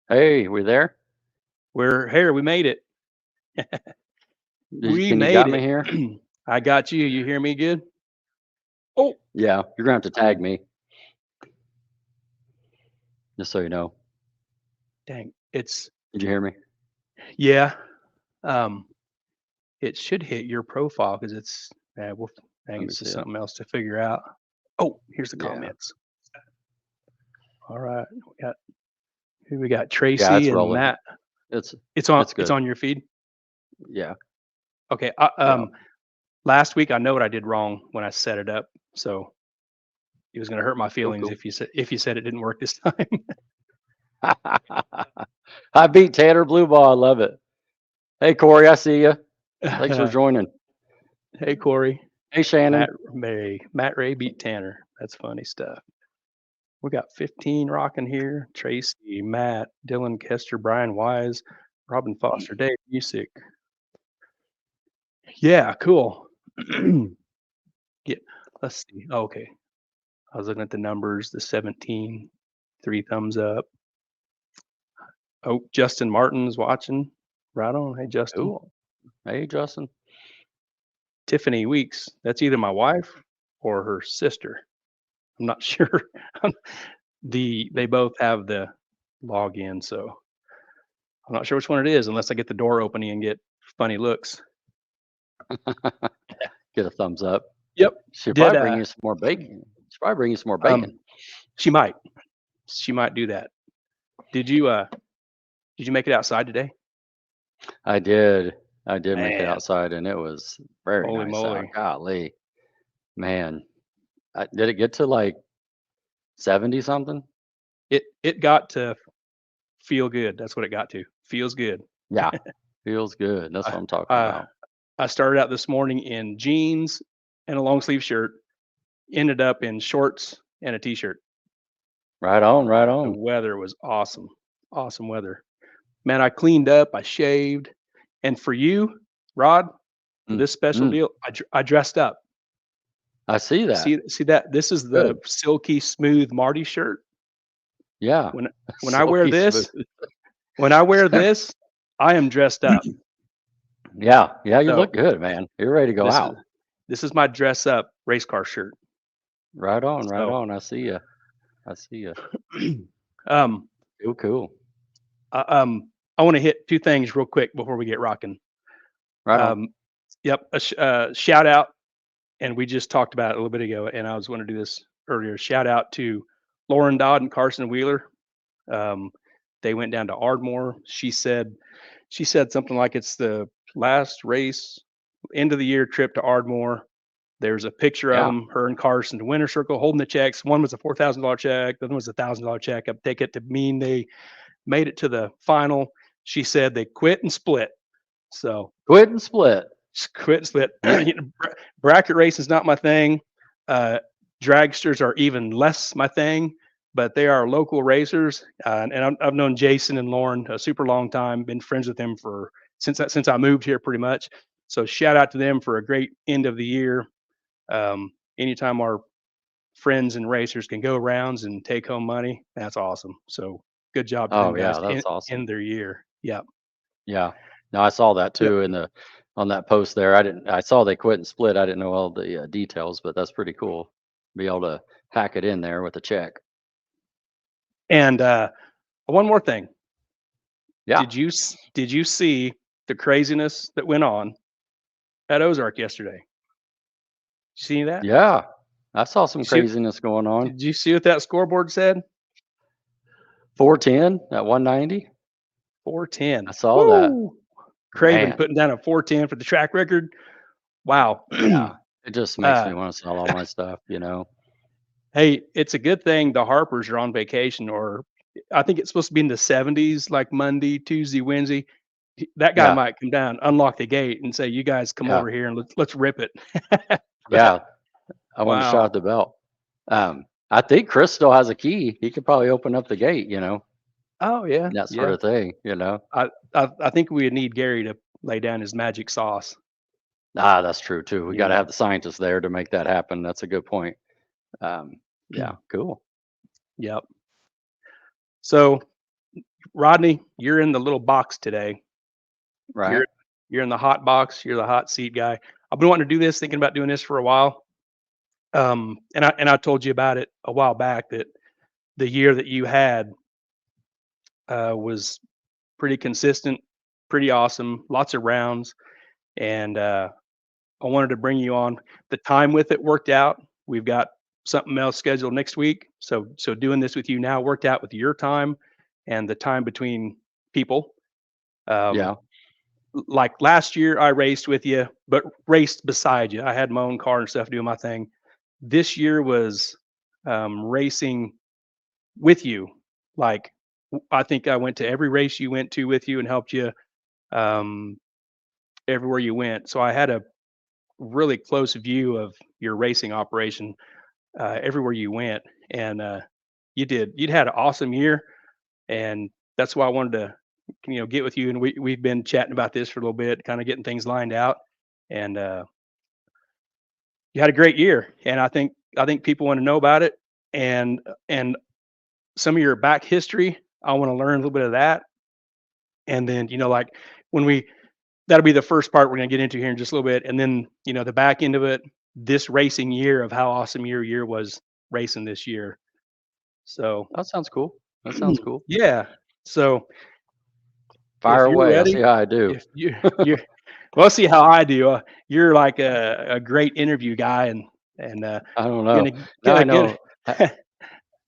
Hey, we there? We're here. We made it. We Can you made got me it. here? I got you. You hear me good? Oh, Yeah, you're gonna have to tag um, me, just so you know. dang. It's Did you hear me? yeah. Um, it should hit your profile because it's well, dang. Let me It's see just it. something else to figure out. Oh, here's the Yeah, comments. All right. We got yeah, Tracy it's and rolling. Matt. It's It's on. it's It's good. on your feed. Yeah, Okay. yeah. Last week I know what I did wrong when I set it up. So it was going to hurt my Cool, feelings cool. if you said it didn't work this time. I beat Tanner Blue Ball. I love it. Hey, Corey, I see you. Thanks for joining. Hey Corey. Hey, Shannon. Matt Ray beat Tanner. That's funny stuff. We got 15 rocking here. Tracy, Matt, Dylan Kester, Brian Wise, Robin Foster, Dave Music. Yeah, cool. Yeah, let's see. Oh, okay. I was looking at the numbers, the 17, 3 thumbs up. Oh, Justin Martin's watching. Right on. Hey, Justin. Cool. Hey, Justin. Tiffany Weeks. That's either my wife or her sister. I'm not sure. They both have the login, so I'm not sure which one it is unless I get the door opening and get funny looks. Get a thumbs up. Yep. She'll Did probably bring you some more bacon. She'll probably bring you some more um bacon. she might. She might do that. Did you make it outside today? I did. I did make it Man, outside, and it was very holy nice out. moly. Golly, man. Did it get to like 70 something? It got to feel good. That's what it got to. Feels good. Yeah, feels good. That's I what I'm talking I, about. I started out this morning in jeans and a long sleeve shirt, ended up in shorts and a t-shirt. Right on, right The on. weather was awesome. Awesome weather. Man, I cleaned up, I shaved, and for you, Rod, for Mm, this special mm. deal, I dressed up. I see that. See that? This is the Good. silky smooth Marty shirt. Yeah, When when I wear silky smooth. this, when I wear this, I am dressed up. Yeah, yeah, you So look good, man. You're ready to go this is out. this is my dress up race car shirt. Right on, right So on. I see you. I see you. um Cool, cool. I want to hit two things real quick before we get rocking. Right on. Um yep, shout out, and we just talked about it a little bit ago, and I was going to do this earlier. Shout out to Lauren Dodd and Carson Wheeler. Um, they went down to Ardmore. She said something like it's the last race, end of the year trip to Ardmore. There's a picture of Yeah, them, her and Carson, the winner circle, holding the checks. One was a $4,000 check, the other was $1,000 check. I take it to mean they made it to the final. She said they quit and split. So quit and split. quit and split. Bracket racing is not my thing. Uh, dragsters are even less my thing, but they are local racers, and I've known Jason and Lauren a super long time. Been friends with them for since I moved here, pretty much. So shout out to them for a great end of the year. Anytime our friends and racers can go rounds and take home money, that's awesome. So good job to them Oh guys yeah, to that's awesome. end their year. Yeah. Yeah. No, I saw that Yep. too in the on that post there. I saw they quit and split. I didn't know all the details, but that's pretty cool. Be able to pack it in there with a check. And one more thing. Yeah. Did you see the craziness that went on at Ozark yesterday? You see that? Yeah. I saw You some see? craziness going on. Did you see what that scoreboard said? 410 at 190. I 410. saw that. Woo! Craven Man. putting down a 410 for the track record. Wow. Yeah. It just makes uh, me want to sell all my stuff. hey, it's a good thing the Harpers are on vacation, or I think it's supposed to be in the 70s, like Monday, Tuesday, Wednesday. That guy Yeah. might come down, unlock the gate, and say, "You guys come Yeah. over here and let's rip it." Yeah. I want to Wow. shot the belt. I think Chris still has a key. He could probably open up the gate, Oh yeah, that sort yeah. of thing. I think we would need Gary to lay down his magic sauce. Ah, that's true too. We You got to have know. the scientists there to make that happen. That's a good point. Yeah, cool. Yep. So Rodney, you're in the little box today. You're Right? you're in the hot box. You're the hot seat guy. I've been wanting to do this, thinking about doing this for a while. And I told you about it a while back that the year that you had was pretty consistent, pretty awesome, lots of rounds, and I wanted to bring you on. The time with it worked out. We've got something else scheduled next week, so doing this with you now worked out with your time and the time between people. Um, Yeah. like last year, I raced with you, but raced beside you. I had my own car and stuff doing my thing. This year was racing with you. Like I think I went to every race you went to with you and helped you um, everywhere you went. So I had a really close view of your racing operation everywhere you went, and you'd had an awesome year, and that's why I wanted to get with you. And we've been chatting about this for a little bit, kind of getting things lined out, and you had a great year, and I think people want to know about it, and some of your back history. I want to learn a little bit of that, and then like when we that'll be the first part we're going to get into here in just a little bit, and then the back end of it, this racing year of how awesome your year was racing this year. So That sounds cool. That sounds cool. yeah, so Fire if you're away. I'll see ready, how I do. if you well, see how I do. You're like a great interview guy, and I don't know. gonna Now I get know.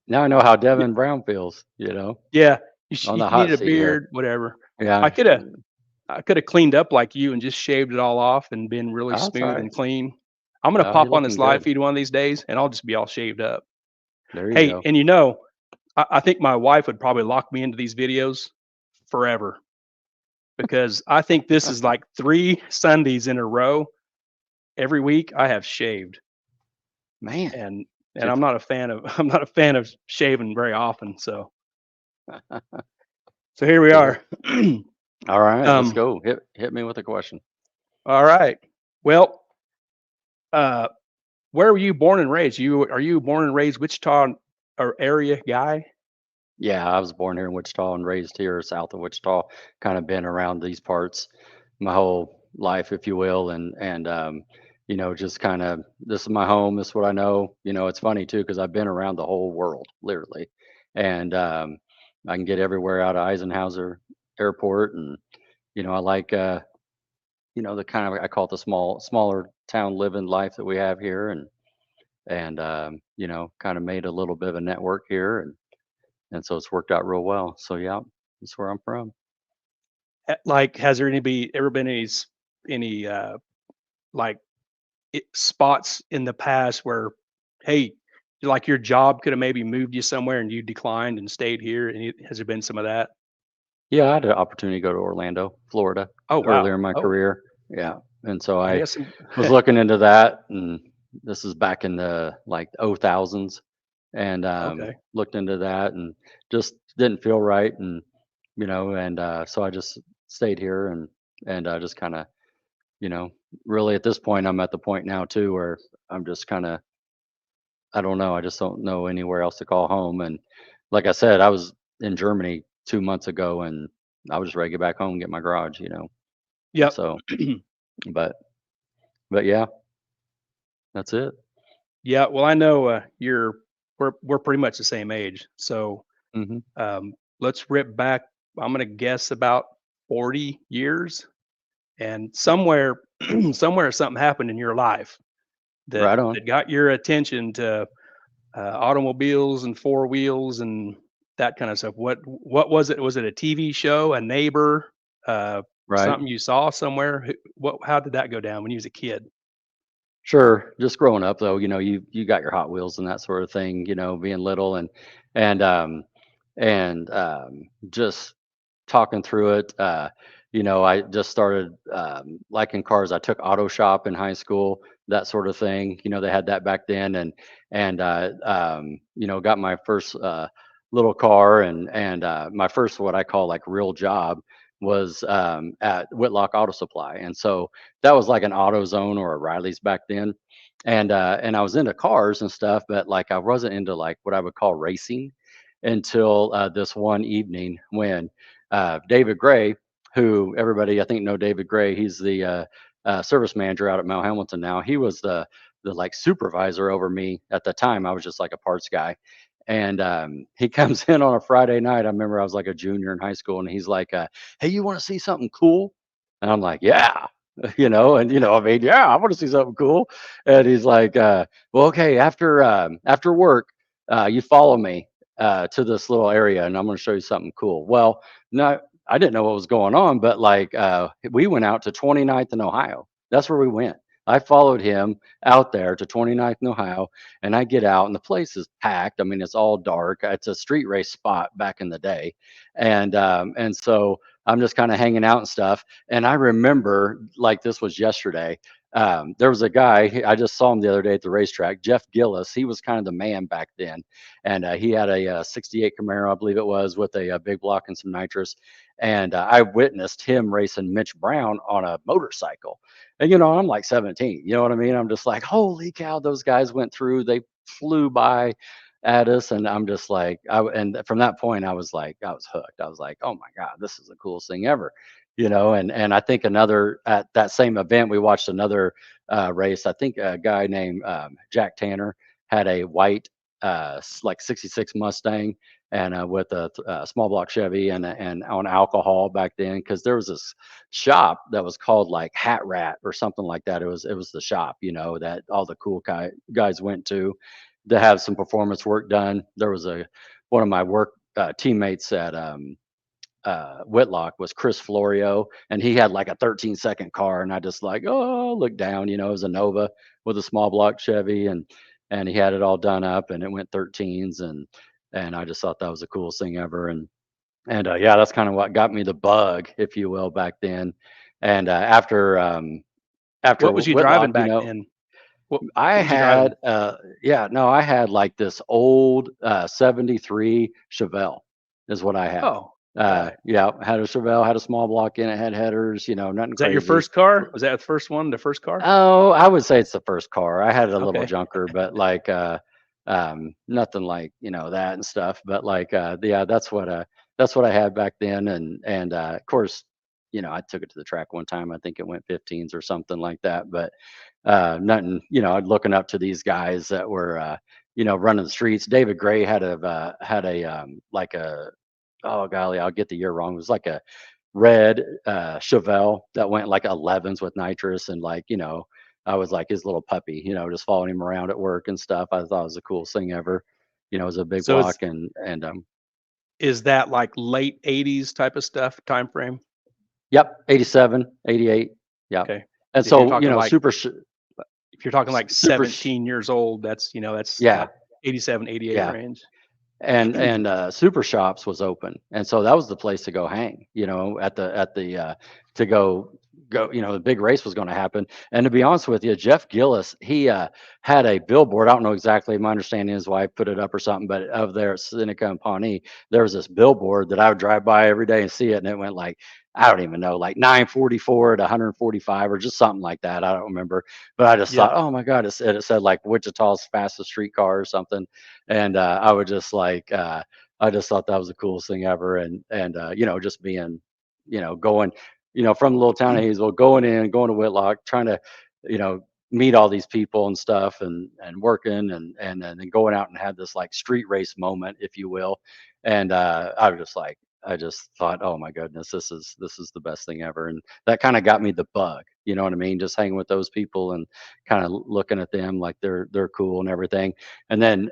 Now I know how Devin Brown feels. yeah. On If the you hot need a seat here. beard, whatever. I Yeah. could have I could have cleaned up like you and just shaved it all off and been really Oh, that's all smooth right. and clean. I'm gonna Oh, you're pop on looking this live good. feed one of these days, and I'll just be all shaved up. There you Hey, go. and I think my wife would probably lock me into these videos forever because I think this is like 3 Sundays in a row every week I have shaved, Man. and Just, I'm not a fan of I'm not a fan of shaving very often. So here we cool. are. All right. Let's um, go. Hit me with a question. all right. Well, uh, where were you born and raised? Are you born and raised Wichita or area guy? Yeah, I was born here in Wichita and raised here south of Wichita. Kind of been around these parts my whole life, if you will, and just kind of this is my home. This is what I know. It's funny too because I've been around the whole world, literally, and I can get everywhere out of Eisenhower Airport, and I like the kind of I call it the smaller town living life that we have here, and kind of made a little bit of a network here, and so it's worked out real well. So yeah, that's where I'm from. Like, has there ever been any like spots in the past where, hey, like your job could have maybe moved you somewhere and you declined and stayed here? And has there been some of that? Yeah, I had an opportunity to go to Orlando, Florida, Oh wow. earlier in my Oh, career. Yeah, and so I I guess some. was looking into that, and this is back in the like 0000s, and Okay. looked into that, and just didn't feel right, and so I just stayed here, and just kind of, you know, really at this point, I'm at the point now too where I'm just kind of, I don't know, I just don't know anywhere else to call home, and like I said, I was in Germany 2 months ago, and I was just ready to get back home, and get my garage. Yep. So, but yeah, that's it. Yeah. Well, I know we're pretty much the same age. So Hmm. let's rip back. I'm gonna guess about 40 years, and somewhere somewhere something happened in your life that Right on. that got your attention to automobiles and four wheels and that kind of stuff. What was it? Was it a TV show, a neighbor, Right. something you saw somewhere? How did that go down when you was a kid? Sure. Just growing up though, you got your Hot Wheels and that sort of thing, being little, and just talking through it. I just started liking cars. I took auto shop in high school, that sort of thing. They had that back then, and got my first little car, and my first what I call like real job was at Whitlock Auto Supply, and so that was like an AutoZone or a Riley's back then. And I was into cars and stuff, but like I wasn't into like what I would call racing. until this one evening when David Gray, who everybody I think know David Gray, he's the service manager out at Mount Hamilton now. He was the like supervisor over me at the time. I was just like a parts guy. And he comes in on a Friday night. I remember I was like a junior in high school, and he's like, "Hey, you want to see something cool?" And I'm like, "Yeah." I mean, yeah, I want to see something cool. And he's like, well, okay, after work, you follow me to this little area, and I'm going to show you something cool. Well, no, I didn't know what was going on, but like we went out to 29th in Ohio. That's where we went. I followed him out there to 29th in Ohio, and I get out, and the place is packed. I mean, it's all dark. It's a street race spot back in the day, and so I'm just kind of hanging out and stuff. And I remember like this was yesterday. There was a guy I just saw him the other day at the racetrack, Jeff Gillis. He was kind of the man back then, and he had a, 68 Camaro, I believe it was, with a big block and some nitrous. And I witnessed him racing Mitch Brown on a motorcycle. And I'm like 17. You know what I mean? I'm just like, holy cow! Those guys went through. They flew by at us, and I'm just like, and from that point, I was like, I was hooked. I was like, oh my god, this is the coolest thing ever. And I think another at that same event we watched another race. I think a guy named Jack Tanner had a white like 66 Mustang and with a small block Chevy and on alcohol back then, because there was this shop that was called like Hat Rat or something like that. It was the shop, that all the cool guys went to have some performance work done. There was one of my work teammates at Whitlock was Chris Florio, and he had like a 13-second car, and I just like, oh, look down, it was a Nova with a small block Chevy, and he had it all done up, and it went 13s, and I just thought that was the coolest thing ever, and yeah, that's kind of what got me the bug, if you will, back then, and after What was you driving Whitlock, back then? I What was you driving? had yeah, no, I had like this old 73 Chevelle is what I had. Oh, uh, Yeah, had a Chevelle, had a small block in it, had headers, nothing is that your crazy. first car? Was that the first one, the first car? Oh, I would say it's the first car. I had a little Okay. junker, but like nothing like, that and stuff. But like yeah, that's what I had back then. And of course, I took it to the track one time. I think it went 15s or something like that. But nothing, I'm looking up to these guys that were running the streets. David Gray had a like a, oh golly, I'll get the year wrong. It was like a red Chevelle that went like 11s with nitrous, and like I was like his little puppy, just following him around at work and stuff. I thought it was the coolest thing ever. It was a big So block, it's and is that like late 80s type of stuff, time frame? yep, 87, 88, yep. Okay. And If you're so talking like if you're talking like super 17 years old, that's yeah, like 87, 88 yeah. range. And super shops was open, and so that was the place to go hang, at the to go, the big race was going to happen. And to be honest with you, Jeff Gillis, he had a billboard. I don't know exactly, my understanding is why I put it up or something, but of there at Seneca and Pawnee, there was this billboard that I would drive by every day and see it, and it went like, I don't even know, like 944 to 145 or just something like that, I don't remember. But I just thought, Yep. oh my god, it said like Wichita's fastest streetcar or something. And I would just like I just thought that was the coolest thing ever. And just being, going, from the little town of Hayesville, going to Whitlock, trying to, meet all these people and stuff, and working, and then going out and had this like street race moment, if you will. And I was just like, I just thought, oh my goodness, this is the best thing ever. And that kind of got me the bug, you know what I mean? Just hanging with those people and kind of looking at them like they're cool and everything. And then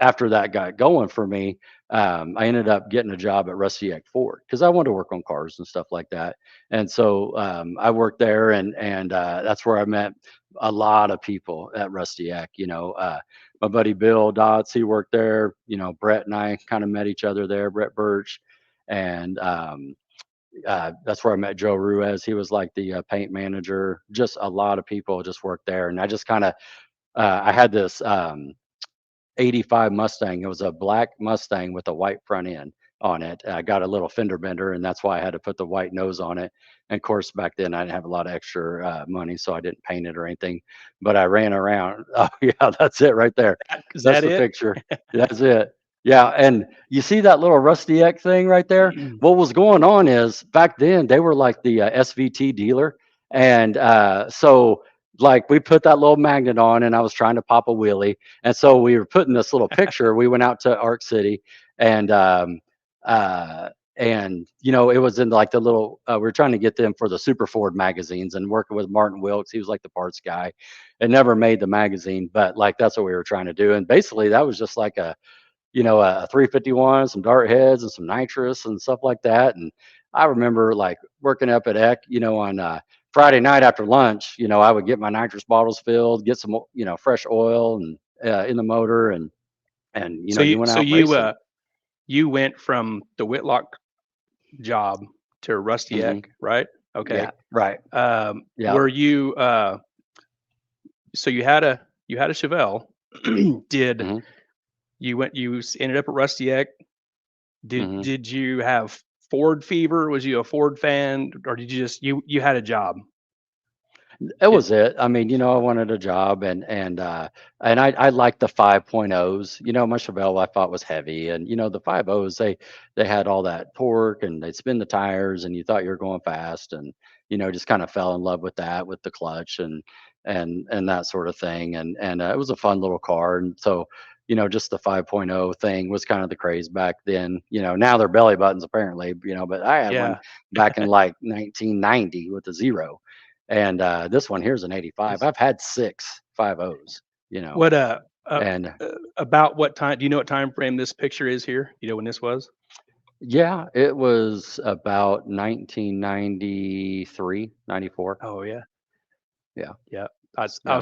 after that got going for me, I ended up getting a job at Rusty Egg Ford because I wanted to work on cars and stuff like that. And so I worked there, and that's where I met a lot of people at Rusty Egg. My buddy Bill Dotz, he worked there. Brett and I kind of met each other there. Brett Birch, and that's where I met Joe Ruiz. He was like the paint manager. Just a lot of people just worked there, and I just kind of I had this 85 Mustang. It was a black Mustang with a white front end on it. I got a little fender bender, and that's why I had to put the white nose on it. And of course, back then I didn't have a lot of extra money, so I didn't paint it or anything. But I ran around. Oh yeah, that's it right there. Is That's that the it? picture. That's it. Yeah, and you see that little Rusty X thing right there? What was going on is back then they were like the SVT dealer, and so like we put that little magnet on, and I was trying to pop a wheelie, and so we were putting this little picture. We went out to Arc City, and uh, it was in like the little. We were trying to get them for the Super Ford magazines, and working with Martin Wilkes. He was like the parts guy. It never made the magazine, but like that's what we were trying to do, and basically that was just like a 351, some dart heads, and some nitrous and stuff like that. And I remember like working up at Eck, on Friday night after lunch. I would get my nitrous bottles filled, get some, fresh oil and in the motor, and So you you went so out you racing. uh you went from the Whitlock job to Rusty Hmm. Eck, right? Okay. Yeah, right. Yeah. Were you so you had a Chevelle. Did Hmm. ended up at Rusty Eck? Did Hmm. did you have Ford fever? Was you a Ford fan, or did you just you had a job? It Did was it. I mean, I wanted a job, and I liked the 5.0s. My Chevelle I thought was heavy, and the 5.0s they had all that torque, and they'd spin the tires, and you thought you were going fast, and just kind of fell in love with that, with the clutch and that sort of thing, and it was a fun little car, and so just the 5.0 thing was kind of the craze back then. Now they're belly buttons apparently, but I had one yeah. back in like 1990 with a zero, and this one here's an 85. Nice. I've had 6 5.0s, What and about what time? Do you know what time frame this picture is here? You know when this was? yeah, it was about 1993, 94. Oh yeah, Yeah, yeah. I was yeah.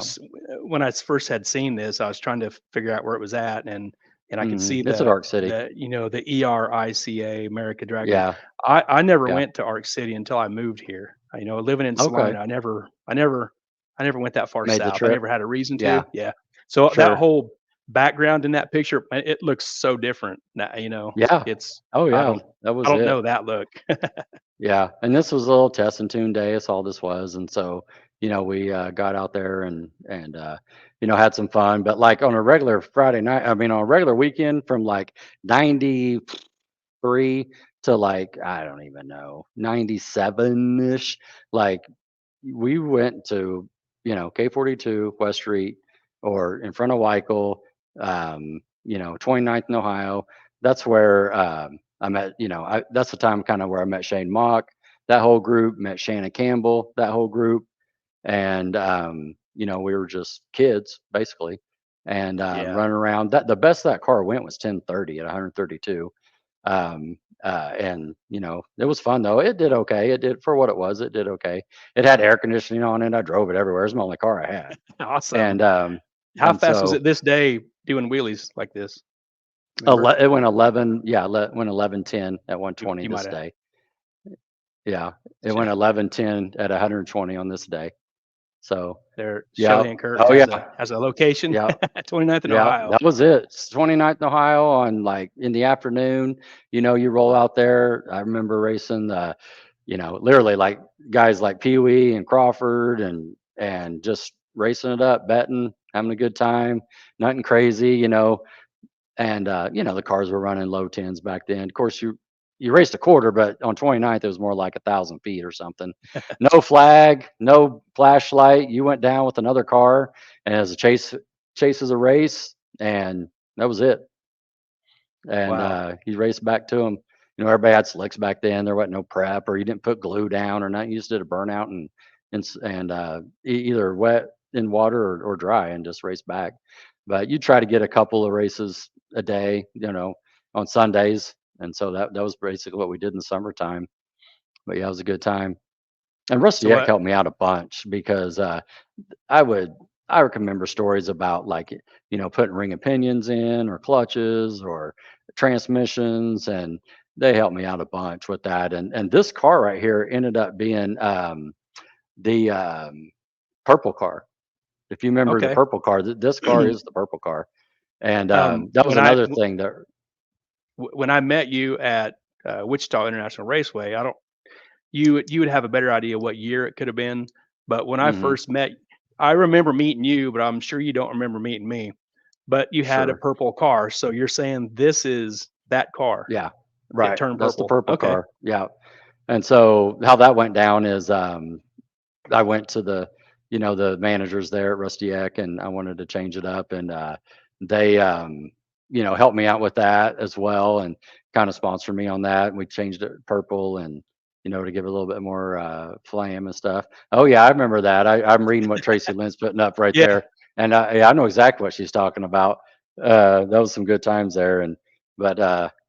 when I first had seen this, I was trying to figure out where it was at, and I could see It's at the Arc City. the ERICA America Dragon. Yeah, I never yeah. went to Arc City until I moved here. Living in Okay. Salina, I never went that far Made the south. I trip. never had a reason to. Yeah, Yeah. So that sure. whole background in that picture, it looks so different now. Yeah. It's Oh I yeah, don't that I was don't it. know that look. Yeah, and this was a little test and tune day. That's all this was, and so we got out there and had some fun. But like on a regular Friday night, I mean on a regular weekend from like 93 to like I don't even know 97 ish. Like we went to K42 West Street or in front of Weichel, 29th in Ohio. That's where I met. That's the time kind of where I met Shane Mock. That whole group met Shannon Campbell. That whole group, and we were just kids basically, and Yeah. running around. That the best that car went was 1030 at 132. And it was fun though. It did okay. It did for what it was. It did okay. It had air conditioning on it. I drove it everywhere. It's my only car I had. Awesome. And How and fast was so it this day doing wheelies like this? Remember? it went 11. Yeah, went 11:10 at You 120 you might this have. day. Yeah, it went 11:10 at 120 on this day. So There, yeah. Shelley and Kirk Oh has yeah. a location, Yeah. 29th in Yeah, Ohio. that was it. 29th in Ohio on like in the afternoon. You roll out there. I remember racing literally like guys like Pee Wee and Crawford and just racing it up, betting, having a good time, nothing crazy, and the cars were running low tens back then. Of course, you raced a quarter, but on 29th it was more like 1,000 feet or something. No flag, no flashlight. You went down with another car, and as a chases a race, and that was it. And Wow. he raced back to him. Everybody had slicks back then. There wasn't no prep, or you didn't put glue down or nothing. You just did a burnout and either wet in water or dry and just race back. But you try to get a couple of races a day, on Sundays, and so that was basically what we did in the summertime. But yeah, it was a good time. And So Rusty Eck what? helped me out a bunch because I would I can remember stories about like putting ring of pinions in or clutches or transmissions, and they helped me out a bunch with that. And this car right here ended up being the purple car. If you remember the Okay. purple car, this car is the purple car, and that was When I another thing that. when I met you at Wichita International Raceway, I don't you would have a better idea what year it could have been. But when I Hmm. first met, I remember meeting you, but I'm sure you don't remember meeting me. but you had a Sure. purple car. So you're saying this is that car. Yeah. It Right. turned That's the purple. purple Okay. car. Yeah. And so how that went down is I went to the managers there at Rusty Eck, and I wanted to change it up, and they helped me out with that as well, and kind of sponsored me on that. And we changed it purple, and to give it a little bit more flame and stuff. Oh yeah, I remember that. I'm reading what Tracy Lynn's putting up right Yeah, there, and yeah, I know exactly what she's talking about. That was some good times there, and but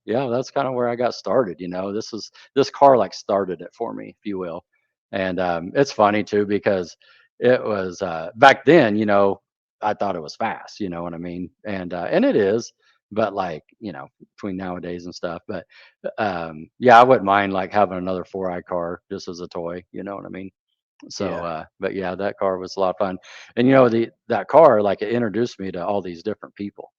yeah, that's kind of where I got started. This car like started it for me, if you will. And it's funny too because it was back then, I thought it was fast, you know what I mean? And it is, but like, between nowadays and stuff. But yeah, I wouldn't mind like having another 4i car just as a toy, you know what I mean? So yeah, but yeah, that car was a lot of fun. And that car, like it introduced me to all these different people,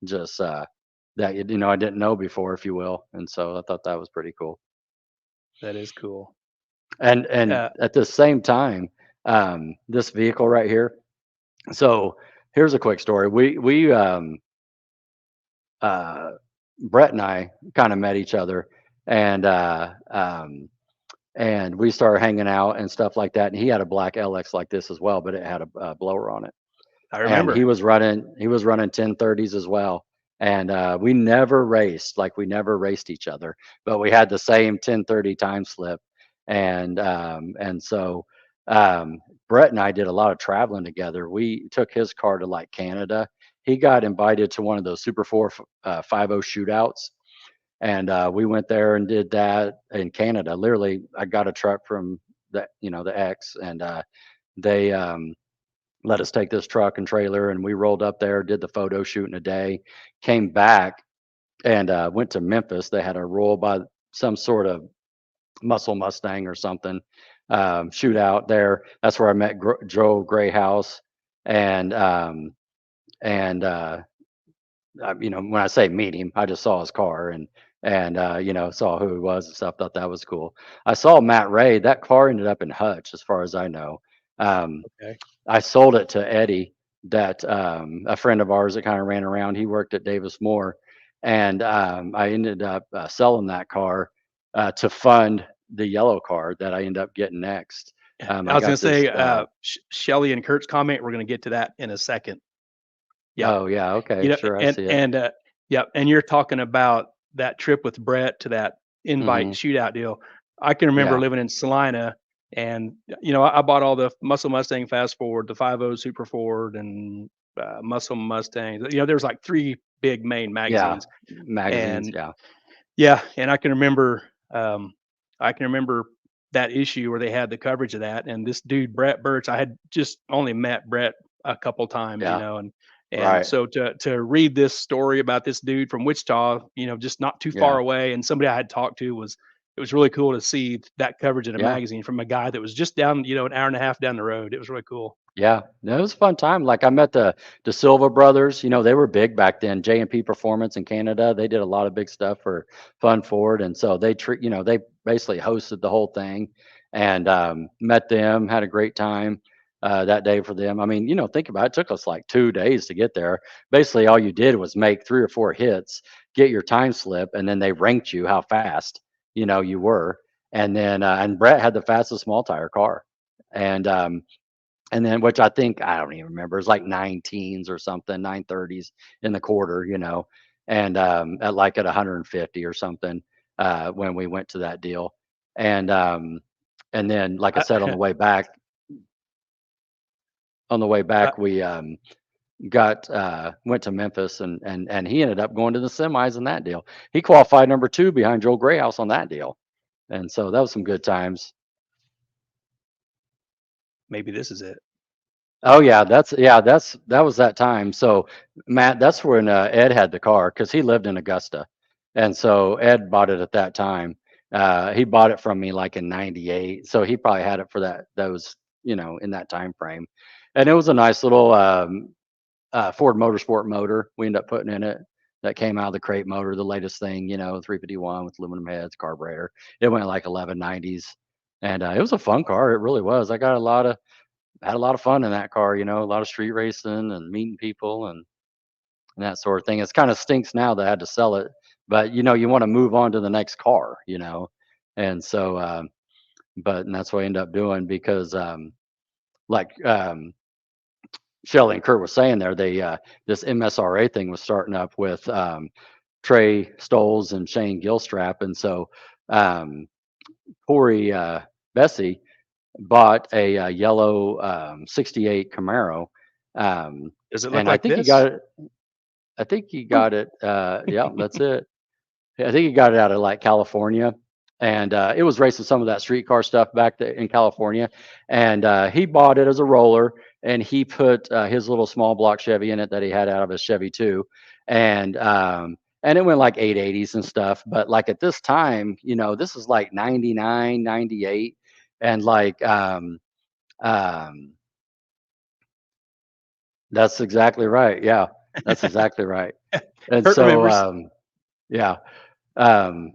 just that I didn't know before, if you will. And so I thought that was pretty cool. that is cool. And Uh, at the same time, this vehicle right here. So here's a quick story. Uh, Brett and I kind of met each other, and and we started hanging out and stuff like that. And he had a black LX like this as well, but it had a blower on it, I and remember. he was running 1030s as well. And we never raced, like we never raced each other, but we had the same 1030 time slip. And so um Brett and I did a lot of traveling together. We took his car to like Canada. He got invited to one of those Super 4 50 shootouts, and we went there and did that in Canada. Literally, I got a truck from the X, and they let us take this truck and trailer, and we rolled up there, did the photo shoot in a day, came back, and went to Memphis. They had a roll by some sort of muscle Mustang or something shootout there. That's where I met Joe Grayhouse, and and when I say meet him, I just saw his car, and saw who he was and stuff. Thought that was cool. I saw Matt Ray. That car ended up in Hutch, as far as I know. Um, Okay. I sold it to Eddie, that a friend of ours that kind of ran around. He worked at Davis Moore, and I ended up selling that car to fund the yellow car that I ended up getting next. I I was going to got this. say, Shelly and Kurt's comment, we're going to get to that in a second. Yep. Oh yeah, okay, You know, sure, I and see it. and yeah, and you're talking about that trip with Brett to that invite Hmm. shootout deal. I can remember Yeah, living in Salina, and I bought all the Muscle Mustang Fast Forward, the 50 Super Ford, and Muscle Mustang. There's like three big main yeah, magazines, magazines. and Yeah, yeah, and um, I can remember that issue where they had the coverage of that, and this dude Brett Burch, I had just only met Brett a couple times, yeah, and right. so to read this story about this dude from Wichita, just not too far Yeah, away, and somebody I had talked to it was really cool to see that coverage in a yeah. magazine from a guy that was just down, an hour and a half down the road. It was really cool. Yeah, no, it was a fun time. Like I met the Silva brothers. They were big back then. J&P Performance in Canada. They did a lot of big stuff for Fun Ford, and so they basically hosted the whole thing. And met them, had a great time that day for them. I mean, think about it. It took us like 2 days to get there. Basically, all you did was make 3 or 4 hits, get your time slip, and then they ranked you how fast you were. And then and Brett had the fastest small tire car, and then which I think I don't even remember. It's like 19s or something, 930s in the quarter, and at 150 or something when we went to that deal. And and then, like I said, I, on the way I, back, we got went to Memphis, and he ended up going to the semis in that deal. He qualified number 2 behind Joel Grayhouse on that deal, and so that was some good times. Maybe this is it. Oh that was that time. So Matt, that's when Ed had the car because he lived in Augusta, and so Ed bought it at that time. He bought it from me like in '98, so he probably had it for those in that time frame, and it was a nice little Ford Motorsport motor we ended up putting in it. That came out of the crate motor, the latest thing, 351 with aluminum heads, carburetor. It went like 1190s, and it was a fun car. It really was. I got a lot of had a lot of fun in that car, a lot of street racing and meeting people, and and that sort of thing. It's kind of stinks now that I had to sell it, but you want to move on to the next car. And so, and that's what I end up doing because, like Shelly and Kurt was saying there, this MSRA thing was starting up with Trey Stoles and Shane Gilstrap, and so um, Corey Bessie bought a yellow 68 Camaro, um, Does it look and I like think he this? got it. I think he got it. Yeah, that's it. I think he got it out of like California, and it was racing some of that streetcar stuff back there in California. And he bought it as a roller, and he put his little small block Chevy in it that he had out of his Chevy too, and it went like 880s and stuff. But like at this time, this is like 99, 98, and like um, that's exactly right. Yeah, that's exactly right. And Kurt so remembers. yeah. Um,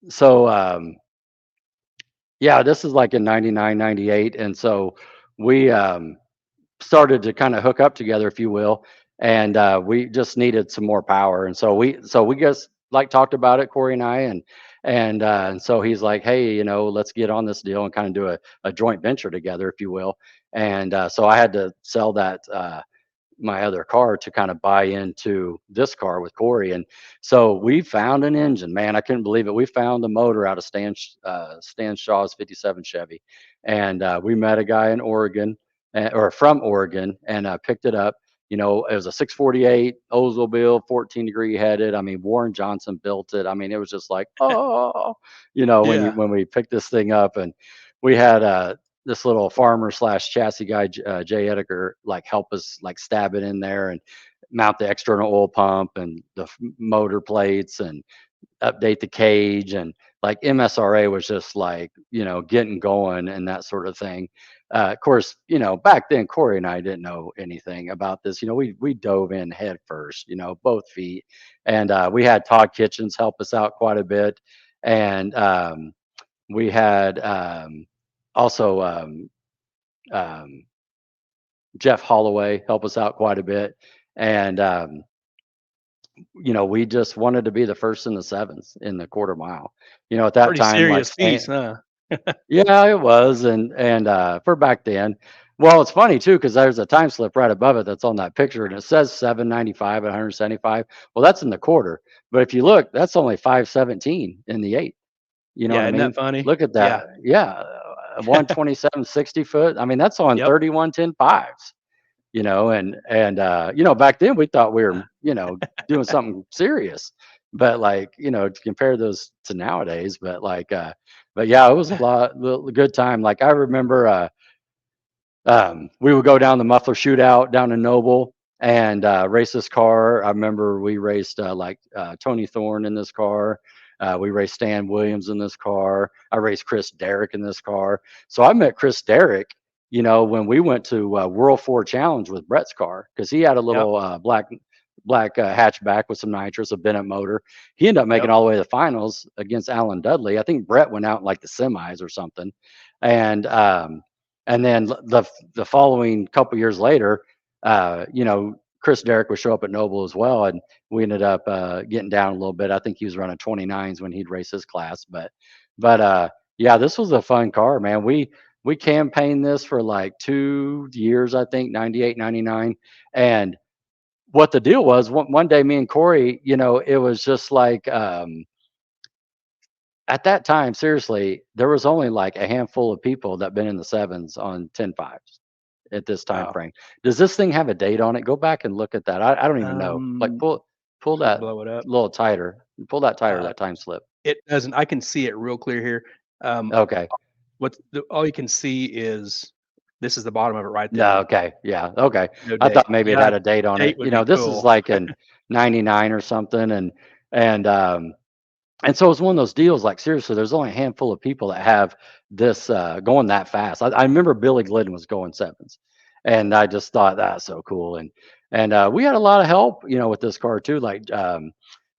so yeah, this is like in 99, 98, and so we started to kind of hook up together, if you will, and we just needed some more power, and so we just like talked about it, Corey and I, and so he's like, hey, let's get on this deal and kind of do a joint venture together, if you will, and so I had to sell that. My other car to kind of buy into this car with Corey. And so we found an engine, man. I couldn't believe it. We found the motor out of Stan Shaw's 57 Chevy. And we met a guy in Oregon or from Oregon and picked it up. It was a 648 Oldsmobile, 14-degree headed. I mean, Warren Johnson built it. I mean, it was just like, oh, when Yeah. when we picked this thing up, and we had this little farmer slash chassis guy, Jay Ediger, like help us like stab it in there and mount the external oil pump and the motor plates and update the cage. And like MSRA was just like, getting going and that sort of thing. Of course, back then Corey and I didn't know anything about this. We dove in head first, both feet. And we had Todd Kitchens help us out quite a bit. And we had also um, Jeff Holloway help us out quite a bit. And, we just wanted to be the first in the sevens in the quarter mile. At that Pretty time, like serious Stan, piece, huh? yeah, it was. And for back then, well, it's funny too, because there's a time slip right above it that's on that picture and it says 795 at 175. Well, that's in the quarter. But if you look, that's only 517 in the eight. You know what Yeah, I isn't that mean? funny? Look at Yeah. that. Yeah. 127, 60 foot. I mean, that's on Yep. 31, 10 fives, and back then we thought we were, doing something serious, but like, to compare those to nowadays, but yeah, it was a good time. Like I remember, we would go down the muffler shootout down in Noble and race this car. I remember we raced Tony Thorne in this car. We raced Stan Williams in this car. I raced Chris Derrick in this car. So I met Chris Derrick, when we went to World 4 Challenge with Brett's car, because he had a Yep. little black hatchback with some nitrous, a Bennett motor. He ended up making Yep. all the way to the finals against Alan Dudley. I think Brett went out in like the semis or something, and then the following couple years later, Chris Derrick would show up at Noble as well, and we ended up getting down a little bit. I think he was running 29s when he'd race his class, but yeah, this was a fun car, man. We campaigned this for like 2 years, I think, 98, 99, and what the deal was, one day, me and Corey, it was just like at that time, seriously, there was only like a handful of people that been in the sevens on 10.5s at this time Wow. frame. Does this thing have a date on it? Go back and look at that. I don't even know. Like Um, pull let me that blow it up. little tighter. Pull that tighter, Uh, that time slip. it doesn't. I can see it real clear here. Um, Okay. all you can see is this is the bottom of it right No, there. okay. Yeah. Okay. No I date. thought maybe it Yeah, had a date on date it. would be This is cool. like in 99 or something. And and so it's one of those deals, like seriously, there's only a handful of people that have this going that fast. I remember Billy Glidden was going sevens, and I just thought that's so cool. And we had a lot of help, with this car too. Like the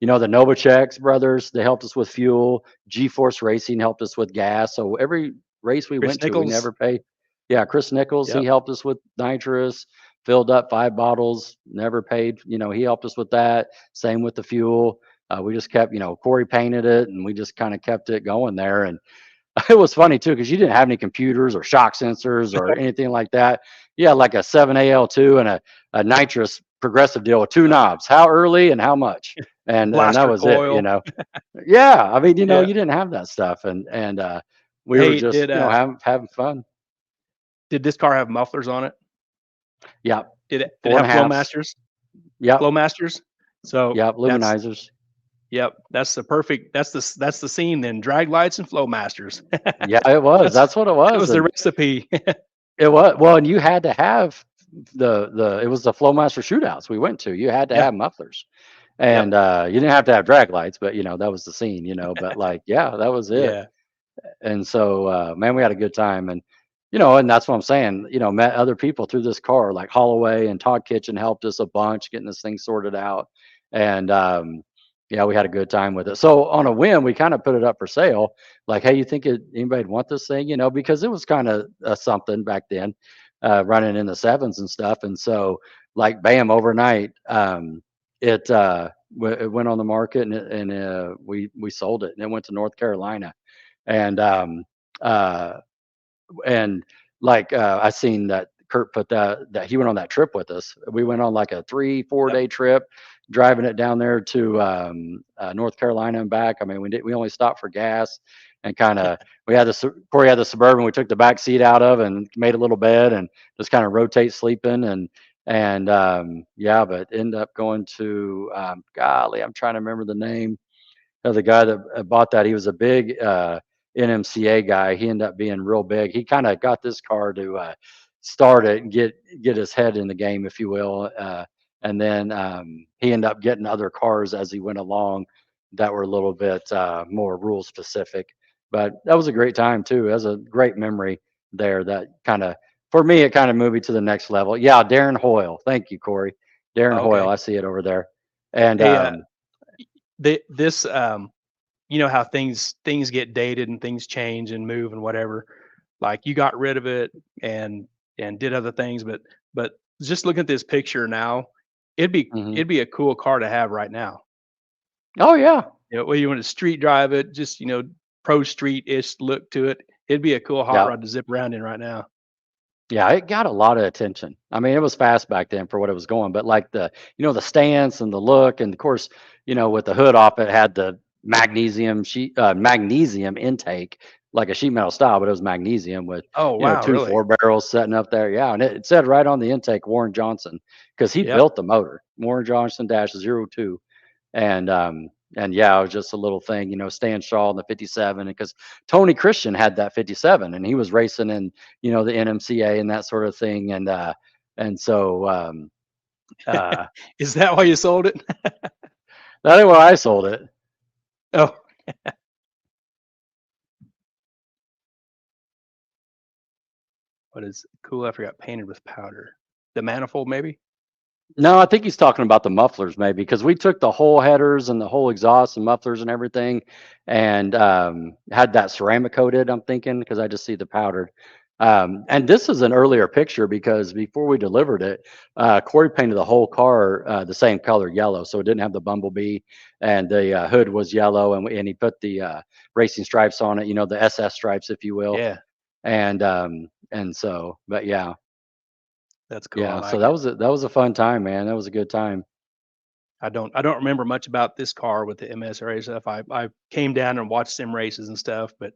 Novaceks brothers, they helped us with fuel. G-Force Racing helped us with gas. So every race we Chris went to, we Nichols. never pay. Yeah, Chris Nichols, he Yep. helped us with nitrous. filled up 5 bottles, never paid. He helped us with that. Same with the fuel. We just kept, Corey painted it, and we just kind of kept it going there. And it was funny too, because you didn't have any computers or shock sensors or anything like that. You had like a 7AL2 and a nitrous progressive deal with two knobs, how early and how much. And that Blaster was it, coil. Yeah, I mean, Yeah. you didn't have that stuff, and we were Hey, just, having fun. did this car have mufflers on it? Yeah, Did it four and have a halfs. Flowmasters? Yep, Flowmasters? So yep, that's luminizers. yep, that's the perfect that's the scene then. Drag lights and Flowmasters. Yeah, it was. That's That's what it that was, was the and recipe. it was well, and you had to have the it was the Flowmaster shootouts we went to. You had to Yeah. have mufflers. Yep. And you didn't have to have drag lights, but that was the scene, but like, yeah, that was it. Yeah. And so man, we had a good time. And and that's what I'm saying, met other people through this car, like Holloway and Todd Kitchen helped us a bunch getting this thing sorted out. And yeah, we had a good time with it. So on a whim, we kind of put it up for sale, like, hey, you think anybody'd want this thing, because it was kind of something back then, running in the sevens and stuff. And so, like, bam, overnight, it went on the market, and we sold it, and it went to North Carolina. And uh and like, I seen that Kurt put that he went on that trip with us. We went on like a 3-4 Yep. day trip, driving it down there to North Carolina and back. I mean, we only stopped for gas, and kind of, Corey had the Suburban we took the back seat out of and made a little bed and just kind of rotate sleeping. And yeah, but end up going to, golly, I'm trying to remember the name the guy that bought that. He was a big NMCA guy. He ended up being real big. He kind of got this car to start it and get his head in the game, if you will. And then he ended up getting other cars as he went along that were a little bit more rule specific. But that was a great time too. That was a great memory there. That kind of, for me, it kind of moved me to the next level. Yeah, Darren Hoyle. Thank you, Corey. Darren Hoyle. Okay. I see it over there. And Hey, this you know how things get dated and things change and move and whatever. Like you got rid of it and did other things, but just looking at this picture now, mhm. it'd be a cool car to have right now. Oh yeah. Whether you want to street drive it, just pro street ish look to it. It'd be a cool hot Yeah. rod to zip around in right now. Yeah, it got a lot of attention. I mean, it was fast back then for what it was going, but like the stance and the look, and of course, with the hood off, it had the magnesium intake, like a sheet metal style, but it was magnesium with, Oh wow, two really? 4 barrels setting up there. Yeah, and it said right on the intake, Warren Johnson, because he Yep. built the motor, Warren Johnson -02. And yeah, it was just a little thing, Stan Shaw in the 57, because Tony Christian had that 57, and he was racing in, the NMCA and that sort of thing. And so uh Is that why you sold it? that ain't why I sold it. Oh, what is cool after got painted with powder? The manifold, maybe? No, I think he's talking about the mufflers, maybe, because we took the whole headers and the whole exhaust and mufflers and everything, and had that ceramic coated. I'm thinking, because I just see the powdered. And this is an earlier picture, because before we delivered it, Corey painted the whole car the same color, yellow, so it didn't have the bumblebee, and the hood was yellow, and he put the racing stripes on it, the SS stripes, if you will. Yeah, And so, but yeah. that's cool. I Yeah, so like that it. was a fun time, man. That was a good time. I don't remember much about this car with the MSRA stuff. I came down and watched sim races and stuff, but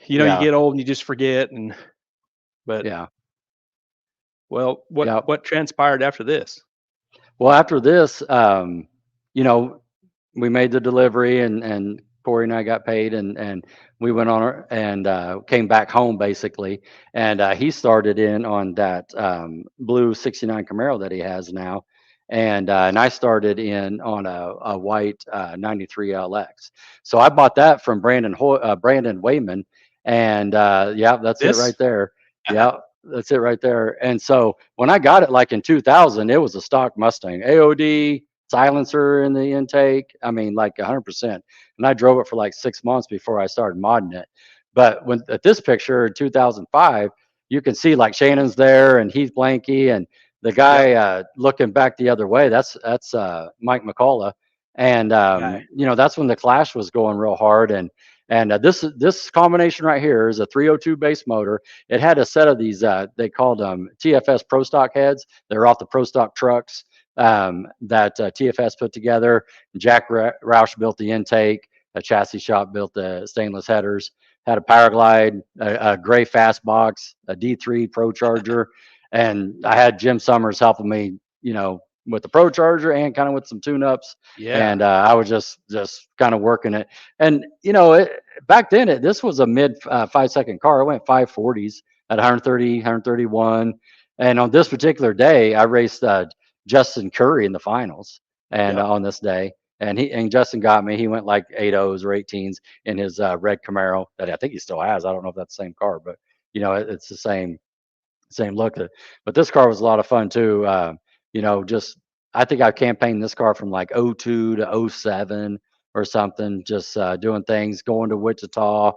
you Yeah, get old and you just forget. But yeah, well, yeah. what transpired after this? Well, after this, you know, we made the delivery, and Corey and I got paid, and we went on and came back home basically. And he started in on that blue '69 Camaro that he has now. And I started in on a white '93 LX. So I bought that from Brandon Wayman, and yeah, that's it right This? there. Yeah, that's it right there. And so when I got it, like in 2000, it was a stock Mustang, AOD, silencer in the intake. I mean, like 100%. And I drove it for like 6 months before I started modding it. But when at this picture in 2005, you can see like Shannon's there and Heath Blanky and the Yep. guy looking back the other way. That's Mike McCullough, and Good guy. that's when the Clash was going real hard. And this combination right here is a 302 base motor. It had a set of these they called TFS Pro Stock heads. They're off the Pro Stock trucks that TFS put together. Jack Roush built the intake. A chassis shop built the stainless headers. Had a Powerglide, a gray fast box, a D3 Pro Charger, and I had Jim Summers helping me, with the Pro Charger and kind of with some tune-ups. Yeah. And I was just kind of working it. And back then, this was a mid 5-second car. It went 540s at 130, 131. And on this particular day, I raced Justin Curry in the finals, and Yep. on this day, and Justin got me. He went like 8.0s or 18s in his red Camaro that I think he still has. I don't know if that's the same car, but it's the same look. But this car was a lot of fun too. Just I think I campaigned this car from like '02 to '07 or something, just doing things, going to Wichita,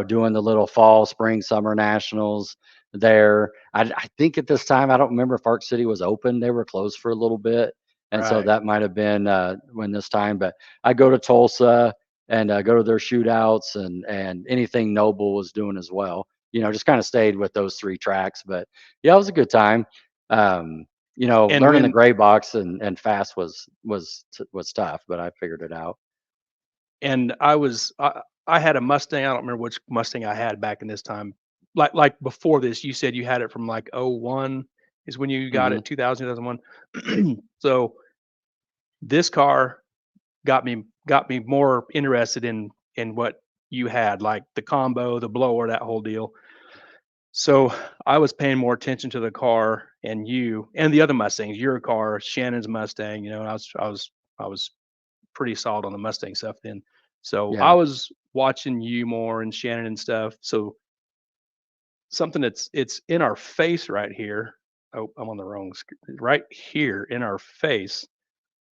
doing the little fall, spring, summer nationals there. I think at this time, I don't remember if Arc City was open. They were closed for a little bit. And so Right. that might have been when this time, but I go to Tulsa and go to their shootouts and anything Noble was doing as well. Just kind of stayed with those three tracks. But yeah, it was a good time. And Learning the when gray box and fast was tough, but I figured it out. and I had a Mustang. I don't remember which Mustang I had back in this time. Like before this, you said you had it from like '01 is when you got Hmm. it, 2000, 2001. So this car got me more interested in what you had, like the combo, the blower, that whole deal. So I was paying more attention to the car and you and the other Mustangs, your car, Shannon's Mustang, I was pretty solid on the Mustang stuff then. So I Yeah. was watching you more and Shannon and stuff. So something it's in our face right here. Oh, I'm on the wrong screen. Right here in our face.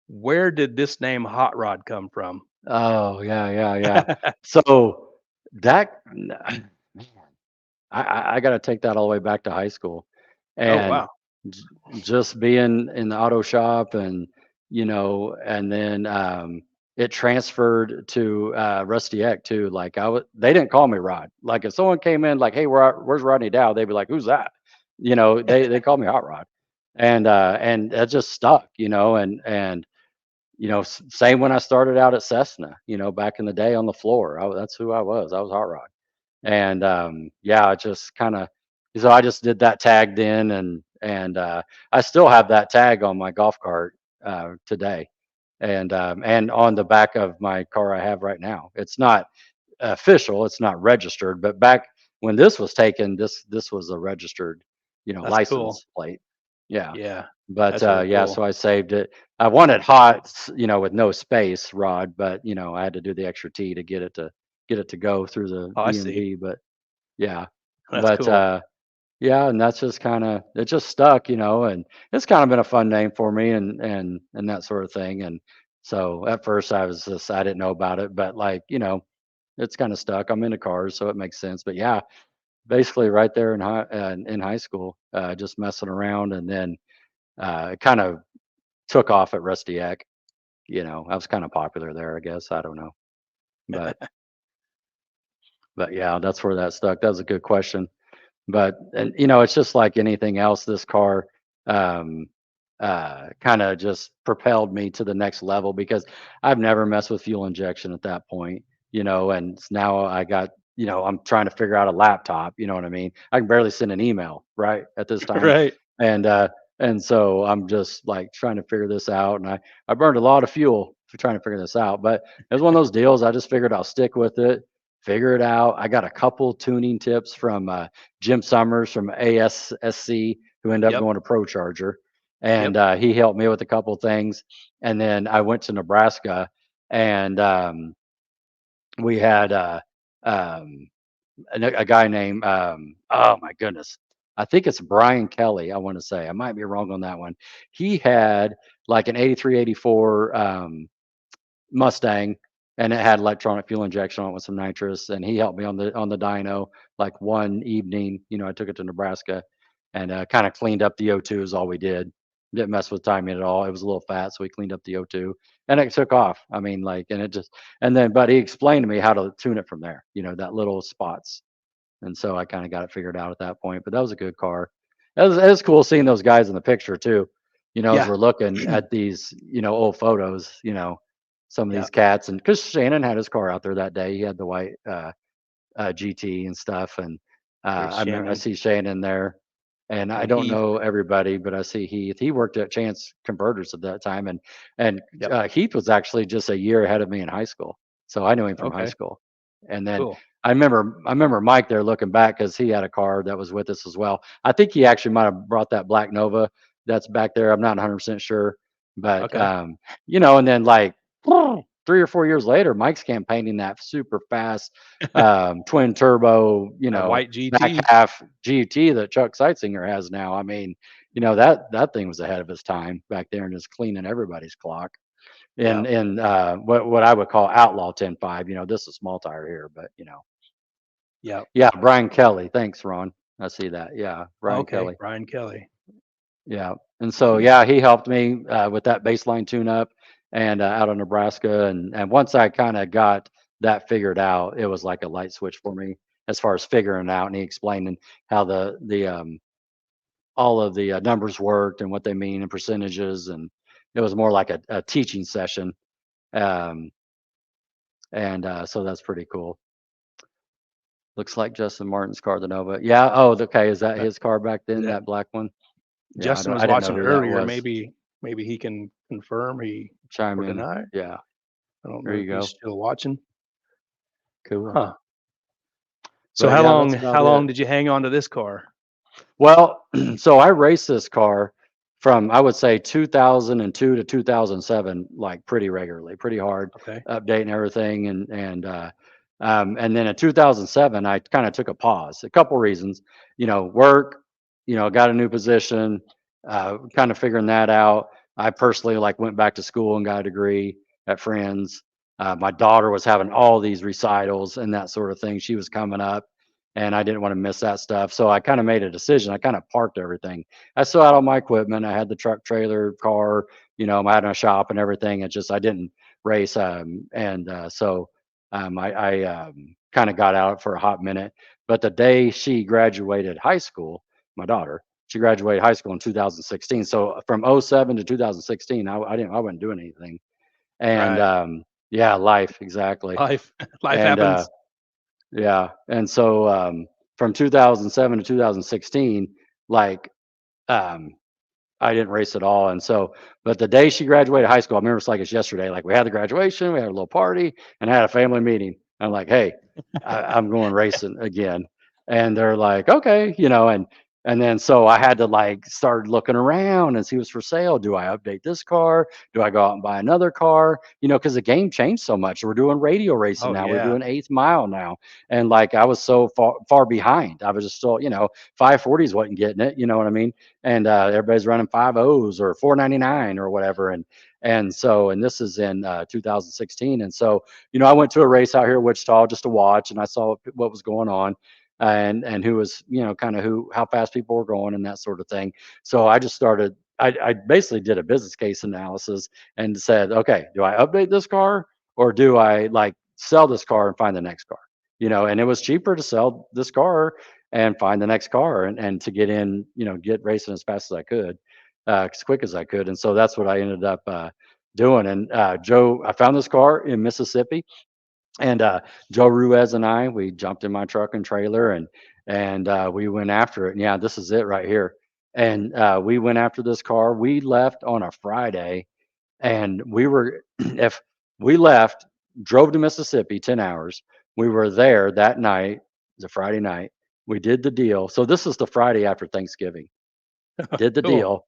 Where did this name Hot Rod come from? Oh, yeah, yeah, yeah. So that, man, I got to take that all the way back to high school, Oh and wow. j- just being in the auto shop, and then it transferred to Rusty Eck too. Like they didn't call me Rod. Like if someone came in like, "Hey, where's Rodney Dowell?" They'd be like, "Who's that?" They called me Hot Rod, and that just stuck. Same when I started out at Cessna. Back in the day on the floor, that's who I was. I was Hot Rod. And yeah, I just kind of, so I just did that tag then, and I still have that tag on my golf cart today, and on the back of my car I have right now. It's not official, it's not registered, but back when this was taken, this was a registered, That's cool. license plate. Yeah, Yeah. but That's really yeah, cool. so I saved it. I wanted hot, with no space rod, but I had to do the extra T to get it to go through the Oh, I see. DMV. But yeah, That's but cool. yeah, and that's just kind of it just stuck, and it's kind of been a fun name for me and that sort of thing. And so at first I didn't know about it, but like it's kind of stuck. I'm into cars, so it makes sense. But yeah, basically right there in high school, just messing around, and then it kind of took off at Rusty Eck. I was kind of popular there, I guess. I don't know, but yeah, that's where that stuck. That was a good question. But and it's just like anything else. This car um, kind of just propelled me to the next level because I've never messed with fuel injection at that point. And now I got I'm trying to figure out a laptop. You know what I mean? I can barely send an email right at this time, Right. and uh, and so I'm just like trying to figure this out. And I burned a lot of fuel for trying to figure this out, but it was one of those deals. I just figured I'll stick with it, figure it out. I got a couple tuning tips from Jim Summers from ASSC, who ended up Yep. going to Pro Charger, Yep. and he helped me with a couple things. And then I went to Nebraska, and we had um, a guy named oh my goodness, I think it's Brian Kelly. I want to say I might be wrong on that one. He had like an 83, 84 Mustang, and it had electronic fuel injection on it with some nitrous, and he helped me on the dyno. Like one evening, I took it to Nebraska and kind of cleaned up the O2 is all we did. Didn't mess with timing at all. It was a little fat, so we cleaned up the O2 and it took off. I mean, like, and it just, and then, but he explained to me how to tune it from there, that little spots. And so I kind of got it figured out at that point, but that was a good car. It was cool seeing those guys in the picture too, as Yeah. we're looking at these, old photos, some of Yeah. these cats. And because Shannon had his car out there that day, he had the white GT and stuff. And There's I remember I Shannon see Shannon there, and I and don't Heath. know everybody, but I see Heath. He worked at Chance Converters at that time, and Yep. Heath was actually just a year ahead of me in high school, so I knew him from high Okay. school. And then Cool. I remember Mike there looking back because he had a car that was with us as well. I think he actually might have brought that black Nova that's back there. I'm not 100% sure, but Okay. and then like 3 or 4 years later, Mike's campaigning that super fast twin turbo, That white back GT. half GT that Chuck Seitzinger has now. I mean, that thing was ahead of its time back there and just cleaning everybody's clock. Yeah. In what I would call outlaw 10.5. This is small tire here, but Yeah. yeah, Brian Kelly. Thanks, Ron. I see that. Yeah, Brian Okay. Kelly. Ryan Kelly. Yeah, and so yeah, he helped me with that baseline tune-up and out of Nebraska, and once I kind of got that figured out, it was like a light switch for me as far as figuring it out. And he explaining how the all of the numbers worked and what they mean and percentages, and it was more like a teaching session. Um, and so that's pretty cool. Looks like Justin Martin's car, the Nova. Yeah. Oh, okay. Is that Okay. his car back then? Yeah. That black one? Yeah. Justin was I didn't know watching who that earlier. was. Maybe he can confirm he Chime or in. deny. Yeah. I don't There know if you he's go. still watching. Cool. Huh. So But how yeah, long that's about how it. long did you hang on to this car? Well, so I raced this car from I would say 2002 to 2007, like pretty regularly, pretty hard, Okay. updating everything, and then in 2007, I kind of took a pause. A couple reasons, work, got a new position, kind of figuring that out. I personally like went back to school and got a degree at Friends. My daughter was having all these recitals and that sort of thing. She was coming up and I didn't want to miss that stuff. So I kind of made a decision. I kind of parked everything. I still had all my equipment. I had the truck, trailer, car, I had my shop and everything. It just I didn't race, I kind of got out for a hot minute. But the day she graduated high school, my daughter, she graduated high school in 2016. So from '07 to 2016, I wasn't doing anything. And Right. yeah, life exactly. Life life And happens. yeah. And so from 2007 to 2016, like um, I didn't race at all. And so, but the day she graduated high school, I remember it's like it's yesterday. Like we had the graduation, we had a little party, and I had a family meeting. I'm like, hey, I'm going racing again. And they're like, okay, and then so I had to like start looking around and see what's for sale. Do I update this car? Do I go out and buy another car? Because the game changed so much. We're doing radio racing Oh now. We're yeah. doing eighth mile now. And like I was so far behind. I was just still, 540s wasn't getting it, you know what I mean? And everybody's running 5.0s or 499 or whatever. And this is in 2016. And so, I went to a race out here in Wichita just to watch, and I saw what was going on, and who was, kind of how fast people were going and that sort of thing. So I just started. I basically did a business case analysis and said, okay, do I update this car or do I like sell this car and find the next car? And it was cheaper to sell this car and find the next car and to get in, get racing as fast as I could, as quick as I could. And so that's what I ended up doing. And Joe, I found this car in Mississippi, and Joe Ruiz and I, we jumped in my truck and trailer and we went after it. And yeah, this is it right here. And we went after this car. We left on a Friday, and we were if we left, drove to Mississippi 10 hours. We were there that night. It was a Friday night. We did the deal. So this is the Friday after Thanksgiving. Did the Cool. deal.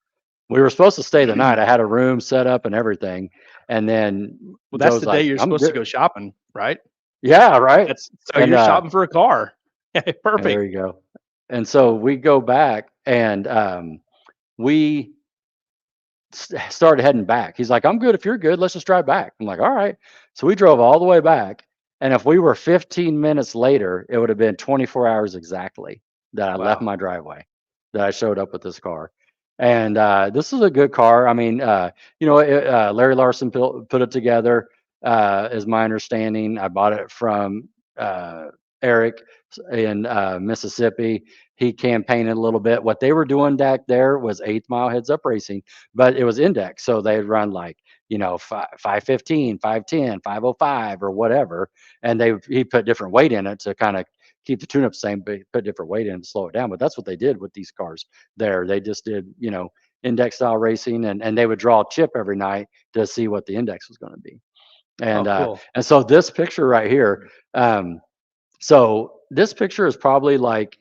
We were supposed to stay the night. I had a room set up and everything. And then Well, that's Joe's the day like, you're I'm supposed to good. go shopping, right? Yeah, right. That's so And you're shopping for a car. there Perfect. you go. And so we go back and we started heading back. He's like, I'm good if you're good. Let's just drive back. I'm like, all right. So we drove all the way back. And if we were 15 minutes later, it would have been 24 hours exactly that I left Wow. my driveway, that I showed up with this car. And this is a good car. I mean, Larry Larson put it together, is my understanding. I bought it from uh, Eric in Mississippi. He campaigned a little bit. What they were doing back there was 8th Mile heads up racing, but it was index. So they'd run like, 515, 510, 505 or whatever. And he put different weight in it to kind of keep the tune up the same, but put different weight in to slow it down. But that's what they did with these cars there. They just did, index style racing, and they would draw a chip every night to see what the index was going to be. Oh, And cool. and so this picture right here, so this picture is probably like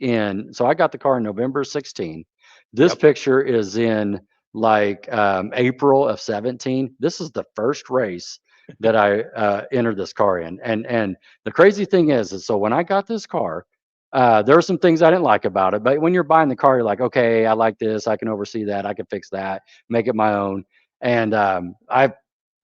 so I got the car in November 16. This Yep. picture is in like April of 17. This is the first race that I entered this car in. And the crazy thing is so when I got this car, there were some things I didn't like about it. But when you're buying the car, you're like, okay, I like this. I can oversee that. I can fix that, make it my own. And I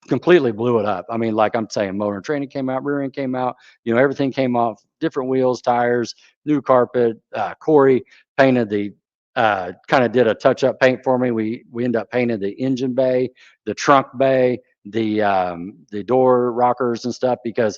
completely blew it up. I mean, like I'm saying, motor and training came out, rear end came out, everything came off, different wheels, tires, new carpet. Corey painted kind of did a touch up paint for me. We ended up painting the engine bay, the trunk bay, the door rockers and stuff because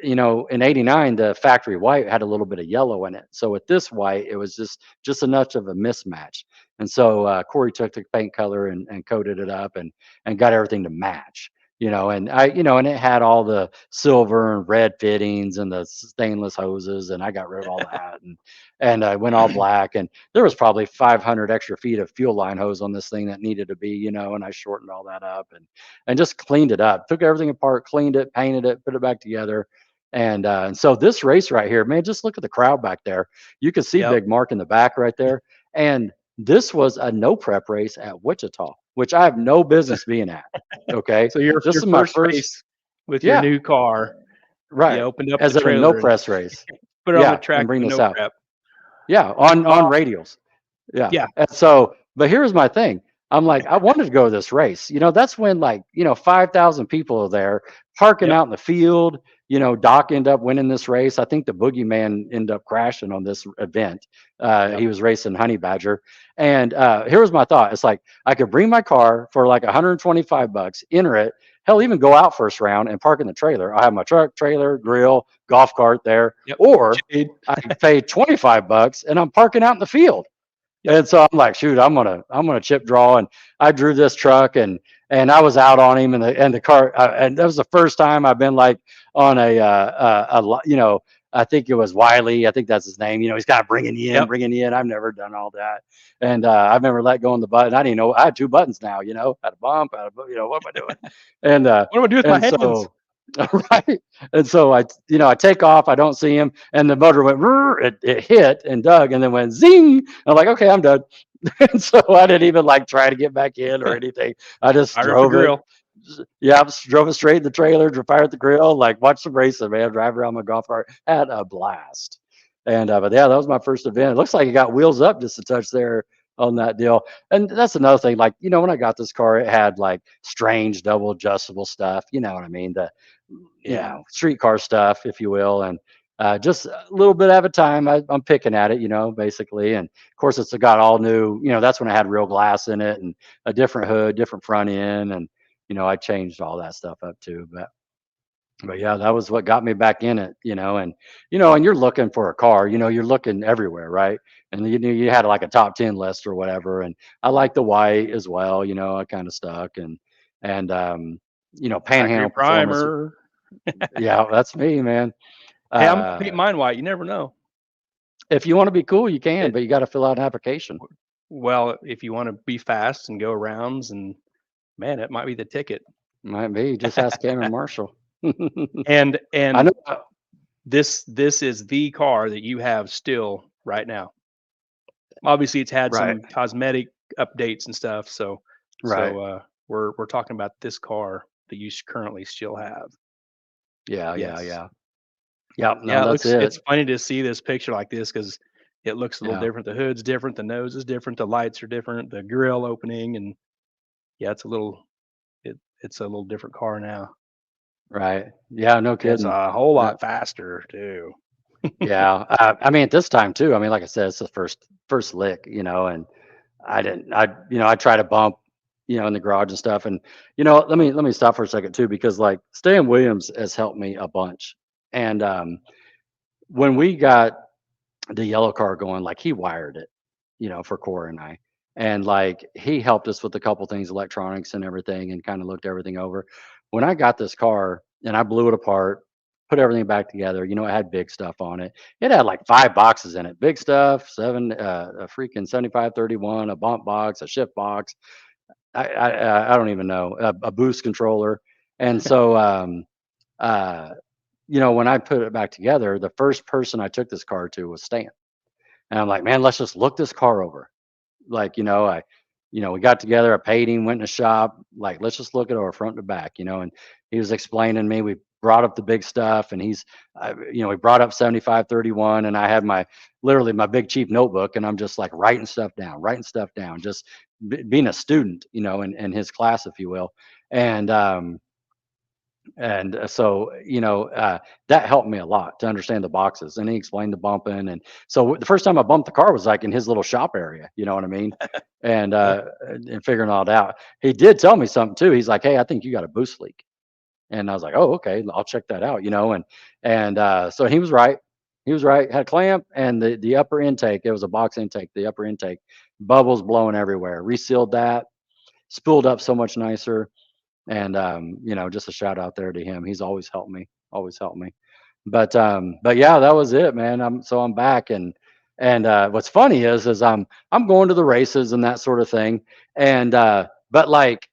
in '89 the factory white had a little bit of yellow in it. So with this white, it was just enough of a mismatch. And so Corey took the paint color and coated it up and got everything to match. And it had all the silver and red fittings and the stainless hoses, and I got rid of all that, and I went all black, and there was probably 500 extra feet of fuel line hose on this thing that needed to be, and I shortened all that up and just cleaned it up, took everything apart, cleaned it, painted it, put it back together. And so this race right here, man, just look at the crowd back there. You can see Yep. Big Mark in the back right there. And this was a no prep race at Wichita, which I have no business being at. Okay. So your This your is my first first, race with your yeah, new car, you right. opened up the As in a no trailer and press race. put it on the Yeah. And track bring with this no out. prep. Yeah. That's On awesome. radials. Yeah. Yeah. And so, but here's my thing. I'm like, I wanted to go to this race. That's when like, 5,000 people are there parking Yep. out in the field. Doc ended up winning this race. I think the Boogeyman ended up crashing on this event. Yep. He was racing Honey Badger. And here was my thought. It's like, I could bring my car for like $125, enter it, hell, even go out first round and park in the trailer. I have my truck, trailer, grill, golf cart there. Yep. Or Jade. I could pay $25 and I'm parking out in the field. Yep. And so I'm like, shoot, I'm gonna chip draw, and I drew this truck, and I was out on him, and the car, and that was the first time I've been like on I think it was Wiley, I think that's his name. He's kind of Yep. bringing you in. I've never done all that, and I remember let go on the button. I didn't know I had two buttons now. Had a bump, what am I doing? And What do I do with my and hands? so right, and so I take off. I don't see him, and the motor went. It hit and dug, and then went zing. I'm like, okay, I'm done. And so I didn't even like try to get back in or anything. I just Fire up the drove it. grill. Yeah, drove it straight in the trailer, fired the grill, like watched some racing, man. Drive around my golf cart, had a blast. And but yeah, that was my first event. It looks like it got wheels up just a touch there on that deal. And that's another thing. Like when I got this car, it had like strange double adjustable stuff. You know what I mean? The Yeah. streetcar stuff, if you will, and just a little bit at a time. I'm picking at it, basically. And of course, it's got all new. That's when I had real glass in it and a different hood, different front end, and I changed all that stuff up too. But yeah, that was what got me back in it, and you're looking for a car, you're looking everywhere, right? And you had like a top 10 list or whatever, and I like the white as well, I kind of stuck and Factory Panhandle Performance. primer. Yeah, that's me, man. Hey, I'm gonna Uh, paint mine white. You never know. if you want to be cool, you can, It, but you got to fill out an application. well, if you want to be fast and go rounds, and man, it might be the ticket. Might be. Just ask Cameron Marshall. And I and know. this is the car that you have still right now. Obviously, it's had Right. some cosmetic updates and stuff. So Right. we're talking about this car that you currently still have. Yeah. Yeah. Yes. Yeah. Yeah. No, Yeah, that's it. it's funny to see this picture like this because it looks a little Yeah. different. The hood's different, the nose is different, the lights are different, the grill opening, and Yeah, it's a little different car now. Right. Yeah, no It's kidding. a whole Yeah. lot faster too. Yeah. I mean, at this time too, I mean, like I said, it's the first lick, and I didn't, I try to bump, in the garage and stuff. And, let me stop for a second too, because like Stan Williams has helped me a bunch. And, when we got the yellow car going, like he wired it, for Cora and I. And like he helped us with a couple things, electronics and everything, and kind of looked everything over. When I got this car and I blew it apart, put everything back together, it had big stuff on it. It had like 5 boxes in it, big stuff, a freaking 7531, a bump box, a shift box. I don't even know, a boost controller. And so, uh, when I put it back together, the first person I took this car to was Stan. And I'm like, man, let's just look this car over. Like, we got together, I paid him, went in the shop, like, let's just look it over front to back, and he was explaining me. We brought up the big stuff, and we brought up 7531, and I had literally my big chief notebook, and I'm just like writing stuff down, just being a student, in his class, if you will. And, so, that helped me a lot to understand the boxes. And he explained the bumping. And so the first time I bumped the car was like in his little shop area, you know what I mean? And, and figuring all that out. He did tell me something too. He's like, hey, I think you got a boost leak. And I was like, oh, okay, I'll check that out, and so he was right. He was right. Had a clamp, and the upper intake, it was a box intake, the upper intake, bubbles blowing everywhere. Resealed that, spooled up so much nicer. And, just a shout out there to him. He's always helped me, always helped me. But yeah, that was it, man. I'm back. And what's funny is I'm going to the races and that sort of thing. And, but like,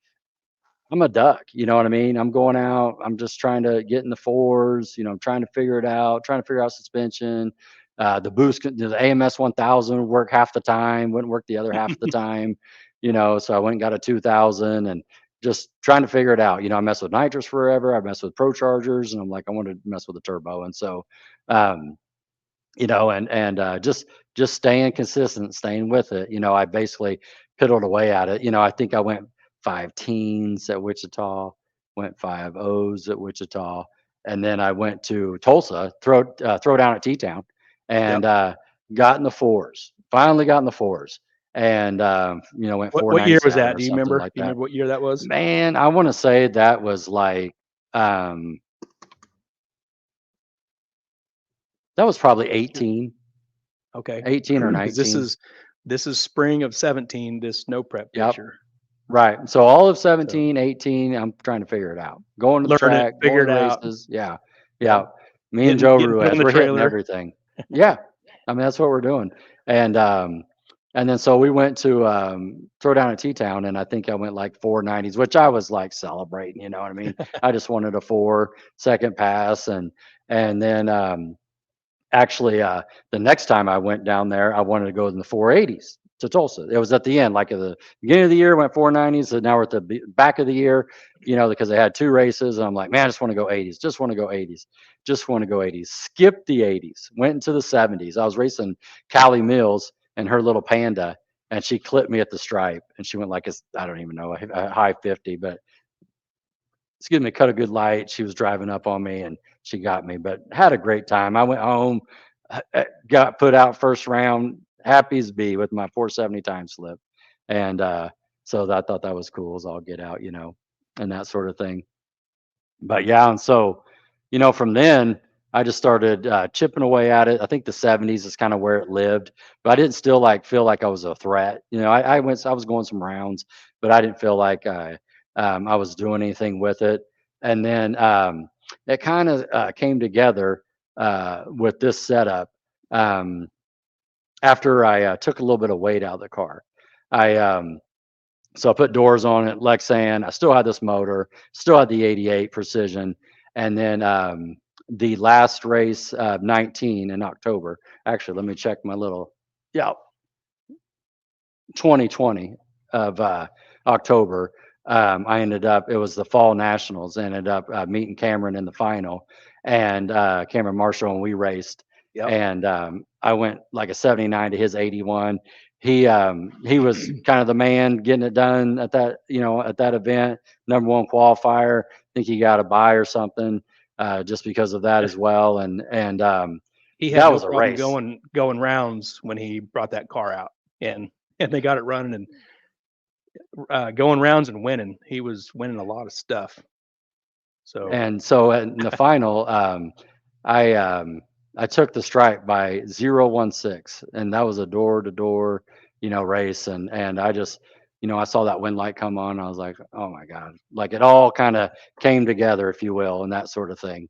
I'm a duck, you know what I mean? I'm going out, I'm just trying to get in the fours, I'm trying to figure it out, trying to figure out suspension. The boost, the AMS 1000 would work half the time, wouldn't work the other half of the time, so I went and got a 2000 and just trying to figure it out. I messed with nitrous forever. I messed with pro chargers, and I'm like, I want to mess with the turbo. And so, um, and just staying consistent, staying with it. I basically piddled away at it. I think I went 5 teens at Wichita, went 5 O's at Wichita, and then I went to Tulsa, throw down at T Town, and Yep. got in the fours. Finally got in the fours, and went What year was 497 that? or Do you something remember? Do like you that. remember what year that was? Man, I want to say that was like um, that was probably Okay. 18 or Because this 19. is spring of 17. This no prep Yep. picture. Right. So all of So 17, 18, I'm trying to figure it out. Going to the learn it, track, figure going it to out. races. Yeah. Yep. Yeah. Me and Getting Joe getting put in Ruiz, the we're hitting trailer. everything. Yeah. I mean, that's what we're doing. And and then so we went to throw down at T Town, and I think I went like 490s, which I was like celebrating, you know what I mean? I just wanted a 4 second pass. And then actually, the next time I went down there, I wanted to go in the 480s to Tulsa. It was at the end, like at the beginning of the year, went 490s. And now we're at the back of the year, because they had 2 races. And I'm like, man, I just want to go 80s. Just want to go 80s. Just want to go 80s. Skipped the 80s. Went into the 70s. I was racing Callie Mills and her little Panda, and she clipped me at the stripe. And she went like, I don't even know, a high 50, but excuse me, cut a good light. She was driving up on me, and she got me, but had a great time. I went home, got put out first round, happy as be with my 470 time slip. And so I thought that was cool as all get out, and that sort of thing. But yeah, and so, from then I just started chipping away at it. I think the 70s is kind of where it lived, but I didn't still like feel like I was a threat. I was going some rounds, but I didn't feel like I was doing anything with it. And then it kind of came together with this setup um, after I took a little bit of weight out of the car. I so I put doors on it, Lexan. I still had this motor, still had the 88 precision. And then the last race, 19 in October. Actually, let me check my little, yeah, 2020 of October. I ended up, it was the fall nationals, ended up meeting Cameron in the final, and Cameron Marshall, and we raced. Yep. And I went like a 79 to his 81. he was kind of the man getting it done at that, at that event. Number one qualifier. I think he got a bye or something, just because of that as well. And He had that no was a problem race. going rounds when he brought that car out, and they got it running and going rounds and winning. He was winning a lot of stuff. So And so in the final, I I took the stripe by 016, and that was a door to door, race. And I just, I saw that wind light come on. I was like, oh my God, like it all kind of came together, if you will, and that sort of thing.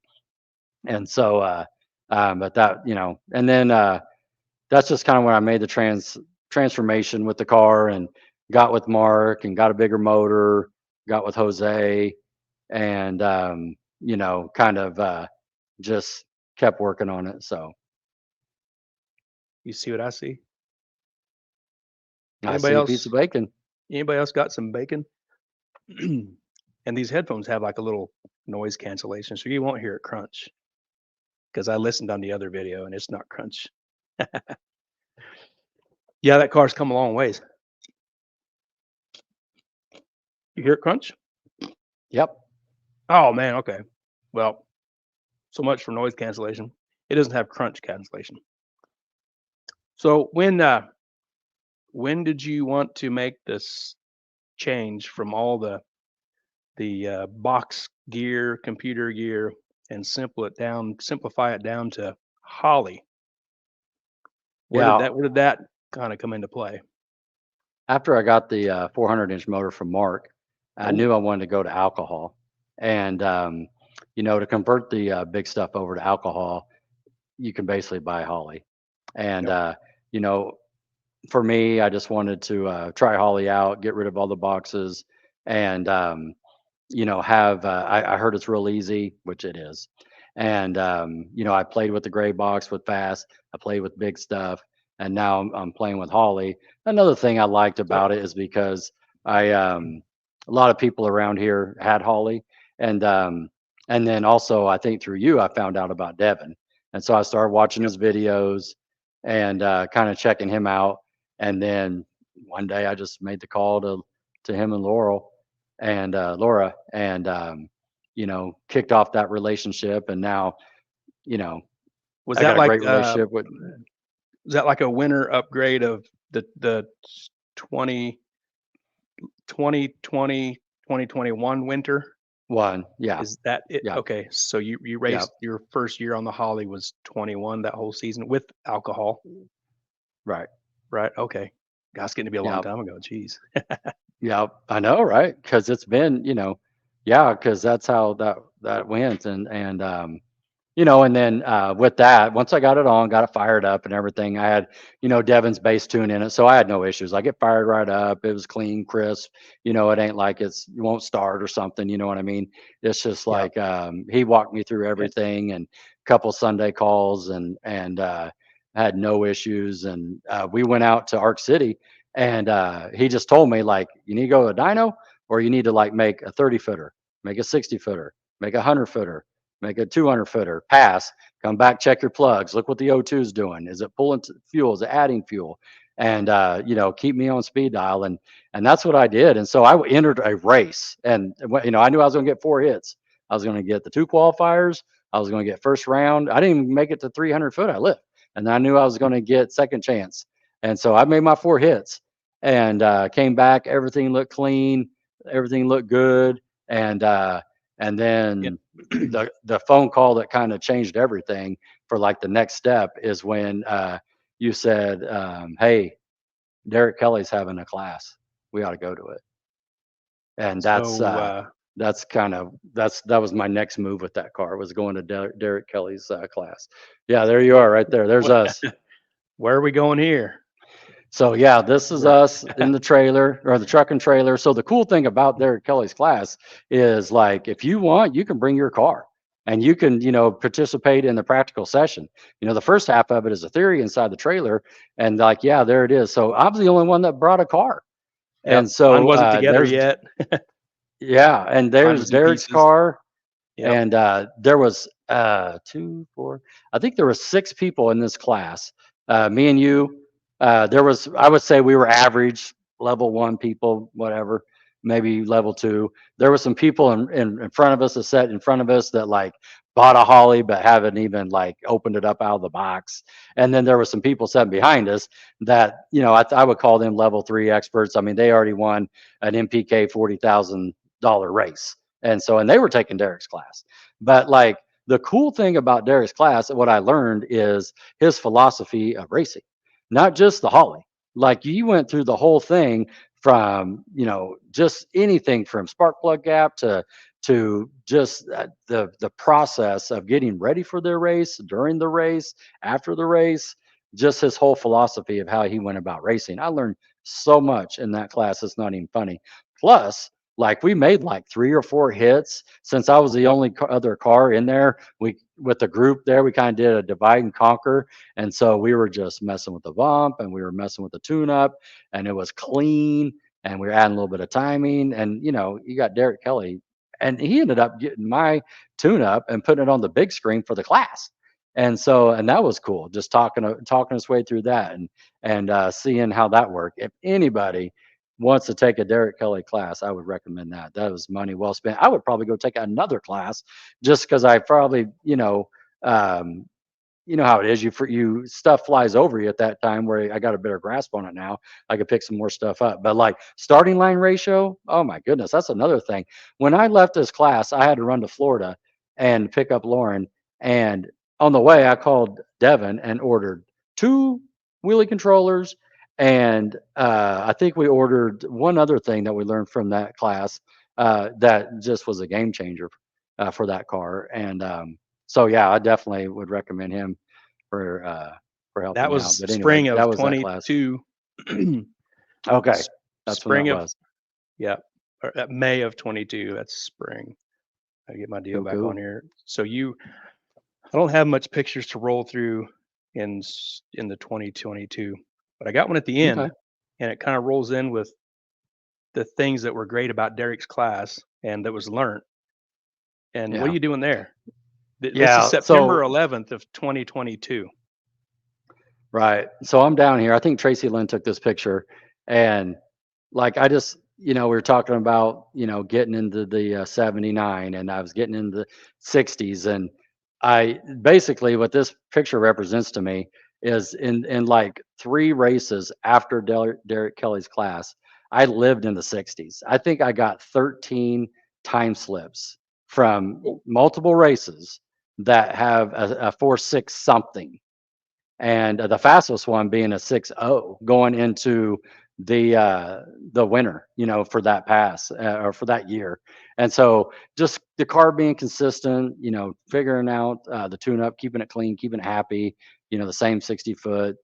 And so, but that, and then that's just kind of when I made the transformation with the car, and got with Mark and got a bigger motor, got with Jose, and kind of just kept working on it. So you see what I see? I Anybody see a piece else? of bacon. Anybody else got some bacon? And these headphones have like a little noise cancellation, so you won't hear it crunch. Because I listened on the other video and it's not crunch. Yeah, that car's come a long ways. You hear it crunch? Yep. Oh man, okay. Well, so much for noise cancellation. It doesn't have crunch cancellation. So when did you want to make this change from all the box gear, computer gear, and simplify it down to Holly? Yeah. Where did that kind of come into play? After I got the 400-inch motor from Mark, I Oh, knew I wanted to go to alcohol. And, to convert the big stuff over to alcohol, you can basically buy Holly. And, yep. you know, for me, I just wanted to try Holly out, get rid of all the boxes, and have. I heard it's real easy, which it is. And I played with the gray box with fast. I played with big stuff, and now I'm playing with Holly. Another thing I liked So about it is because I a lot of people around here had Holly, and then also I think through you I found out about Devin, and so I started watching yep. his videos and kind of checking him out. And then one day I just made the call to him and Laura, and kicked off that relationship. And now, you know, Was I that got a like great relationship with was that like a winter upgrade of the 20 2020 2021 winter? one. Yeah, Is that it? yeah, Okay, so you yeah, raced your first year on the Holly was 21 that whole season with alcohol, right. right? Okay. That's getting to be a long Yeah, time ago. Jeez. yeah. I know, right? Because it's been, yeah, because that's how that went. And then with that, once I got it on, got it fired up and everything, I had, Devin's bass tune in it. So I had no issues. I get fired right up. It was clean, crisp. It ain't like it won't start or something. You know what I mean? It's just Yeah. like he walked me through And everything, and a couple Sunday calls, and had no issues. And we went out to Arc City, and he just told me, like, you need to go to a dyno, or you need to like make a 30 footer, make a 60 footer, make a 100 footer, make a 200 footer, pass, come back, check your plugs, look what the O2 is doing. Is it pulling fuel? Is it adding fuel? And keep me on speed dial. And that's what I did. And so I entered a race, and I knew I was going to get 4 hits. I was going to get the 2 qualifiers. I was going to get first round. I didn't even make it to 300 foot. I lived, and I knew I was going to get second chance. And so I made my 4 hits, and came back. Everything looked clean. Everything looked good. And yeah. then the phone call that kind of changed everything for like the next step is when you said, "Hey, Derek Kelly's having a class. We ought to go to it." And So that was my next move with that car, was going to Derek Kelly's class. Yeah, there you are, right there. There's what us. where are we going here? So yeah, this is We're us in the trailer, or the truck and trailer. So the cool thing about Derek Kelly's class is, like, if you want, you can bring your car and you can, participate in the practical session. The first half of it is a theory inside the trailer, and like, yeah, there it is. So I'm the only one that brought a car. Yep. And Mine so wasn't together there's, yet. yeah, and Mine there's was in Derek's pieces. car. Yep. And there was 2, 4, I think there were 6 people in this class. Me and you, I would say we were average level one people, whatever, maybe level two. There were some people in front of us that sat in front of us that like bought a Holly but haven't even like opened it up out of the box. And then there were some people sitting behind us that, I would call them level three experts. I mean, they already won an MPK $40,000 race. And they were taking Derek's class. But like the cool thing about Derek's class, what I learned is his philosophy of racing, not just the Holly. Like you went through the whole thing from, just anything from spark plug gap to just the process of getting ready for their race, during the race, after the race, just his whole philosophy of how he went about racing. I learned so much in that class. It's not even funny. Plus, like we made like 3 or 4 hits since I was the Yep. only other car in there. We with the group there, we kind of did a divide and conquer, and so we were just messing with the bump and we were messing with the tune up, and it was clean, and we were adding a little bit of timing. And you got Derek Kelly, and he ended up getting my tune up and putting it on the big screen for the class. And that was cool, just talking us way through that, and seeing how that worked. If anybody wants to take a Derek Kelly class, I would recommend that. That was money well spent. I would probably go take another class just because I probably, um, you know how it is. You stuff flies over you at that time. Where I got a better grasp on it now, I could pick some more stuff up. But like starting line ratio, oh my goodness, that's another thing. When I left this class, I had to run to Florida and pick up Lauren. And on the way, I called Devin and ordered 2 wheelie controllers. And I think we ordered one other thing that we learned from that class that just was a game changer for that car. And so yeah, I definitely would recommend him for helping That me out. was But anyway, spring that of was that class. 22. Okay, that's when that Spring of, was. yeah, May of 22. That's spring. I get my deal Cool, back on cool. here. So I don't have much pictures to roll through in the 2022, but I got one at the end, Okay. and it kind of rolls in with the things that were great about Derek's class and that was learned. And what are Yeah. you doing there? This is Yeah. September So 11th of 2022. right. So I'm down here. I think Tracy Lynn took this picture, and like I just, we were talking about, getting into the 79, and I was getting into the 60s, and I basically what this picture represents to me is in like 3 races after Derek Kelly's class, I lived in the 60s. I think I got 13 time slips from multiple races that have a 4.6 something, and the fastest one being a 6.0 going into the winner, for that pass or for that year. And so just the car being consistent, figuring out the tune up, keeping it clean, keeping it happy, the same 60 foot.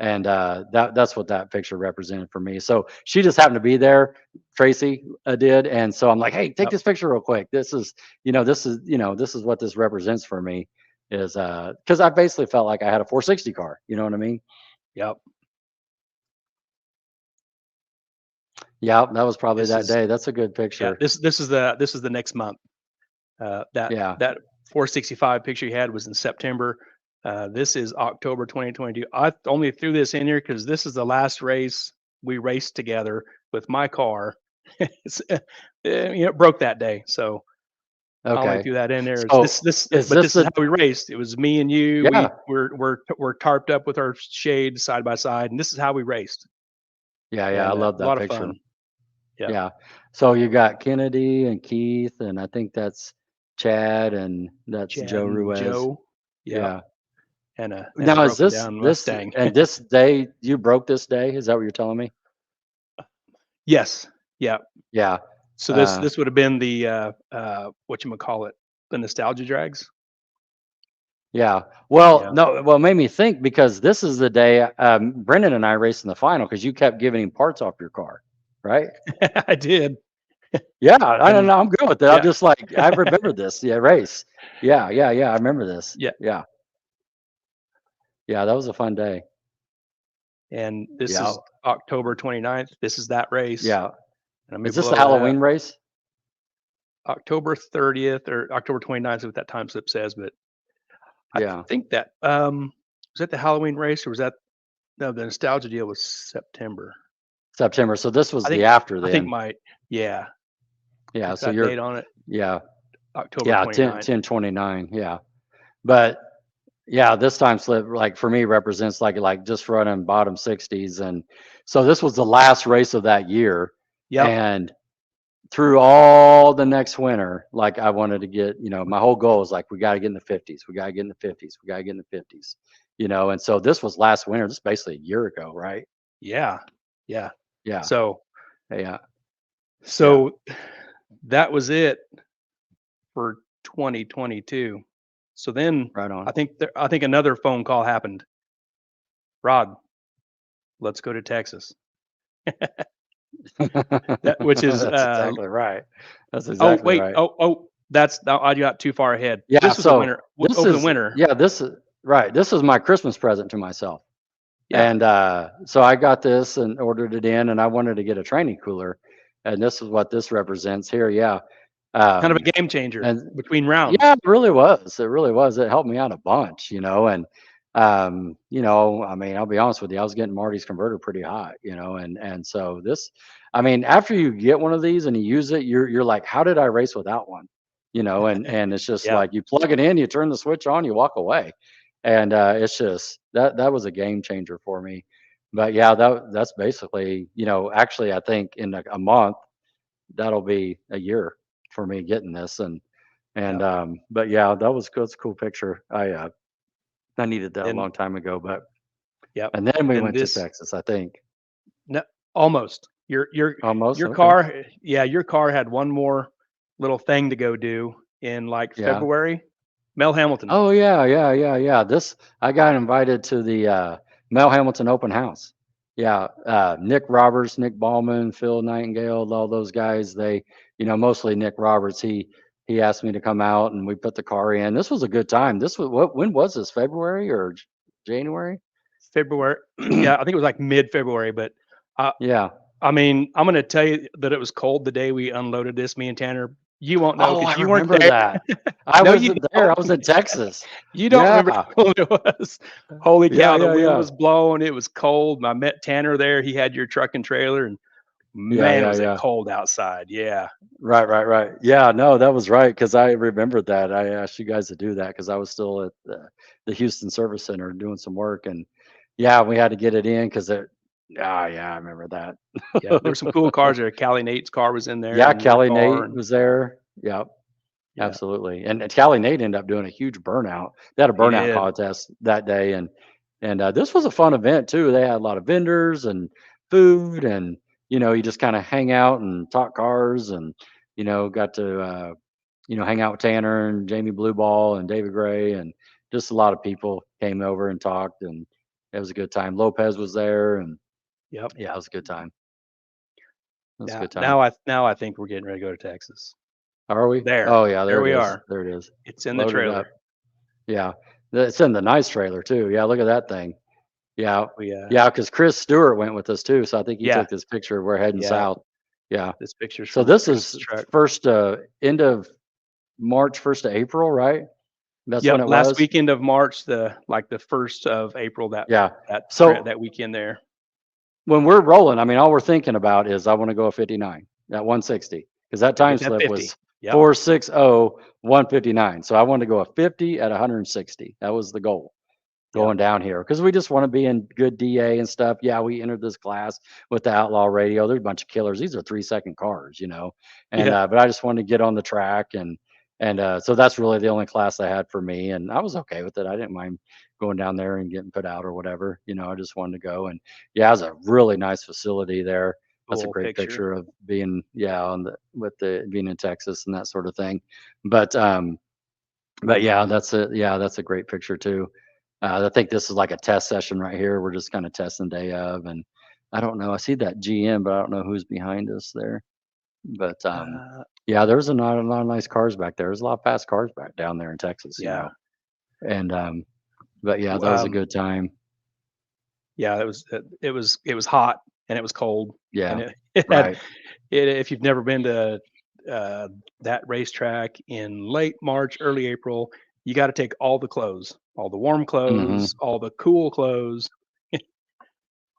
And that's what that picture represented for me. So she just happened to be there. Tracy did. And so I'm like, hey, take Yep. this picture real quick. This is what this represents for me, is because I basically felt like I had a 460 car. You know what I mean? Yep. Yeah, that was probably This that is day. That's a good Yeah. picture. This is the next month. Yeah, That 465 picture you had was in September. This is October 2022. I only threw this in here because this is the last race we raced together with my car. It broke that day, so I only okay. threw that in there. So is But this this is the how we raced. It was me and you. yeah, We're tarped up with our shade side by side, and this is how we raced. yeah, I And love a lot that of picture. fun. Yeah, Yeah. So you got Kennedy and Keith, and I think that's Chad, and that's Joe Chad and Ruiz. Joe. Yeah, Yeah. and a Now is broken this down this Mustang. and this day you broke this day? Is that what you're telling me? Yes. Yeah. Yeah. So this Uh this would have been the what you call it, the nostalgia drags. yeah. Well, Yeah, no, well, it made me think because this is the day Brendan and I raced in the final because you kept giving him parts off your car, right? I did. Yeah, I don't And know. I'm good with it. I'm yeah, just like, I remember this. Yeah, race. Yeah. I remember this. yeah. Yeah. Yeah. That was a fun day. And this Yeah. is October 29th. This is that race. Yeah. And let me Is this the blow that. Halloween race? October 30th or October 29th is what that time slip says, but I Yeah. think that was that the Halloween race or was that No, the nostalgia deal was September. September. So this was I the think after I think then. my yeah, Yeah. it's So got a you're, date on it, yeah, October yeah, 10, 29th. 10/29. Yeah. But yeah, this time slip like for me represents like just running bottom 60s. And so this was the last race of that year. Yep. And through all the next winter, like I wanted to get, my whole goal was like, we got to get in the 50s. We got to get in the 50s. We got to get in the 50s, And so this was last winter. This is basically a year ago, right? Yeah. Yeah. Yeah. So Yeah. Yeah. so that was it for 2022. So then Right on. I think another phone call happened. Rod, let's go to Texas. That which is That's exactly right. That's oh exactly wait, right. that's now I got too far ahead. Yeah. This was the So winter this over the is, winter. yeah, this is right. This is my Christmas present to myself. Yeah. And so I got this and ordered it in, and I wanted to get a training cooler. And this is what this represents here. Yeah. Kind of Um, a game changer and between rounds. yeah, it really was. It really was. It helped me out a bunch. And I mean, I'll be honest with you, I was getting Marty's converter pretty hot. And so this, I mean, after you get one of these and you use it, you're like, how did I race without one? And it's just Yeah. like you plug it in, you turn the switch on, you walk away. And it's just that was a game changer for me. But yeah, that's basically, actually I think in a month that'll be a year for me getting this. And Yep. but yeah, that was good. It's a cool picture. I needed that a And long time ago, but yep. and then we Then went to this Texas, I think. no, almost. Almost, Your okay. car, yeah, your car had one more little thing to go do in like Yeah. February. Mel Hamilton. Oh yeah, yeah, yeah, yeah. This I got invited to the Mel Hamilton open house. Yeah, Nick Roberts, Nick Ballman, Phil Nightingale, all those guys. Mostly Nick Roberts. He asked me to come out and we put the car in. This was a good time. This was what? When was this? February or January? February. Yeah, I think it was like mid-February, but uh, Yeah. I mean, I'm gonna tell you that it was cold the day we unloaded this, me and Tanner. You won't know Oh, I because you weren't remember there. that. I No, you wasn't there. don't. I was in Texas. You don't remember Yeah. how cold it was. Holy Yeah, cow, the yeah, wind yeah. was blowing, it was cold. I met Tanner there. He had your truck and trailer, and Yeah, man, yeah, was it yeah. cold outside. Yeah. Right, right, right. Yeah, no, that was right because I remembered that. I asked you guys to do that because I was still at the Houston Service Center doing some work, and yeah, we had to get it in because it. Ah, yeah, I remember Yeah, there were some cool that. cars there. Callie Nate's car was in there, Yeah, and your Kelly car, Nate and was there. Yep, yeah, absolutely. And Callie Nate ended up doing a huge burnout. They had a he burnout did. contest that day, and this was a fun event too. They had a lot of vendors and food, and you just kind of hang out and talk cars, and got to hang out with Tanner and Jamie Blueball and David Gray, and just a lot of people came over and talked, and it was a good time. Lopez was there, and Yep. yeah, it was a good time. It was a Now, good time. now I think we're getting ready to go to Texas. Are we? There, Oh yeah, there there it we is. are. There it is. It's in the Loaded trailer. up. Yeah, it's in the nice trailer too. Yeah, look at that thing. Yeah, We yeah, because Chris Stewart went with us too, so I think he yeah, took this picture. We're heading yeah. south. Yeah. This picture's So from this Chris's is truck. first end of March, 1st of April, right? That's when Yep, it last was. weekend of March, the 1st of April, Yeah. So that weekend there. when we're rolling, I mean, all we're thinking about is I want to go a 59 at 160 because that Gotta time get that slip 50. was Yep. 460 159. So I wanted to go a 50 at 160. That was the goal Yep. going down here because we just want to be in good DA and stuff. Yeah, we entered this class with the Outlaw Radio. There's a bunch of killers. These are 3-second cars. And Yeah. but I just wanted to get on the track and so that's really the only class I had for me, and I was okay with it. I didn't mind going down there and getting put out or whatever. I just wanted to go, and yeah, it was a really nice facility there. That's a Cool great picture. picture of being on the with the being in Texas and that sort of thing. But yeah, that's a great picture too. I think this is like a test session right here. We're just kind of testing day of, and I don't know. I see that GM, but I don't know who's behind us there. But Uh, yeah, there's a lot of nice cars back there. There's a lot of fast cars back down there in Texas. yeah. And but yeah, that was a Um, good time. yeah, it was hot and it was cold and Yeah, it had right. if you've never been to uh, that racetrack in late March, early April, you got to take all the clothes, all the warm Hmm. clothes, all the cool clothes.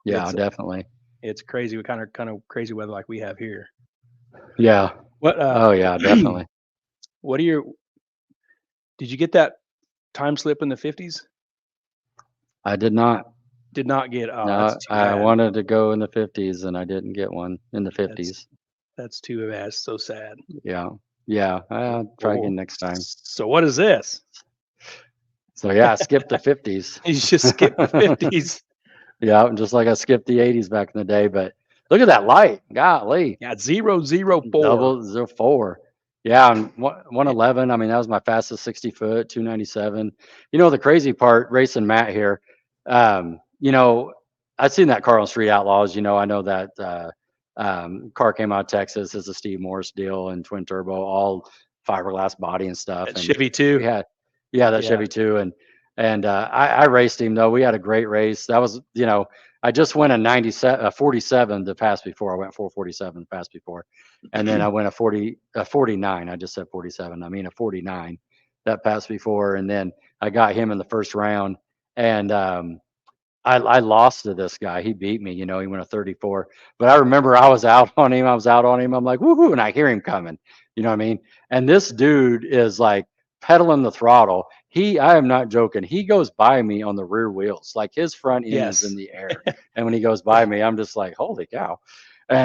Yeah, It's definitely. it's crazy. We kind of crazy weather like we have here. Yeah. What Oh yeah, definitely. what are your did you get that time slip in the 50s? I did not. Did not get. Oh, that's No, too I bad. wanted to go in the 50s and I didn't get one in the That's 50s. that's too bad. It's so sad. Yeah. Yeah. I'll try Well, again next time. so what is this? So yeah, I skipped the 50s. You just skipped the 50s. Yeah, just like I skipped the 80s back in the day. But look at that light. Golly. Yeah, 004. Double zero four. Yeah, and 111. I mean, that was my fastest 60 foot, 297. You know, the crazy part, racing Matt here, you know, I'd seen that car on Street Outlaws. You know, I know that car came out of Texas. It's a Steve Morse deal and twin turbo, all fiberglass body and stuff. That And Chevy too. we had, yeah, that Yeah. Chevy too. And I raced him though. We had a great race. That was, you know, I just went a 97, a 47 the pass before. I went 447 the pass before, and then I went a 49. I just said 47. I mean a 49 that pass before, and then I got him in the first round, and I lost to this guy. He beat me. You know, he went a 34. But I remember I was out on him. I was out on him. I'm like, woohoo, and I hear him coming. You know what I mean? And this dude is like pedaling the throttle. I am not joking. He goes by me on the rear wheels, like his front end is in Yes. the air. And when he goes by me, I'm just like, holy cow.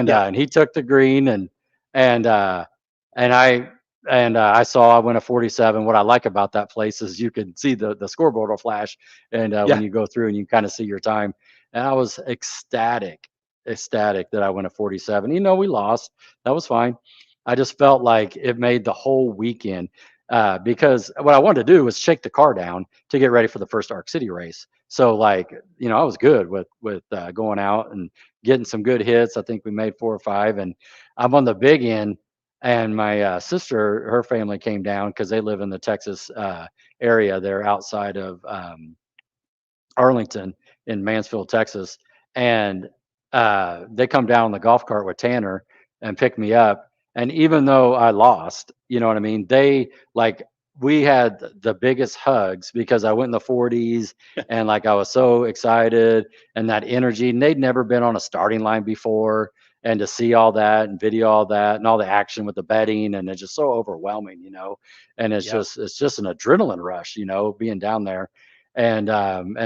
Yep. And he took the green and and I I saw I went a 47. What I like about that place is you can see the scoreboard will flash, and when Yeah. you go through and you kind of see your time. And I was ecstatic that I went a 47. You know, we lost. That was fine. I just felt like it made the whole weekend because what I wanted to do was shake the car down to get ready for the first Arc City race. So like, you know, I was good with going out and getting some good hits. I think we made 4 or 5, and I'm on the big end. And my sister, her family came down because they live in the Texas area. They're outside of Arlington in Mansfield, Texas, and they come down on the golf cart with Tanner and pick me up. And even though I lost, you know what I mean? They like we had the biggest hugs because I went in the 40s and like I was so excited and that energy. And they'd never been on a starting line before. And to see all that and video all that and all the action with the betting, and it's just so overwhelming, you know. And Yep. it's just an adrenaline rush, you know, being down there. And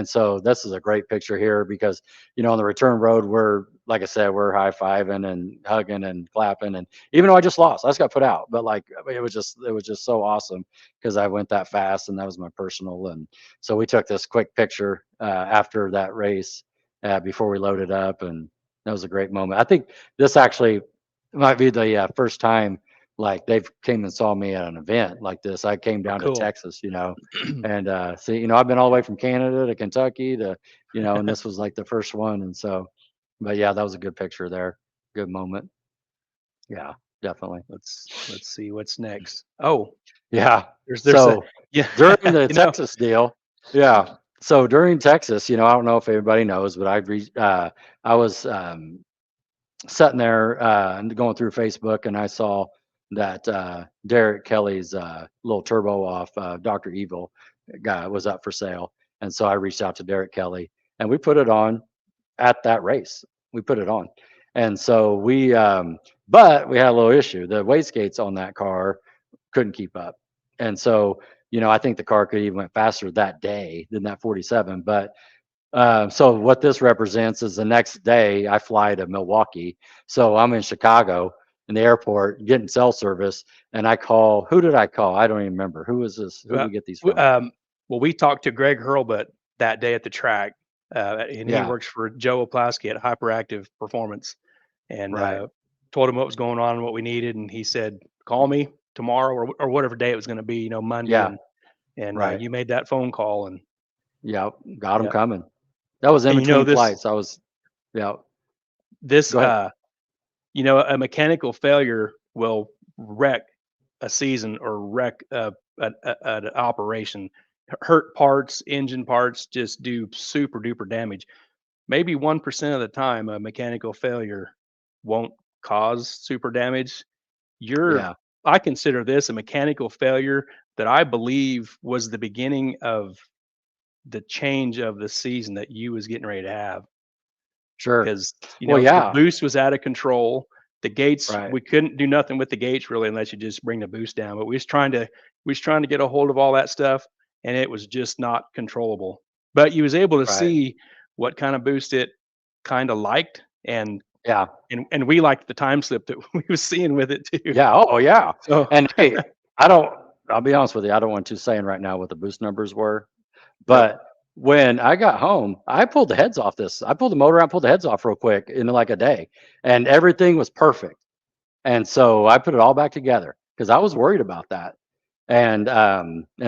so this is a great picture here because you know on the return road we're like I said we're high fiving and hugging and clapping, and even though I just lost, I just got put out, but like it was just so awesome because I went that fast and that was my personal. And so we took this quick picture after that race before we loaded up, and that was a great moment. I think this actually might be the first time like they've came and saw me at an event like this. I came Oh, down to cool. Texas, you know, and see, you know, I've been all the way from Canada to Kentucky to, you know, and this was like the first one. And so, but yeah, that was a good picture there. Good moment. Yeah, definitely. Let's see what's next. Oh, Yeah. there's a So yeah. during the you know. Texas deal, yeah. So during Texas, you know, I don't know if everybody knows, but I was sitting there and going through Facebook, and I saw that Derek Kelly's little turbo off Dr. Evil guy was up for sale. And so I reached out to Derek Kelly and we put it on at that race. We put it on. And so but we had a little issue. The wastegates on that car couldn't keep up. And so, you know, I think the car could even went faster that day than that 47. But so what this represents is the next day I fly to Milwaukee. So I'm in Chicago in the airport getting cell service, and I call. Who did I call? I don't even remember. Who was this? Who did Well, we get these w- from? um, well, we talked to Greg Hurlbut that day at the track, and he Yeah, works for Joe Oplaski at Hyperactive Performance, and right. told him what was going on and what we needed, and he said, "Call me tomorrow or whatever day it was going to be, you know, Monday," Yeah, and right. you made that phone call, and Yeah, got them yeah, coming. That was in and you know between this flights. I was. Yeah. this Go ahead. you know, a mechanical failure will wreck a season or wreck an operation. Hurt parts, engine parts, just do super duper damage. Maybe 1% of the time, a mechanical failure won't cause super damage. You're, Yeah, I consider this a mechanical failure that I believe was the beginning of the change of the season that you was getting ready to have. Sure. because Well, the yeah. boost was out of control. The gates, Right. we couldn't do nothing with the gates really unless you just bring the boost down. But we was trying to get a hold of all that stuff, and it was just not controllable. But you was able to Right. see what kind of boost it kind of liked, and Yeah. and we liked the time slip that we was seeing with it too. Yeah. Oh, yeah. So And hey, I don't. I'll be honest with you. I don't want to saying right now what the boost numbers were, yep, but when I got home, I pulled the heads off this. I pulled the motor out, pulled the heads off real quick in like a day, and everything was perfect. And so I put it all back together because I was worried about that. And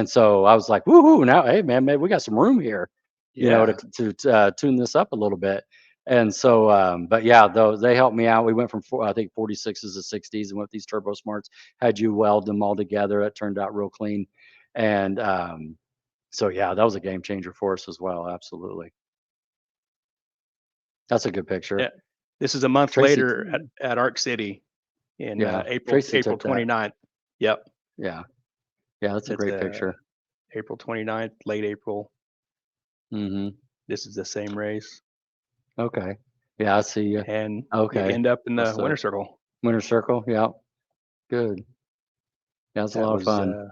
so I was like, woohoo, now hey man, maybe we got some room here, yeah, to tune this up a little bit. And so but yeah, those they helped me out. We went from I think 46s to 60s and with these turbo smarts, had you weld them all together. It turned out real clean. And so yeah, that was a game changer for us as well. Absolutely. That's a good yeah. picture. This is a month Tracy, later at Arc City in yeah, Tracy April took that. 29th. Yep, Yeah. Yeah, that's a it's great picture. April 29th, late April. Mhm. This is the same race, Okay. Yeah, I see you. and you Okay. end up in the What's winner up? circle. Winter Circle? Yeah. Good. Yeah, it's a That lot of was fun. uh,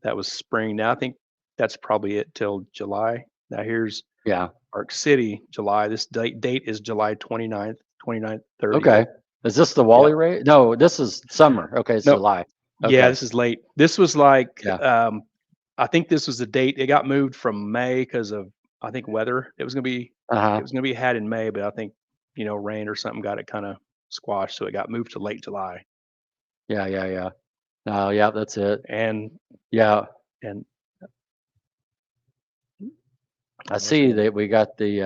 that was spring. Now I think that's probably it till July. Now here's Yeah. Arc City, July. This date is July 29th, 30th. Okay. Is this the Yep. Wally race? No, this is summer. Okay, it's No, July. yeah, Okay. this is late. This was like, Yeah. I think this was the date. It got moved from May because of, I think, weather. It Uh-huh. was gonna be had in May, but I think, rain or something got it kind of squashed, so it got moved to late July. Yeah, yeah, yeah. Oh, yeah, that's it. And Yeah. and I I was see gonna that we got the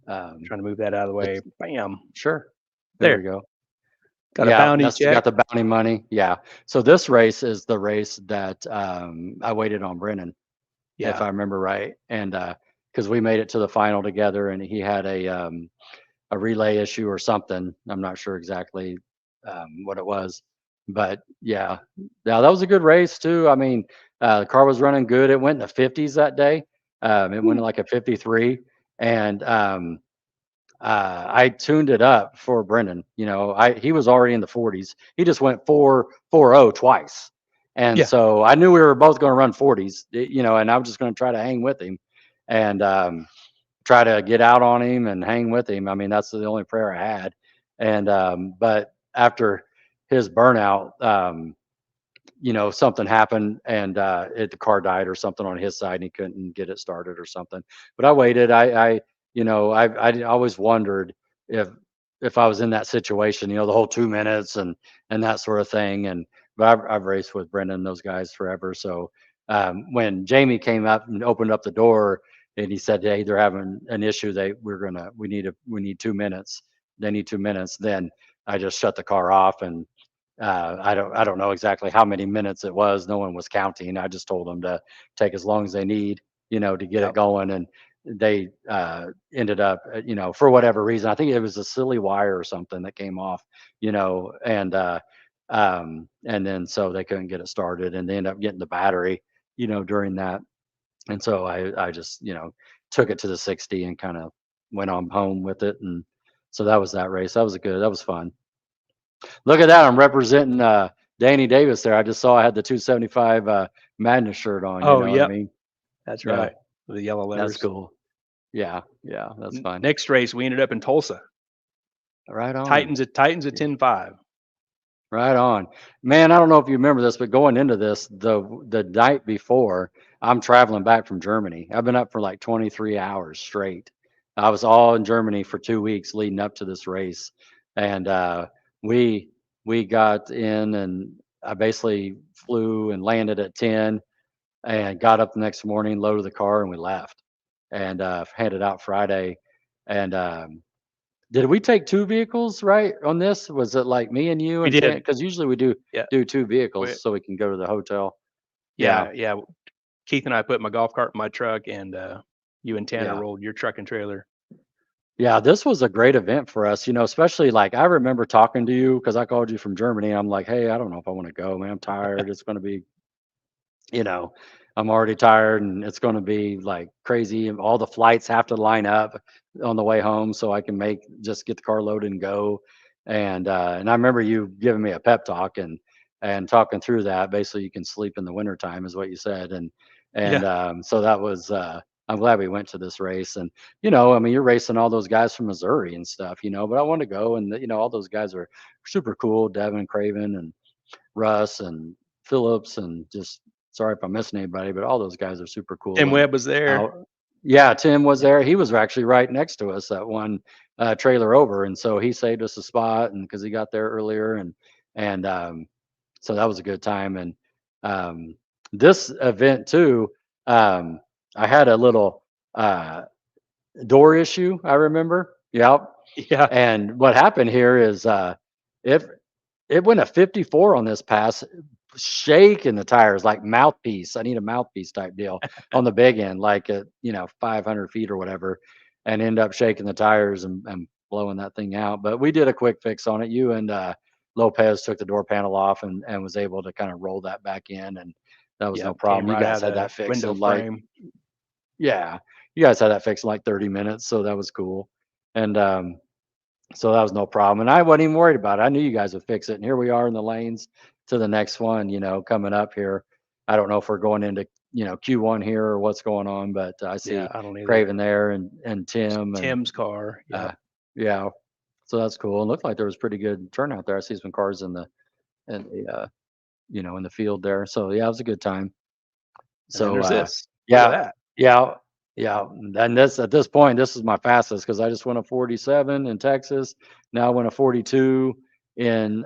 trying to move that out of the way. it's Bam. sure. There we There. go. Got a Yeah, bounty that's got check. the bounty money. Yeah. So this race is the race that I waited on Brennan, if Yeah. I remember right. And because we made it to the final together and he had a relay issue or something. I'm not sure exactly what it was, but yeah, yeah, that was a good race too. I mean, the car was running good. It went in the 50s that day. It went in Woo. like a 53, and I tuned it up for Brendan. He was already in the 40s. He just went 4.40 twice, and Yeah. so I knew we were both going to run 40s. And I was just going to try to hang with him, and try to get out on him and hang with him. I mean, that's the only prayer I had. And but after his burnout, something happened and the car died or something on his side and he couldn't get it started or something. But I waited. I always wondered if I was in that situation, the whole 2 minutes and that sort of thing. And but I've raced with Brendan and those guys forever. So when Jamie came up and opened up the door and he said, "Hey, they're having an issue. We need 2 minutes. They need 2 minutes." Then I just shut the car off and I don't know exactly how many minutes it was. No one was counting. I just told them to take as long as they need, to get it Yep. going. And they ended up, for whatever reason, I think it was a silly wire or something that came off, and then so they couldn't get it started, and they ended up getting the battery, during that. And so I just, took it to the 60 and kind of went on home with it. And so that was that race. That was fun. Look at that. I'm representing Danny Davis there. I just saw I had the 275 Madness shirt on, you Oh, know what I yep. mean? That's Yeah, right. The yellow that's letters. cool. Yeah, yeah, that's fun. Next race, we ended up in Tulsa. Right on. Titans at 10-5. Right on. Man, I don't know if you remember this, but going into this, the night before, I'm traveling back from Germany. I've been up for like 23 hours straight. I was all in Germany for 2 weeks leading up to this race. And we we got in and I basically flew and landed at 10 and got up the next morning, loaded the car, and we left and headed out Friday. And did we take two vehicles right on this? Was it like me and you We and Tan? did. Because usually we do Yeah. do two We, vehicles so we can go to the hotel. Yeah, yeah. Yeah. Keith and I put my golf cart in my truck, and you and Tanner yeah, rolled your truck and trailer. yeah. This was a great event for us, especially like I remember talking to you because I called you from Germany. I'm like, hey, I don't know if I want to go, man. I'm tired. It's going to be, you know, I'm already tired, and it's going to be like crazy. And all the flights have to line up on the way home so I can just get the car loaded and go. And I remember you giving me a pep talk and talking through that. Basically, you can sleep in the wintertime is what you said. And Yeah. so that was I'm glad we went to this race. And I mean, you're racing all those guys from Missouri and stuff, but I want to go. And all those guys are super cool. Devin Craven and Russ and Phillips, and just sorry if I'm missing anybody, but all those guys are super Tim cool. And Webb was there. yeah, Tim was Yep. there. He was actually right next to us that one trailer over, and so he saved us a spot, and because he got there earlier, and so that was a good time. And this event too, um, I had a little door issue. I remember. Yep. Yeah. And what happened here is if it went a 54 on this pass, shaking the tires like mouthpiece. I need a mouthpiece type deal on the big end, like at 500 feet or whatever, and end up shaking the tires and blowing that thing out. But we did a quick fix on it. You and Lopez took the door panel off and was able to kind of roll that back in, and that was no Yep. problem. Came You right guys out had of that the fixed window in like, frame. yeah, you guys had that fixed in like 30 minutes, so that was cool. And so that was no problem. And I wasn't even worried about it. I knew you guys would fix it. And here we are in the lanes to the next one, coming up here. I don't know if we're going into, Q1 here or what's going on, but I Yeah, see I don't either. Craven there and Tim and Tim's car. uh, Yep. yeah. So that's cool. And looked like there was pretty good turnout there. I see some cars in the field there. So yeah, it was a good time. And then So there's this. Look at yeah, that. yeah, yeah. And this at this point, this is my fastest because I just went a 47 in Texas. Now I went a 42 in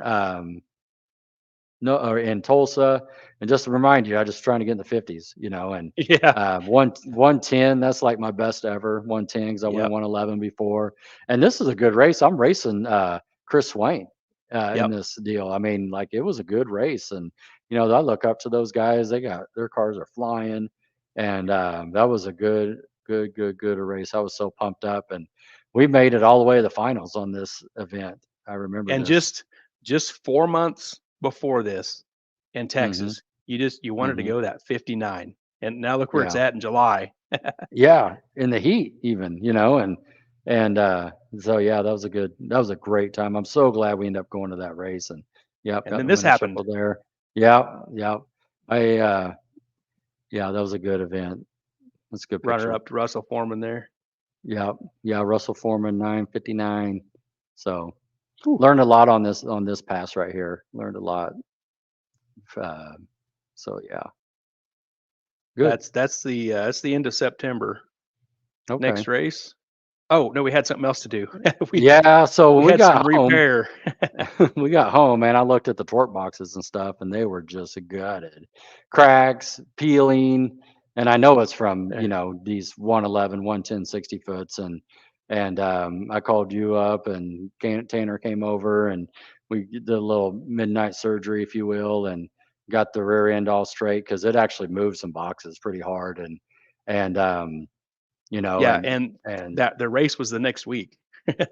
no or in Tulsa. And just to remind you, I just trying to get in the 50s, and Yeah. 110, that's like my best ever 110 because I went Yep. 111 before. And this is a good race. I'm racing Chris Swain in Yep. this deal. I mean, like it was a good race. And I look up to those guys. They got their cars are flying. And that was a good race. I was so pumped up. And we made it all the way to the finals on this event. I remember And this. just 4 months before this in Hmm. Texas, you wanted to Hmm. go that 59. And now look where it's Yeah. at in July. Yeah, in the heat even, and so yeah, that was a great time. I'm so glad we ended up going to that race, and yep, And got then the this winner happened. circle there. Yeah, yeah. I yeah, that was a good event. That's a good Runner picture. up to Russell Foreman there. Yeah, yeah, Russell Foreman 9:59. So Whew. learned a lot on this pass right here. Learned a lot. Uh, so yeah, good. That's the end of September. Okay. Next race. Oh no, we had something else to do. we Yeah, so when we we had some got home, repair. we got home, man. I looked at the torque boxes and stuff, and they were just gutted, cracks, peeling. And I know it's from There. these 111, 110, 60 foots. And I called you up, and Tanner came over, and we did a little midnight surgery, if you will, and got the rear end all straight because it actually moved some boxes pretty hard, and you know, Yeah, and and and that the race was the next week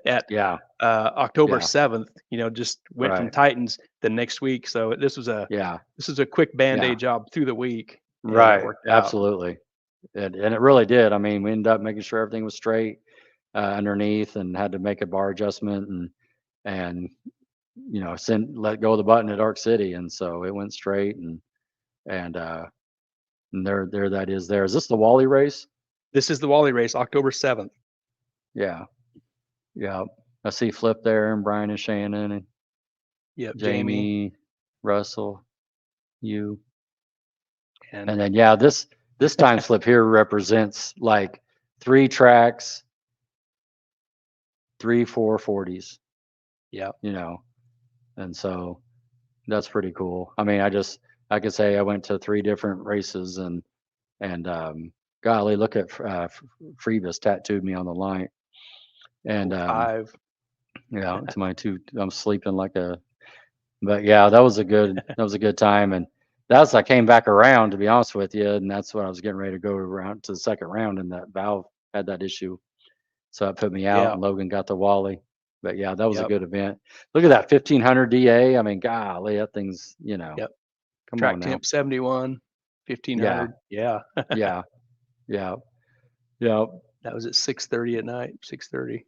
at yeah, October yeah, 7th. Just went from right, Titans the next week. So yeah, this is a quick band-aid yeah. job through the week, and it Right, worked out. absolutely. And it really did. I mean, we ended up making sure everything was straight underneath, and had to make a bar adjustment, and let go of the button at Arc City, and so it went straight, and there that is there. Is this the Wally race? This is the Wally race, October 7th. Yeah, yeah. I see Flip there, and Brian and Shannon and Yep, Jamie Jamie, Russell, you, and and then yeah, this time slip here represents like three tracks, three 440s. yep, you know, and so that's pretty cool. I mean, I could say I went to three different races, and golly, look at Freebus tattooed me on the line, and 5. it's my two. I'm sleeping like a, but yeah, that was a good time, and that's I came back around to be honest with you, and that's when I was getting ready to go around to the second round, and that valve had that issue. So that put me out, Yeah, and Logan got the Wally. But yeah, that was a yep, good event. Look at that 1500 DA. I mean, golly, that thing's, yep. come Track on now. temp 71, Yeah, 1500. Yeah. yeah, yeah, yeah, That was at 6:30 at night, 6:30.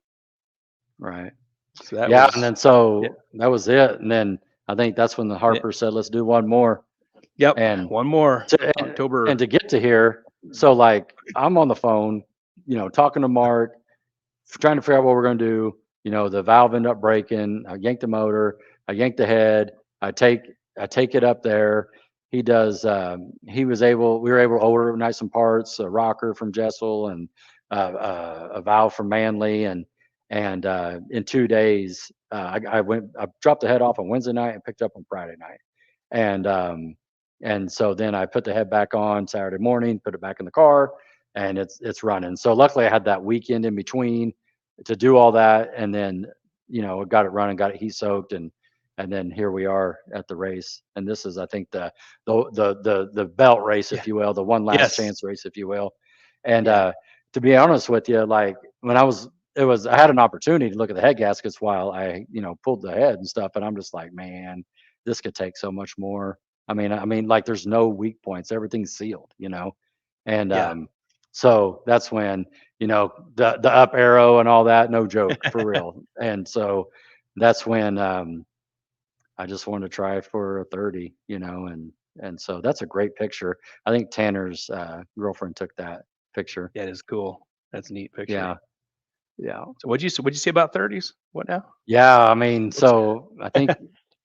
right. So that Yeah, and was, then yeah. so that was it, and then I think that's when the And it, Harper said, "Let's do one more." yep. And One more to and October. to get to here, so like I'm on the phone, talking to Mark, trying to figure out what we're going to do. The valve ended up breaking. I yanked the motor. I yanked the head. I take I take it up there. He does. He was able. We were able to overnight some parts, a rocker from Jessel and a valve from Manley, and in 2 days, I dropped the head off on Wednesday night and picked up on Friday night, and so then I put the head back on Saturday morning, put it back in the car, and it's running. So luckily I had that weekend in between to do all that, and then got it running, got it heat soaked, and then here we are at the race. And this is, I think, the belt race, Yeah. if you will, the one last Yes. chance race, if you will. And Yeah. to be honest with you, like when I had an opportunity to look at the head gaskets while I pulled the head and stuff, and I'm just like, man, this could take so much more. I mean, like there's no weak points, everything's sealed. And Yeah. so that's when the up arrow and all that, no joke, for real. And so that's when I just wanted to try for a 30, and so that's a great picture. I think Tanner's girlfriend took that picture. That is cool. That's a neat picture. Yeah, yeah, So what'd you say about 30s? What now? yeah. I mean, What's so I think,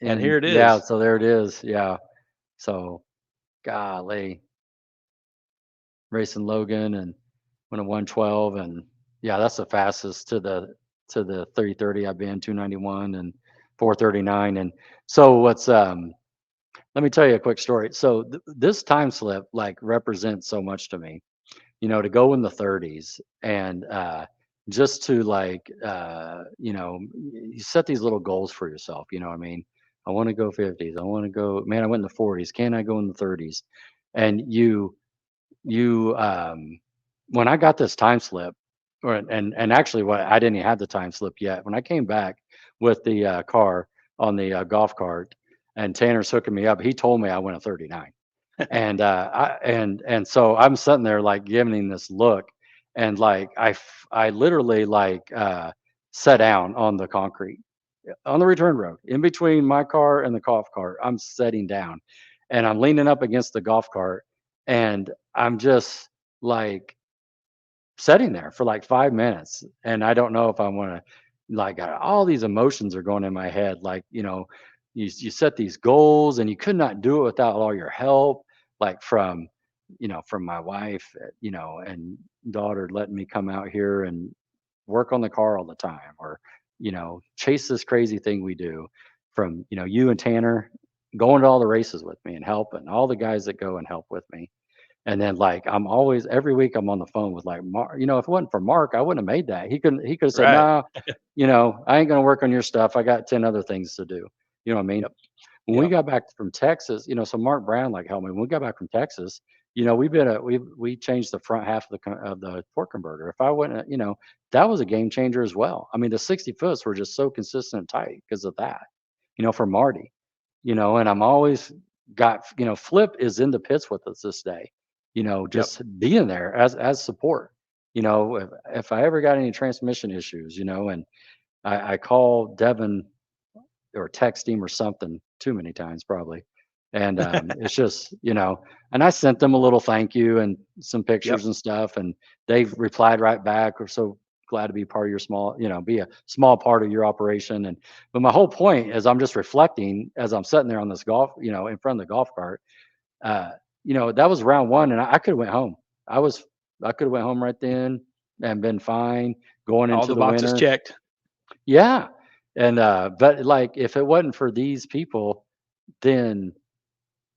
and and here it yeah, is. so there it is. Yeah. So golly, racing Logan and went a 112, and yeah, that's the fastest to the 330 I've been, 291 and 439. And so let me tell you a quick story. So this time slip like represents so much to me, to go in the 30s, and just to like you set these little goals for yourself, what I mean? I want to go 50s. I want to go, man, I went in the 40s. Can I go in the 30s? And you when I got this time slip, and actually what I didn't even have the time slip yet. When I came back with the car on the golf cart, and Tanner's hooking me up, he told me I went a 39. And so I'm sitting there like giving him this look, and like I literally like sat down on the concrete on the return road in between my car and the golf cart. I'm sitting down, and I'm leaning up against the golf cart, and I'm just like sitting there for like 5 minutes, and I don't know if I want to, like, all these emotions are going in my head, like, you set these goals and you could not do it without all your help, like from my wife, and daughter, letting me come out here and work on the car all the time, or chase this crazy thing we do, from you and Tanner going to all the races with me and helping all the guys that go and help with me. And then like I'm always every week I'm on the phone with like Mark. If it wasn't for Mark, I wouldn't have made that. He could have said, Right. "No, I ain't gonna work on your stuff. I got 10 other things to do." You know what I mean? Yep. When we Yep. got back from Texas, so Mark Brown like helped me. When we got back from Texas, we changed the front half of the torque converter. If I wouldn't, that was a game changer as well. I mean, the 60 foots were just so consistent and tight because of that. For Marty, and I'm always got, Flip is in the pits with us this day, Yep. just being there as support. If I ever got any transmission issues, and I call Devin or text him or something too many times probably. And it's just, and I sent them a little thank you and some Yep. pictures and stuff, and they've replied right back. We're so glad to be part of your small, be a small part of your operation. And but my whole point is I'm just reflecting as I'm sitting there on this golf, in front of the golf cart. Uh, that was round one, and I could have went home. I was I could have went home right then and been fine going All into the the boxes winter. checked. Yeah. And but like if it wasn't for these people, then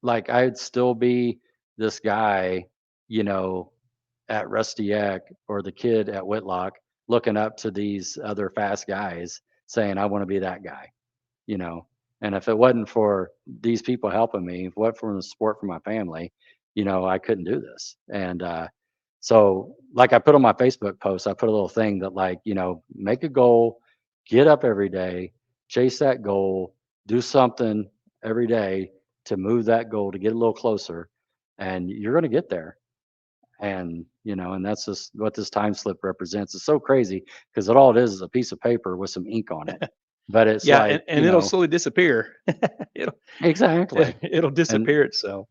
like I'd still be this guy, you know, at Rusty Eck or the kid at Whitlock looking up to these other fast guys saying, I want to be that guy, you know. And if it wasn't for these people helping me, what from the support from my family, I couldn't do this. And so, like I put on my Facebook post, I put a little thing that, like, make a goal, get up every day, chase that goal, do something every day to move that goal to get a little closer. and you're going to get there. And and that's just what this time slip represents. It's so crazy because all it is a piece of paper with some ink on it. But it's Yeah, like, and it'll slowly disappear. it'll exactly. it'll And disappear itself.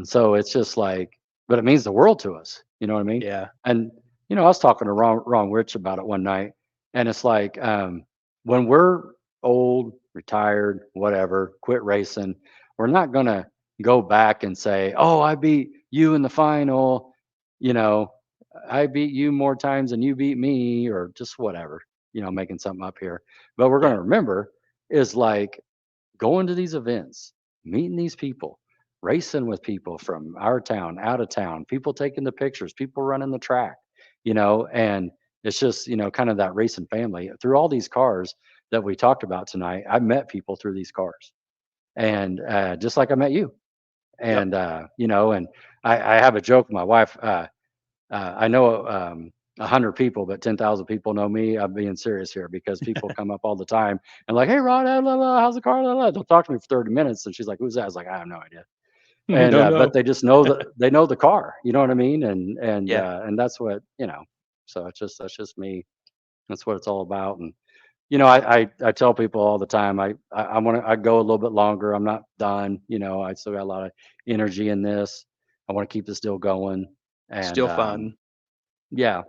so it's just like, but it means the world to us. You know what I mean? Yeah. And I was talking to Ron Rich about it one night, and it's like, when we're old, retired, whatever, quit racing, we're not gonna go back and say, "Oh, I beat you in the final," you know, "I beat you more times than you beat me," or just whatever, making something up here. But we're Yeah. gonna remember is like going to these events, meeting these people, racing with people from our town, out of town, people taking the pictures, people running the track, and it's just, kind of that racing family. Through all these cars that we talked about tonight, I met people through these cars. And just like I met you. Yep. And, and I have a joke with my wife. I know 100 people, but 10,000 people know me. I'm being serious here because people come up all the time and like, "Hey, Rod, how's the car?" Blah, blah." They'll talk to me for 30 minutes, and she's like, "Who's that?" I was like, "I have no idea." And Don't but know. they just know that they know the car. You know what I mean? Yeah. And that's what. So that's just me. That's what it's all about. And I tell people all the time, I want to I go a little bit longer. I'm not done. I still got a lot of energy in this. I want to keep this deal going. And Still fun. yeah,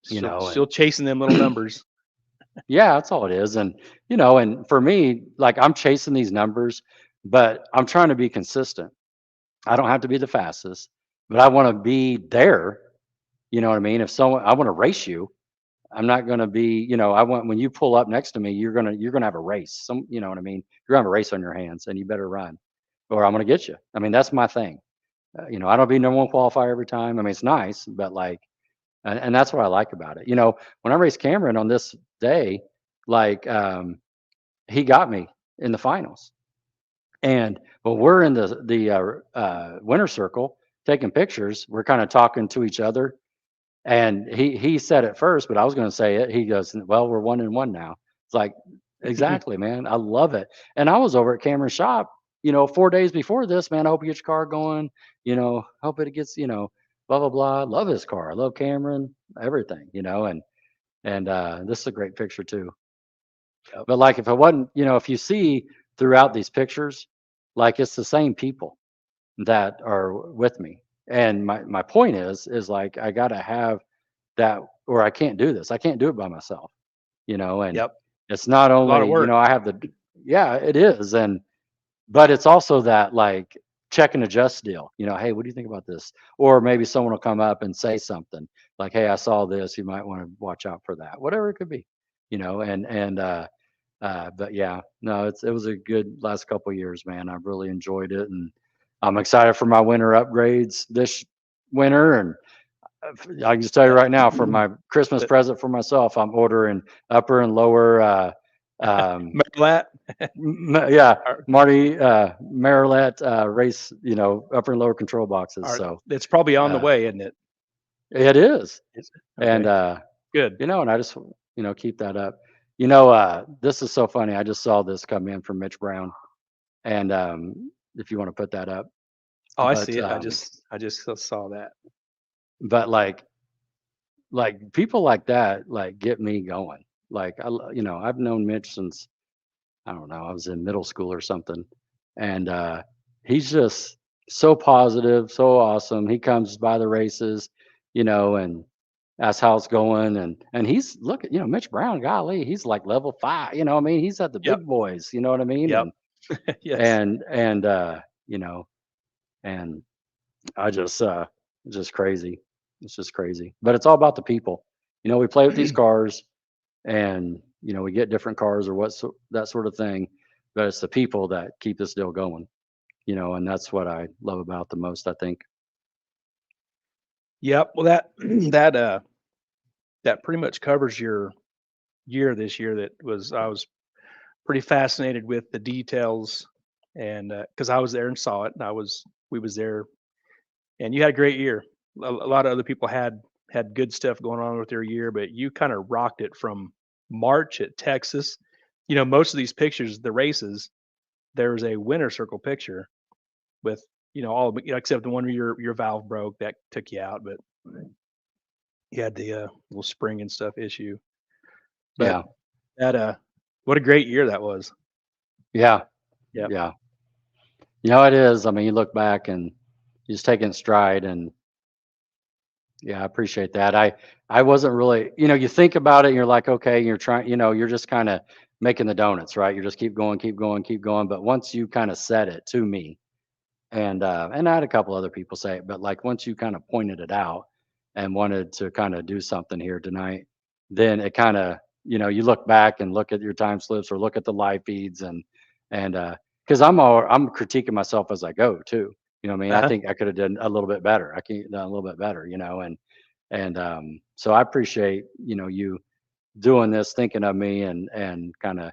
Still and chasing them little numbers. yeah, that's all it is. And and for me, like I'm chasing these numbers, but I'm trying to be consistent. I don't have to be the fastest, but I want to be there. You know what I mean? If someone I want to race you, I'm not going to be, I want when you pull up next to me, you're going to have a race. You know what I mean? You're going to have a race on your hands and you better run or I'm going to get you. I mean, that's my thing. I don't be number one qualifier every time. I mean, it's nice, but like and that's what I like about it. When I raced Cameron on this day, like he got me in the finals. And when we're in the winner circle taking pictures, we're kind of talking to each other. And he said it first, but I was going to say it. He goes, "Well, we're 1-1 now." It's like, exactly, man. I love it. And I was over at Cameron's shop, 4 days before this, man. I hope you get your car going. Hope it gets, blah blah blah. Love his car. I love Cameron. Everything, and this is a great picture too. Yep. But like, if it wasn't, if you see throughout these pictures, like it's the same people that are with me. And my point is like I gotta have that, or I can't do this. I can't do it by myself, and Yep. it's not A lot only, of work. I have the, yeah, it is. And, but it's also that like check and adjust deal, "Hey, what do you think about this?" Or maybe someone will come up and say something like, "Hey, I saw this. You might want to watch out for that," whatever it could be, but yeah, no, it was a good last couple of years, man. I've really enjoyed it. And I'm excited for my winter upgrades this winter. And I can just tell you Yep. right now, for my Christmas But present for myself, I'm ordering upper and lower, um, remember that? yeah, Are, Marty, Marilette, race, upper and lower control boxes. are So, it's probably on the uh, way, isn't it? it is. Is it? And, Okay. Good. and I just, keep that up. This is so funny. I just saw this come in from Mitch Brown. And, if you want to put that up, Oh, I but, see it. I just saw that. but like people like that, like get me going. Like, I've known Mitch since, I don't know, I was in middle school or something. And, he's just so positive, so awesome. He comes by the races, and asks how it's going. And he's look at, Mitch Brown, golly, he's like level 5, I mean, he's at the Yep. big boys, you know what I mean? Yep. And, Yes. and, you know, and I just, it's just crazy. It's just crazy. But it's all about the people. We play with these cars and, we get different cars or that sort of thing. But it's the people that keep this deal going, and that's what I love about the most, I think. Yep. Well, that that pretty much covers your year this year. I was pretty fascinated with the details, and because I was there and saw it, and we was there, and you had a great year. A lot of other people had good stuff going on with their year, but you kind of rocked it from March at Texas. Most of these pictures, the races, there was a winner circle picture with all except the one where your valve broke that took you out, but you had the little spring and stuff issue. But Yeah. that what a great year that was. Yeah. Yep. Yeah. It is. I mean, you look back and you just take it in stride, and yeah, I appreciate that. I wasn't really, you think about it and you're like, okay, you're trying, you're just kind of making the donuts, right? You just keep going, keep going, keep going. But once you kind of said it to me, and I had a couple other people say it, but like once you kind of pointed it out and wanted to kind of do something here tonight, then it kind of, you look back and look at your time slips or look at the live feeds, and because I'm critiquing myself as I go too. You know what I mean? I Uh-huh. think I could have done a little bit better. I can done a little bit better, and so I appreciate, you doing this, thinking of me, and kind of,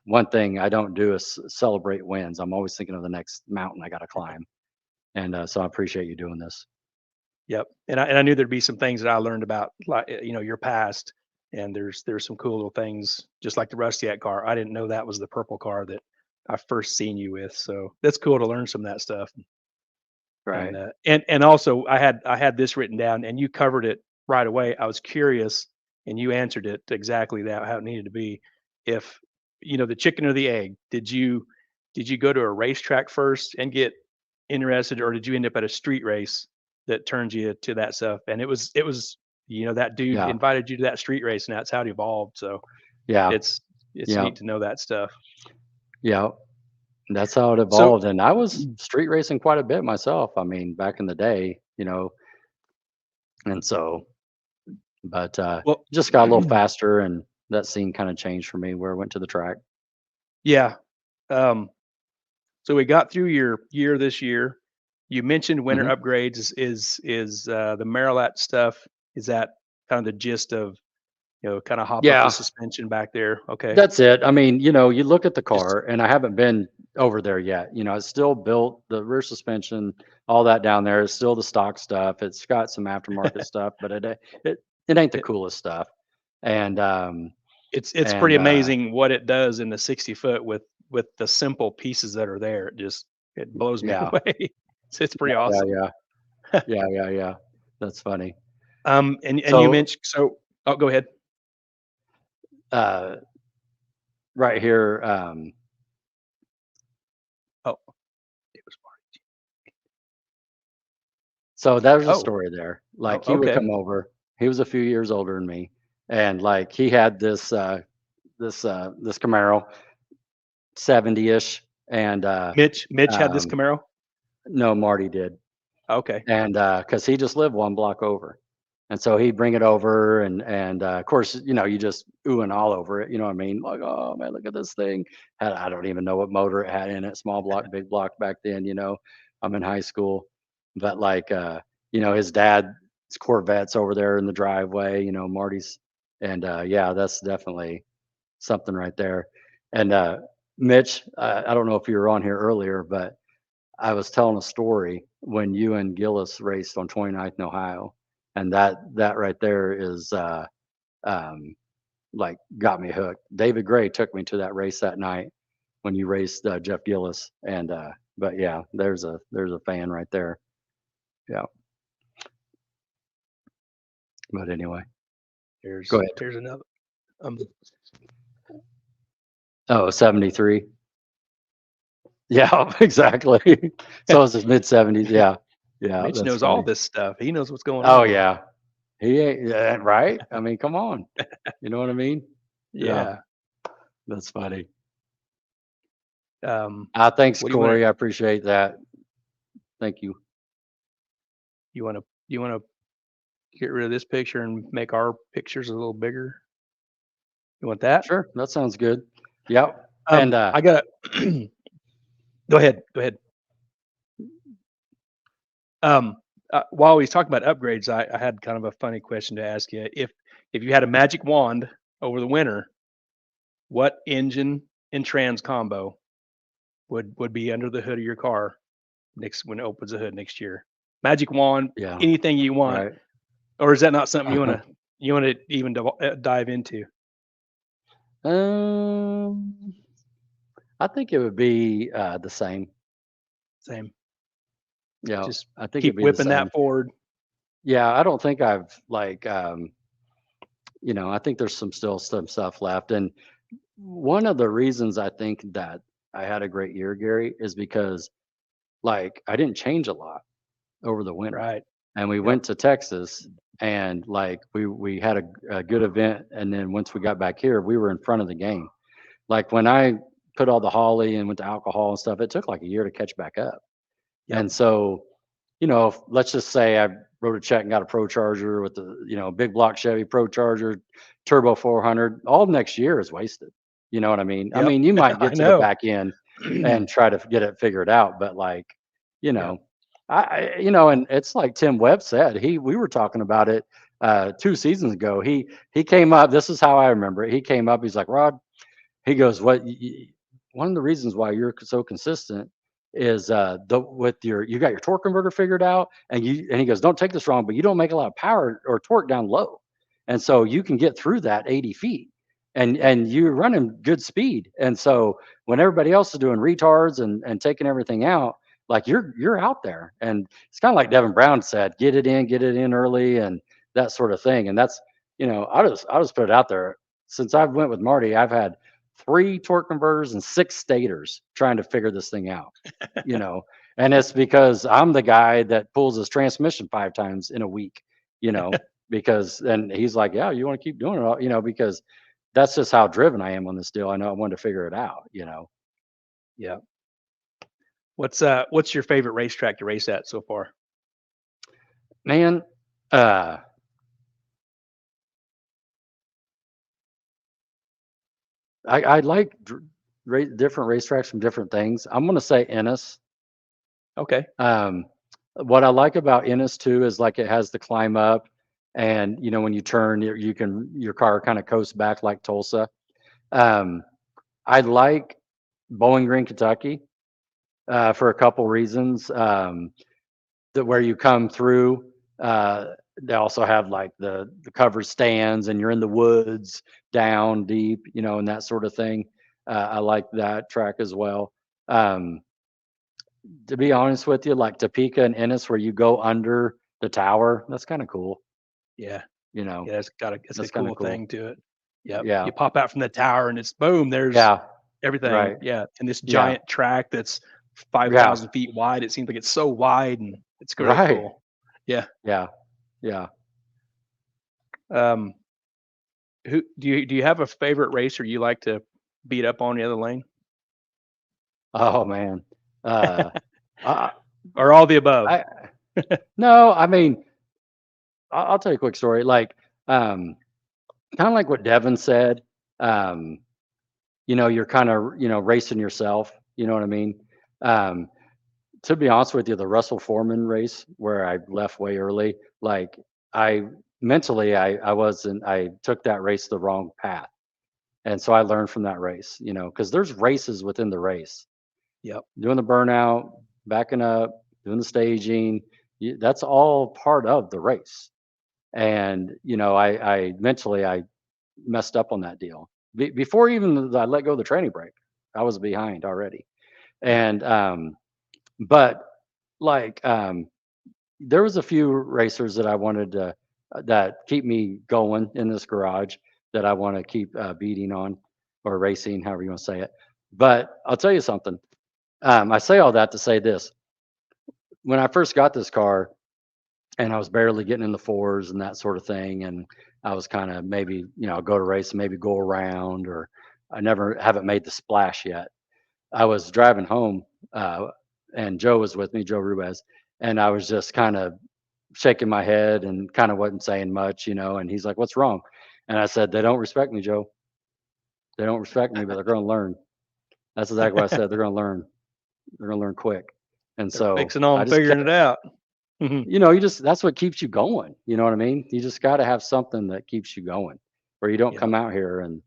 one thing I don't do is celebrate wins. I'm always thinking of the next mountain I got to climb. And so I appreciate you doing this. Yep. And I knew there'd be some things that I learned about, like, your past. And there's some cool little things, just like the Rustiac car. I didn't know that was the purple car that I first seen you with. So that's cool to learn some of that stuff. Right. And also I had this written down, and you covered it right away. I was curious, and you answered it exactly that how it needed to be. If the chicken or the egg, did you go to a racetrack first and get interested, or did you end up at a street race that turned you to that stuff? And it was that dude Yeah. invited you to that street race, and that's how it evolved. So Yeah. it's Yeah. neat to know that stuff. Yeah. That's how it So evolved. And I was street racing quite a bit myself. I mean, back in the day, and so, but well, just got a little faster, and that scene kind of changed for me where I went to the track. yeah. Um, So we got through your year this year. You mentioned winter Hmm. upgrades is the Marilat stuff. Is that kind of the gist of, kind of hop up the Yeah. suspension back there? Okay. That's it. I mean, you look at the Just car, and I haven't been over there yet. It's still built, the rear suspension, all that down there is still the stock stuff. It's got some aftermarket stuff, but it ain't the it, coolest stuff. And it's and pretty amazing what it does in the 60 foot with the simple pieces that are there. It blows me yeah, away. It's pretty yeah, awesome. yeah, yeah, yeah, yeah. That's funny. And you So mentioned oh, go ahead. uh, right here, Oh, it was so there's a oh, story there. oh, Like he would okay. come over. He was a few years older than me, and like he had this Camaro 70-ish, and Mitch had this um, Camaro. no, Marty did, Okay. and because he just lived one block over, and so he'd bring it over, and of course, you just ooh and all over it. You know what I mean? Like, oh man, look at this thing. I don't even know what motor it had in it. Small block, big block back then. I'm in high school, but like, his dad's Corvette's over there in the driveway. Marty's, and yeah, that's definitely something right there. And Mitch, I don't know if you were on here earlier, but I was telling a story when you and Gillis raced on 29th in Ohio, and that right there is um, like got me hooked. David Gray took me to that race that night when you raced Jeff Gillis, and but yeah, there's a fan right there. Yeah, but anyway, go ahead. Here's another. Um, Oh, 73. Yeah, exactly. So it's his mid 70s. Yeah, yeah, Mitch that's knows all funny. this stuff. He knows what's going Oh on. yeah, he ain't right. I mean, come on. You know what I mean? Yeah, Yeah. that's funny. Um, Thanks, what do you want to Corey. I appreciate that. Thank you. you want to get rid of this picture and make our pictures a little bigger? You want that? Sure, that sounds good. Yep. And I got go ahead. Go ahead. Um, while he's talking about upgrades, I had kind of a funny question to ask you. If you had a magic wand over the winter, what engine and trans combo would be under the hood of your car next when it opens the hood next year? Magic wand, yeah, anything you want, right. or is that not something you want to even dive into? um, I think it would be the same. Same. Yeah, Just I think it'd keep be the whipping that same. forward. Yeah, I don't think I've like, I think there's some stuff left. And one of the reasons I think that I had a great year, Gary, is because like I didn't change a lot over the winter. Right. And we Yep. went to Texas and like we had a good event. And then once we got back here, we were in front of the game. Like when I put all the holly and went to alcohol and stuff, it took like a year to catch back up. Yep. And so, let's just say I wrote a check and got a Pro Charger with the, big block Chevy Pro Charger, turbo 400. All next year is wasted. You know what I mean? I Yep. mean, you might I get to the know. back end and try to get it figured out, but like, you Yep. know, and it's like Tim Webb said. We were talking about it 2 seasons ago. He came up. This is how I remember it. He came up. He's like, Rod. He goes, one of the reasons why you're so consistent is you got your torque converter figured out, and he goes, don't take this wrong, but you don't make a lot of power or torque down low, and so you can get through that 80 feet, and you're running good speed, and so when everybody else is doing retards and taking everything out, like you're out there, and it's kind of like Devin Brown said, get it in early, and that sort of thing, and that's I'll just put it out there. Since I've went with Marty, I've had 3 torque converters and 6 stators trying to figure this thing out, you know. And it's because I'm the guy that pulls his transmission 5 times in a week, because and he's like, yeah, you want to keep doing it, because that's just how driven I am on this deal. I know I wanted to figure it out. Yeah. What's your favorite racetrack to race at so far? Man, uh, I like different racetracks from different things. I'm gonna say Ennis. Okay. Um, what I like about Ennis too is like it has the climb up, and when you turn, your car kind of coasts back like Tulsa. Um, I like Bowling Green, Kentucky, for a couple reasons. That where you come through, they also have like the covered stands, and you're in the woods, down deep, and that sort of thing. I like that track as well. Um, to be honest with you, like Topeka and Ennis, where you go under the tower, that's kind of cool. Yeah. You know, Yeah. It's a that's kind cool of cool. thing to it. Yep. Yeah, You pop out from the tower and it's boom. There's yeah, everything. right. Yeah. And this Yeah, giant track that's yeah, 5,000 feet wide. It seems like it's so wide and it's really right. cool. Yeah. Yeah, yeah. Um, who do you have a favorite racer you like to beat up on the other lane, Oh man. Uh, I, or all the above? I no, I mean, I'll tell you a quick story. Like, um, kind of like what Devin said. Um, you're kind of racing yourself. You know what I mean? Um, to be honest with you, the Russell Foreman race where I left way early, like I mentally, I took that race the wrong path. And so I learned from that race, because there's races within the race. Yep. Doing the burnout, backing up, doing the staging, that's all part of the race. And, I mentally, I messed up on that deal. Before even I let go of the training brake, I was behind already. Yep. And, but like, there was a few racers that I wanted to that keep me going in this garage that I want to keep beating on or racing, however you want to say it. But I'll tell you something. I say all that to say this: when I first got this car, and I was barely getting in the fours and that sort of thing, and I was kind of maybe go to race and maybe go around, or I never haven't made the splash yet. I was driving home, and Joe was with me, Joe Rubez, and I was just kind of shaking my head and kind of wasn't saying much, and he's like, "What's wrong?" And I said, "They don't respect me, Joe. They don't respect me, but they're going to learn." That's exactly what I said. They're going to learn. They're going to learn quick. And They're so fixing I on just figuring kept, it out. Mhm. that's what keeps you going. You know what I mean? You just got to have something that keeps you going, where you don't Yep. come out here and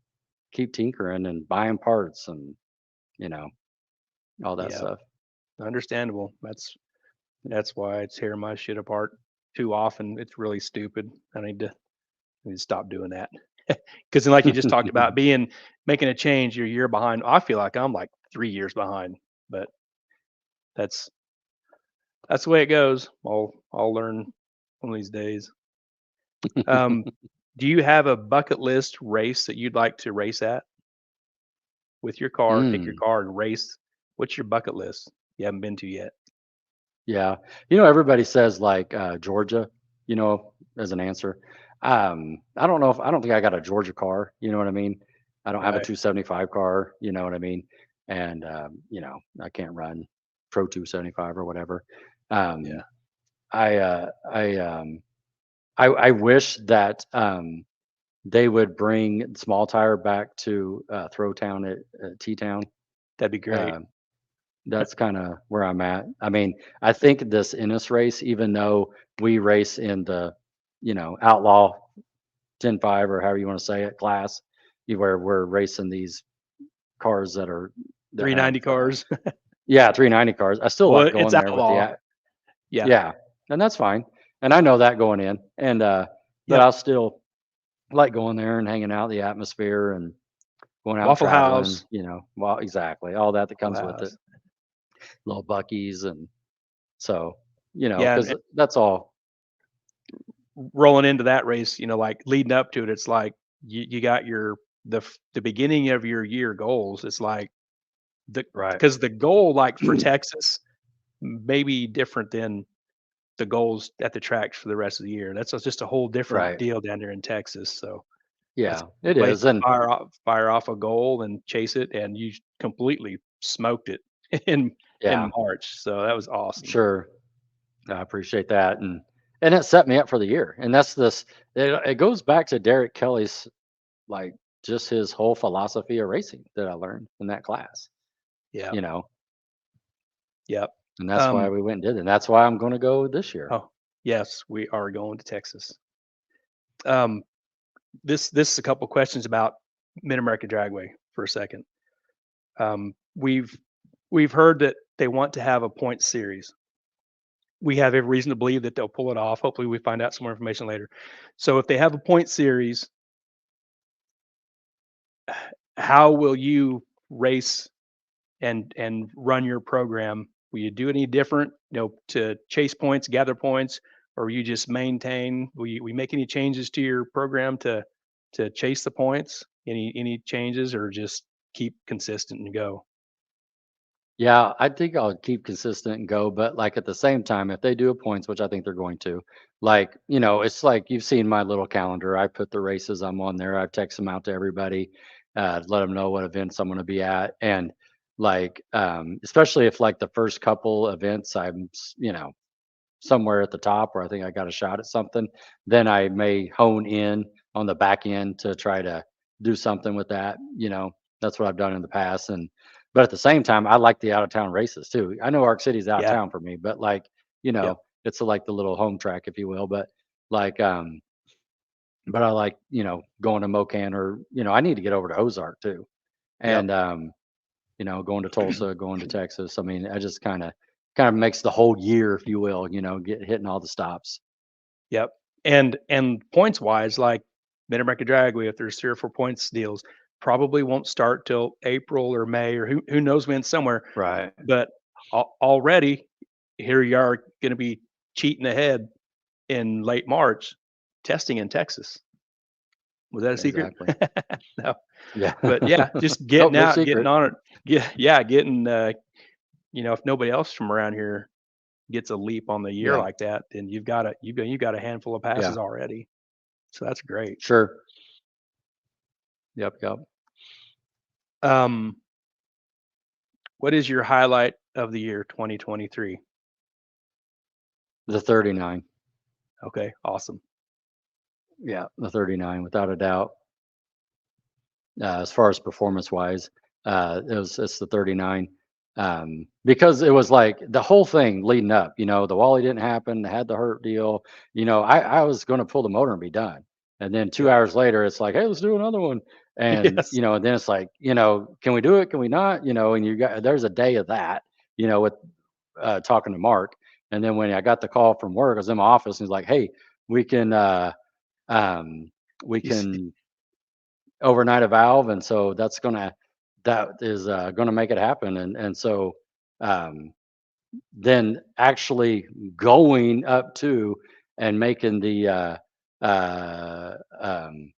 keep tinkering and buying parts and you know all that Yeah. stuff. Understandable. That's why I tear my shit apart too often. It's really stupid. I need to stop doing that. Because then, like you just talked about, making a change, you're a year behind. I feel like I'm like 3 years behind, but that's that's the way it goes. I'll learn one of these days. Um, do you have a bucket list race that you'd like to race at with your car? Take your Mm, car and race. What's your bucket list you haven't been to yet? yeah. Everybody says like Georgia, as an answer. I don't know if I don't think I got a Georgia car, you know what I mean? I don't have a Right. 275 car, you know what I mean? And I can't run Pro 275 or whatever. Um, Yeah. I I wish that they would bring small tire back to Throwtown at T Town. That'd be great. Um, that's kind of where I'm at. I mean, I think this Innis race, even though we race in the, outlaw 10.5 or however you want to say it class, where we're racing these cars that have 390 cars. yeah 390 cars. I still like Well, it's going there with the outlaw. Yeah. yeah, and that's fine. And I know that going in, and but Yep. I'll still like going there and hanging out the atmosphere and going out Waffle traveling. House. Well, exactly all that Waffle comes with it, House. little Buckies and so Yeah, because that's all. rolling into that race, like leading up to it, it's like you got the beginning of your year goals. It's like the Right. because the goal, like for Texas, may be different than the goals at the tracks for the rest of the year. That's just a whole different Right. deal down there in Texas. So that's Yeah, a it place is. to And fire off a goal and chase it, and you completely smoked it in yeah, March. So that was awesome. sure. I appreciate that. And it set me up for the year. And that's it goes back to Derek Kelly's like just his whole philosophy of racing that I learned in that class, Yeah. you know. Yep. And that's why Um. we went and did it. And that's why I'm going to go this year. Oh, yes, we are going to Texas. Um. This is a couple questions about Mid America Dragway for a second. We've heard that they want to have a point series. We have every reason to believe that they'll pull it off. Hopefully, we find out some more information later. So, if they have a point series, how will you race and run your program? Will you do any different, to chase points, gather points, or you just maintain? We make any changes to your program to chase the points? Any changes, or just keep consistent and go? Yeah, I think I'll keep consistent and go, but like at the same time, if they do a points, which I think they're going to, like, it's like you've seen my little calendar. I put the races I'm on there. I text them out to everybody, let them know what events I'm going to be at. And like, especially if like the first couple events somewhere at the top where I think I got a shot at something, then I may hone in on the back end to try to do something with that. That's what I've done in the past. But at the same time, I like the out of town races too. I know Arc City's out of Yeah, town for me, but like, yeah, it's like the little home track, if you will. Like, but I like, going to Mocan or, I need to get over to Ozark too. yep, And, going to Tulsa, going to Texas. I mean, I just kind of makes the whole year, if you will, get hitting all the stops. yep. And points wise, like Mid America Dragway, if there's 3 or 4 points deals, probably won't start till April or May, or who knows when, somewhere. Right. But already here you are going to be cheating ahead in late March, testing in Texas. Was that a secret? Exactly. No, Yeah. but yeah, just Nope, getting no out, getting secret. on it. Yeah, getting. If nobody else from around here gets a leap on the year Yeah. like that, then you've got a handful of Yeah. passes already. So that's great. Sure. Yep. Yep. Um, what is your highlight of the year 2023? The 39. Okay, awesome. Yeah. The 39, without a doubt. As far as performance wise, it's the 39. Because it was like the whole thing leading up, the Wally didn't happen, had the hurt deal, I was going to pull the motor and be done. And then two Yep. hours later, it's like, hey, let's do another one. And, Yes. and then it's like, can we do it? Can we not? And there's a day of that, with talking to Mark. And then when I got the call from work, I was in my office and he's like, hey, we can, um, we He's can overnight a valve, and so that is gonna make it happen. And so, um, then actually going up to and making the uh, um,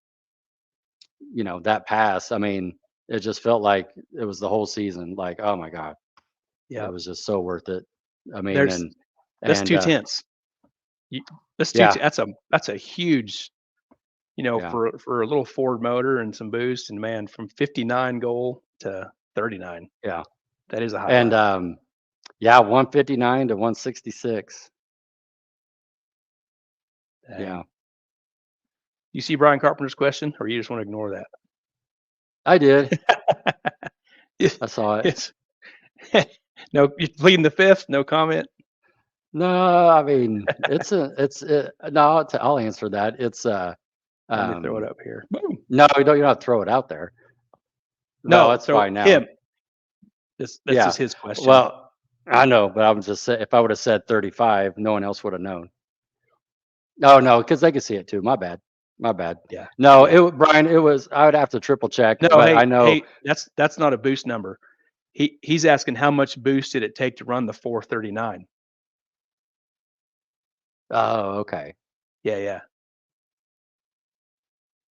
that pass. I mean, it just felt like it was the whole season. Like, oh my God, Yeah. it was just so worth it. I mean, There's and that's and 2/10. You that's two yeah, that's a huge, yeah, for a little Ford motor and some boost, and man, from 59 goal to 39, yeah, that is a and highlight. yeah, 159 to 166. Dang. Yeah, You see Brian Carpenter's question, or you just want to ignore I did. that? It I saw it. it's no, you're pleading the fifth, no comment? No, I mean, no, I'll answer that. It's Let me throw it um up here. Boom. no, you don't have to throw it out there. No, No, it's throw fine now. him. That's Yeah. just his question. Well, I know, but I'm just saying if I would have said 35, no one else would have known. Oh no, because they could see it too. My bad. My bad. Yeah. No, Yeah. Brian, it was I would have to triple check, No, but I hey, know. hey, that's not a boost number. He's asking how much boost did it take to run the 439? Oh, okay. Yeah, yeah.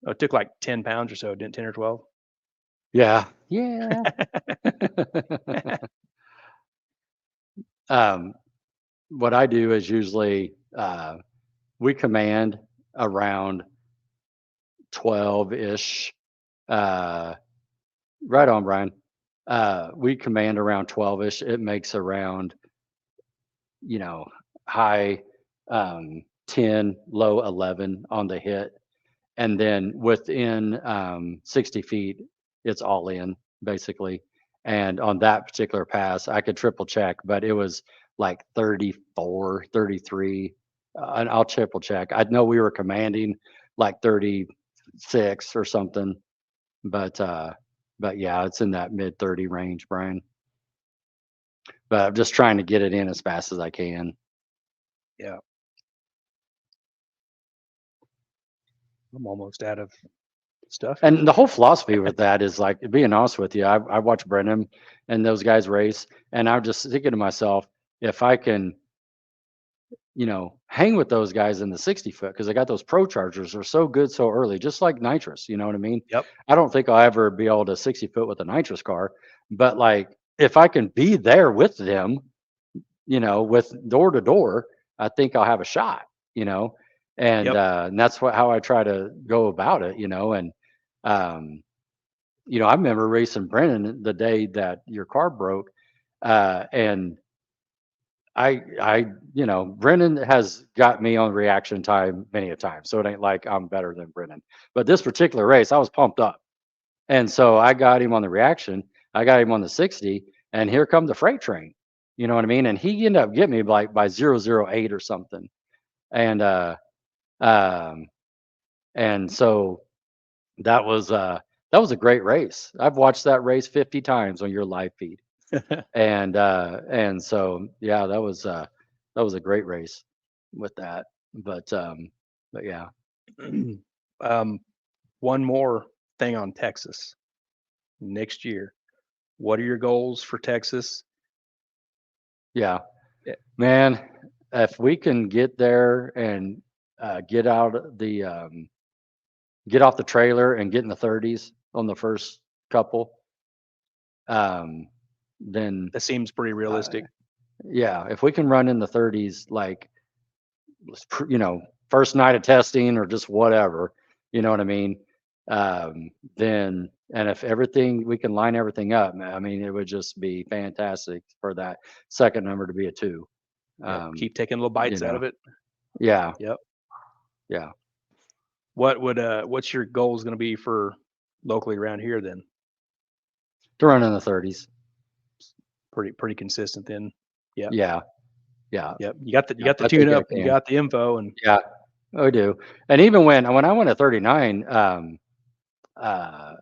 Oh, it took like 10 pounds or so, didn't 10 or 12? Yeah. Yeah. um what I do is usually we command around 12-ish. Uh, right on, Brian. We command around 12-ish. It makes around, you know, high 10, low 11 on the hit. And then within 60 feet, it's all in basically. And on that particular pass, I could triple check, but it was like 34, 33. And I'll triple check. I know we were commanding like 36 or something, but yeah, it's in that mid 30 range, Brian. But I'm just trying to get it in as fast as I can. Yeah, I'm almost out of stuff here. And the whole philosophy with that is like being honest with you. I watch Brennan and those guys race, and I'm just thinking to myself, if I can, hang with those guys in the 60 foot, because I got those pro chargers, they're so good so early, just like nitrous. You know what I mean? Yep. I don't think I'll ever be able to 60 foot with a nitrous car, but like if I can be there with them, with door to door, I think I'll have a shot, you know, Yep. and that's how I try to go about it, and um, I remember racing Brennan the day that your car broke, and Brennan has got me on reaction time many a time, so it ain't like I'm better than Brennan. But this particular race, I was pumped up, and so I got him on the reaction. I got him on the 60, and here come the freight train. You know what I mean? And he ended up getting me like by 008 or something, and um, and so that was a great race. I've watched that race 50 times on your live feed. And so yeah, that was a great race with that. But yeah. um, one more thing on Texas next year. What are your goals for Texas? Yeah, Eh, man, if we can get there and get out get off the trailer and get in the 30s on the first couple, um then That seems pretty uh, realistic. yeah, if we can run in the 30s, like first night of testing or just whatever, you know what I mean? Then, and if everything, we can line everything up, man, I mean, it would just be fantastic for that second number to be a two. Yep. Um, Keep taking little you bites out know, of it. yeah, Yep. yeah. What's your goals going to be for locally around here then? To run in the 30s. Pretty consistent then. Yep. Yeah, yeah, Yep. You yeah. got the I tune think I up and you can. got the info and Yeah, I do. And even when I went at 39, uh,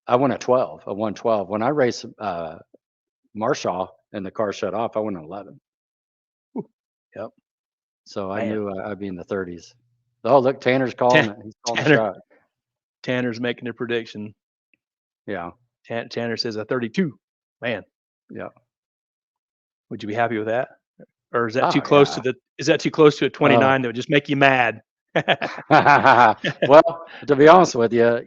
I won at 12. I won 12. When I raced Marshall and the car shut off, I went at 11. yep. So I Man. knew I'd be in the 30s. Oh, look, Tanner's calling Tan- it. He's calling the Tanner shot. Tanner's making a prediction. Yeah, Tanner says a 32. Man, yeah. would you be happy with that? or is that too Oh close to yeah. the? Is that too close to a Oh. 29 that would just make you mad? Well, to be honest with you,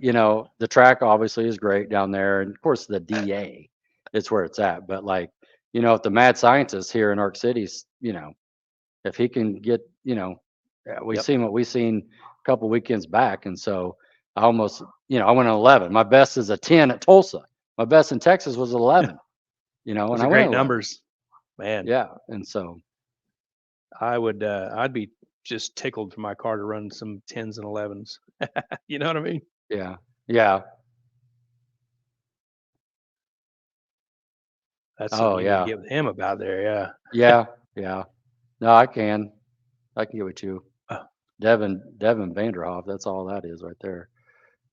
the track obviously is great down there, and of course the DA, it's where it's at. But like, if the mad scientist here in Arc City's, if he can get, we've Yep. seen what we've seen a couple weekends back, and so I almost, I went an 11. My best is a 10 at Tulsa. My best in Texas was 11, Those and are I went great 11. numbers, man. Yeah, and so I'd be just tickled for my car to run some 10s and 11s. You know what I mean? yeah, yeah, That's something oh you need to yeah, get with him about there. Yeah. yeah, yeah. No, I can get with you. Oh, Devin Vanderhoff. That's all that is right there.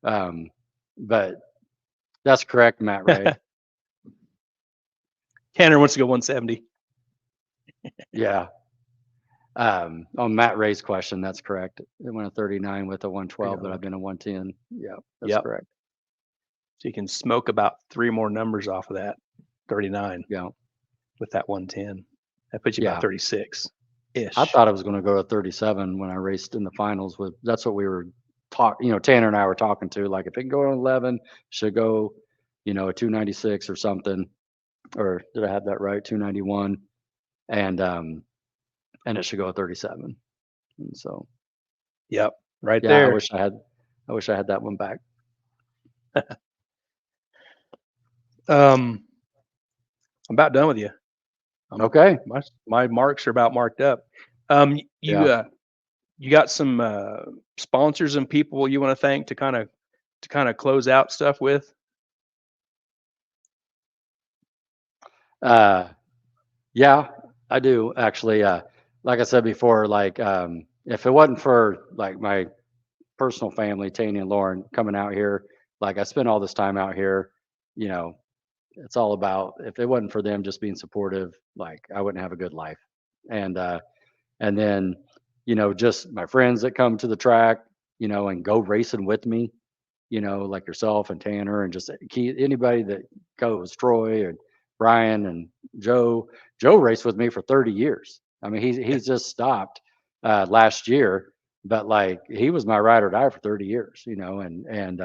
Um, but that's correct, Matt Ray. Tanner wants to go 170. Yeah. On Matt Ray's question, that's correct. It went a 39 with a There you 112, but go. I've been a 110. Yeah, that's Yep. correct. So you can smoke about 3 more numbers off of that 39 Yeah, with that 110. That puts you about yeah. 36 I ish. thought I was going to go to 37 when I raced in the finals. With that's what we were talking. Tanner and I were talking to. Like, if it can go to 11, should go, a 296 or something. Or did I have that right? 291, and it should go at 37. And so, Yep. Right yeah, I there. wish I had that one back. I'm about done with you. Okay. My marks are about marked up. Yeah. You got some sponsors and people you want to thank to kind of close out stuff with? Uh, yeah, I do actually. Like I said before, like, if it wasn't for like my personal family, Tanya and Lauren, coming out here, like I spent all this time out here, you know, it's all about, if it wasn't for them just being supportive, like I wouldn't have a good life. And then, just my friends that come to the track, and go racing with me, like yourself and Tanner, and just anybody that goes, Troy and Brian and Joe. Joe raced with me for 30 years. I mean, he's just stopped last year, but like he was my ride or die for 30 years, and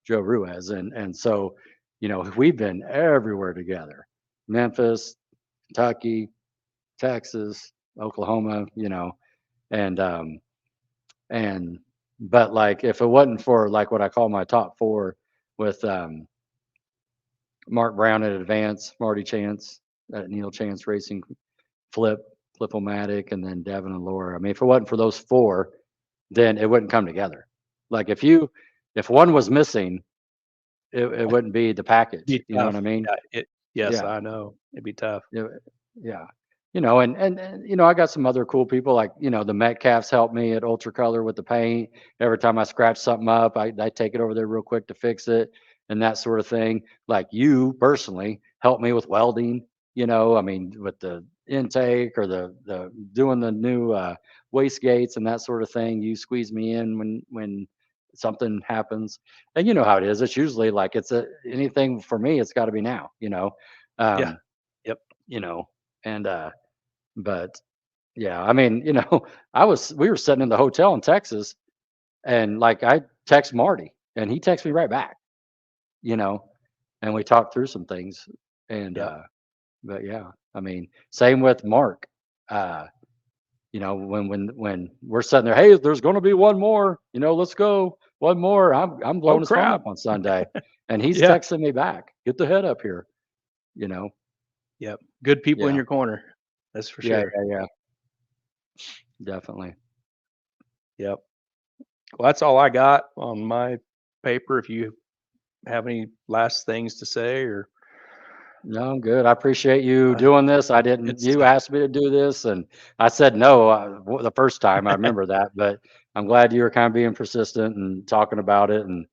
Joe Ruiz. And so, we've been everywhere together. Memphis, Kentucky, Texas, Oklahoma, and and but like if it wasn't for like what I call my top four with Mark Brown at Advance, Marty Chance at Neil Chance Racing, Flip-O-Matic, and then Devin and Laura. I mean, if it wasn't for those four, then it wouldn't come together. Like if one was missing, it wouldn't be the package. Be You know what tough. I mean? Yeah. Yes, Yeah. I know. It'd be tough. Yeah, yeah. And I got some other cool people like, the Metcalfs helped me at Ultra Color with the paint. Every time I scratch something up, I take it over there real quick to fix it and that sort of thing. Like you personally helped me with welding, I mean, with the intake or the doing the new waste gates and that sort of thing. You squeeze me in when something happens. And you know how it is. It's usually like anything for me, it's got to be now. Yeah. Um, Yep. you know, and but yeah, I mean, we were sitting in the hotel in Texas, and like I text Marty, and he texts me right back, you know, and we talked through some things, and Yep. but yeah, I mean, same with Mark. Uh, when we're sitting there, hey, there's going to be one more, let's go, one more. I'm Oh blowing his phone crap. up on Sunday, and he's Yeah. texting me back, get the head up here, you know. Yep. Good people in Yeah, your corner. That's for yeah, sure. yeah, yeah, definitely. Yep. Well, that's all I got on my paper. If you have any last things to say, or No, I'm good. I appreciate you uh, doing this. I didn't, it's you asked me to do this and I said no the first time. I remember that, but I'm glad you were kind of being persistent and talking about it. And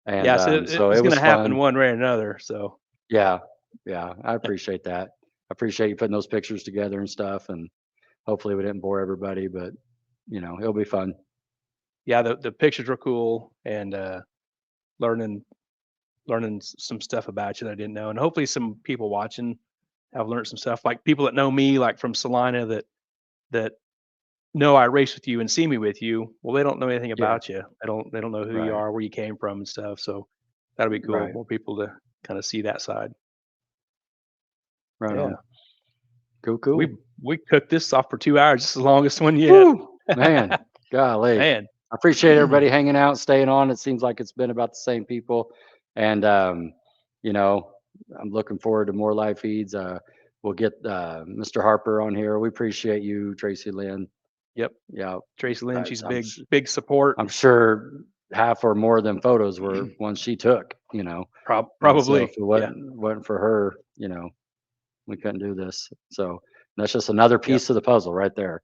yeah. So it so was it going was to happen fun. one way or another. So Yeah. Yeah. I appreciate that. I appreciate you putting those pictures together and stuff. And hopefully we didn't bore everybody, but it'll be fun. yeah, the pictures were cool, and learning some stuff about you that I didn't know, and hopefully some people watching have learned some stuff. Like people that know me, like from Salina, that that know I race with you and see me with you. Well, they don't know anything Yeah. about you. They don't know who you Right. are, where you came from and stuff. So that'll be cool. Right. More people to kind of see that side. Right Yeah. on. Cool. We cooked this off for 2 hours. It's the longest one yet. Woo! Man, golly. Man. I appreciate everybody hanging out, staying on. It seems like it's been about the same people. And, you know, I'm looking forward to more live feeds. We'll get Mr. Harper on here. We appreciate you, Tracy Lynn. Yep. Yeah. Tracy Lynn, she's I'm, big support. I'm sure half or more of them photos were ones she took, you know. And so Probably. if it wasn't for her, you know, we couldn't do this. So that's just another piece of the puzzle right there.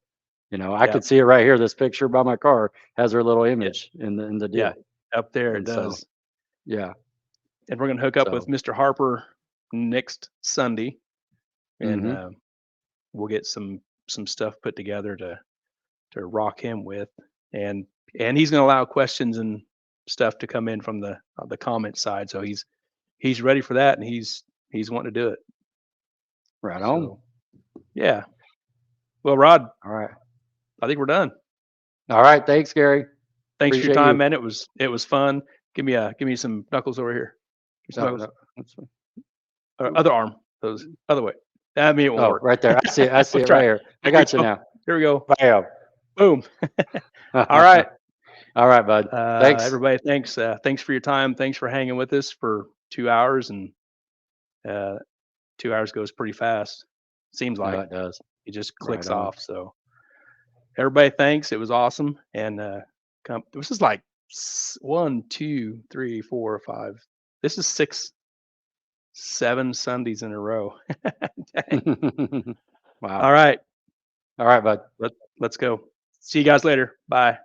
You know, I Yep. could see it right here. This picture by my car has her little Yeah. image in the Yeah. deal. Up there it And so, does. yeah. And we're gonna hook up with So, Mr. Harper next Sunday, and hmm we'll get some stuff put together to rock him with, and he's gonna allow questions and stuff to come in from the comment side. So he's ready for that, and he's wanting to do it. right on. So yeah. Well, Rod, All right. I think we're done. All right. Thanks, Gary. Thanks for your Appreciate time, you. man. It was fun. Give me some knuckles over here. Give me some No, knuckles. no, Other arm. Those other way. I mean, it won't oh, work. right there. I see it. I see Let's it try. right here. I Here we got you go. now. Here we go. Bam. Boom. All right. All right, bud. Thanks. Everybody, thanks. Thanks for your time. Thanks for hanging with us for 2 hours, and 2 hours goes pretty fast. Seems No, like it does. it just Right clicks on. off. So everybody, thanks. It was awesome. And this is like 1, 2, 3, 4, 5. This is 6, 7 Sundays in a row. Wow. All right, All right, bud. let's go. See you guys later. Bye.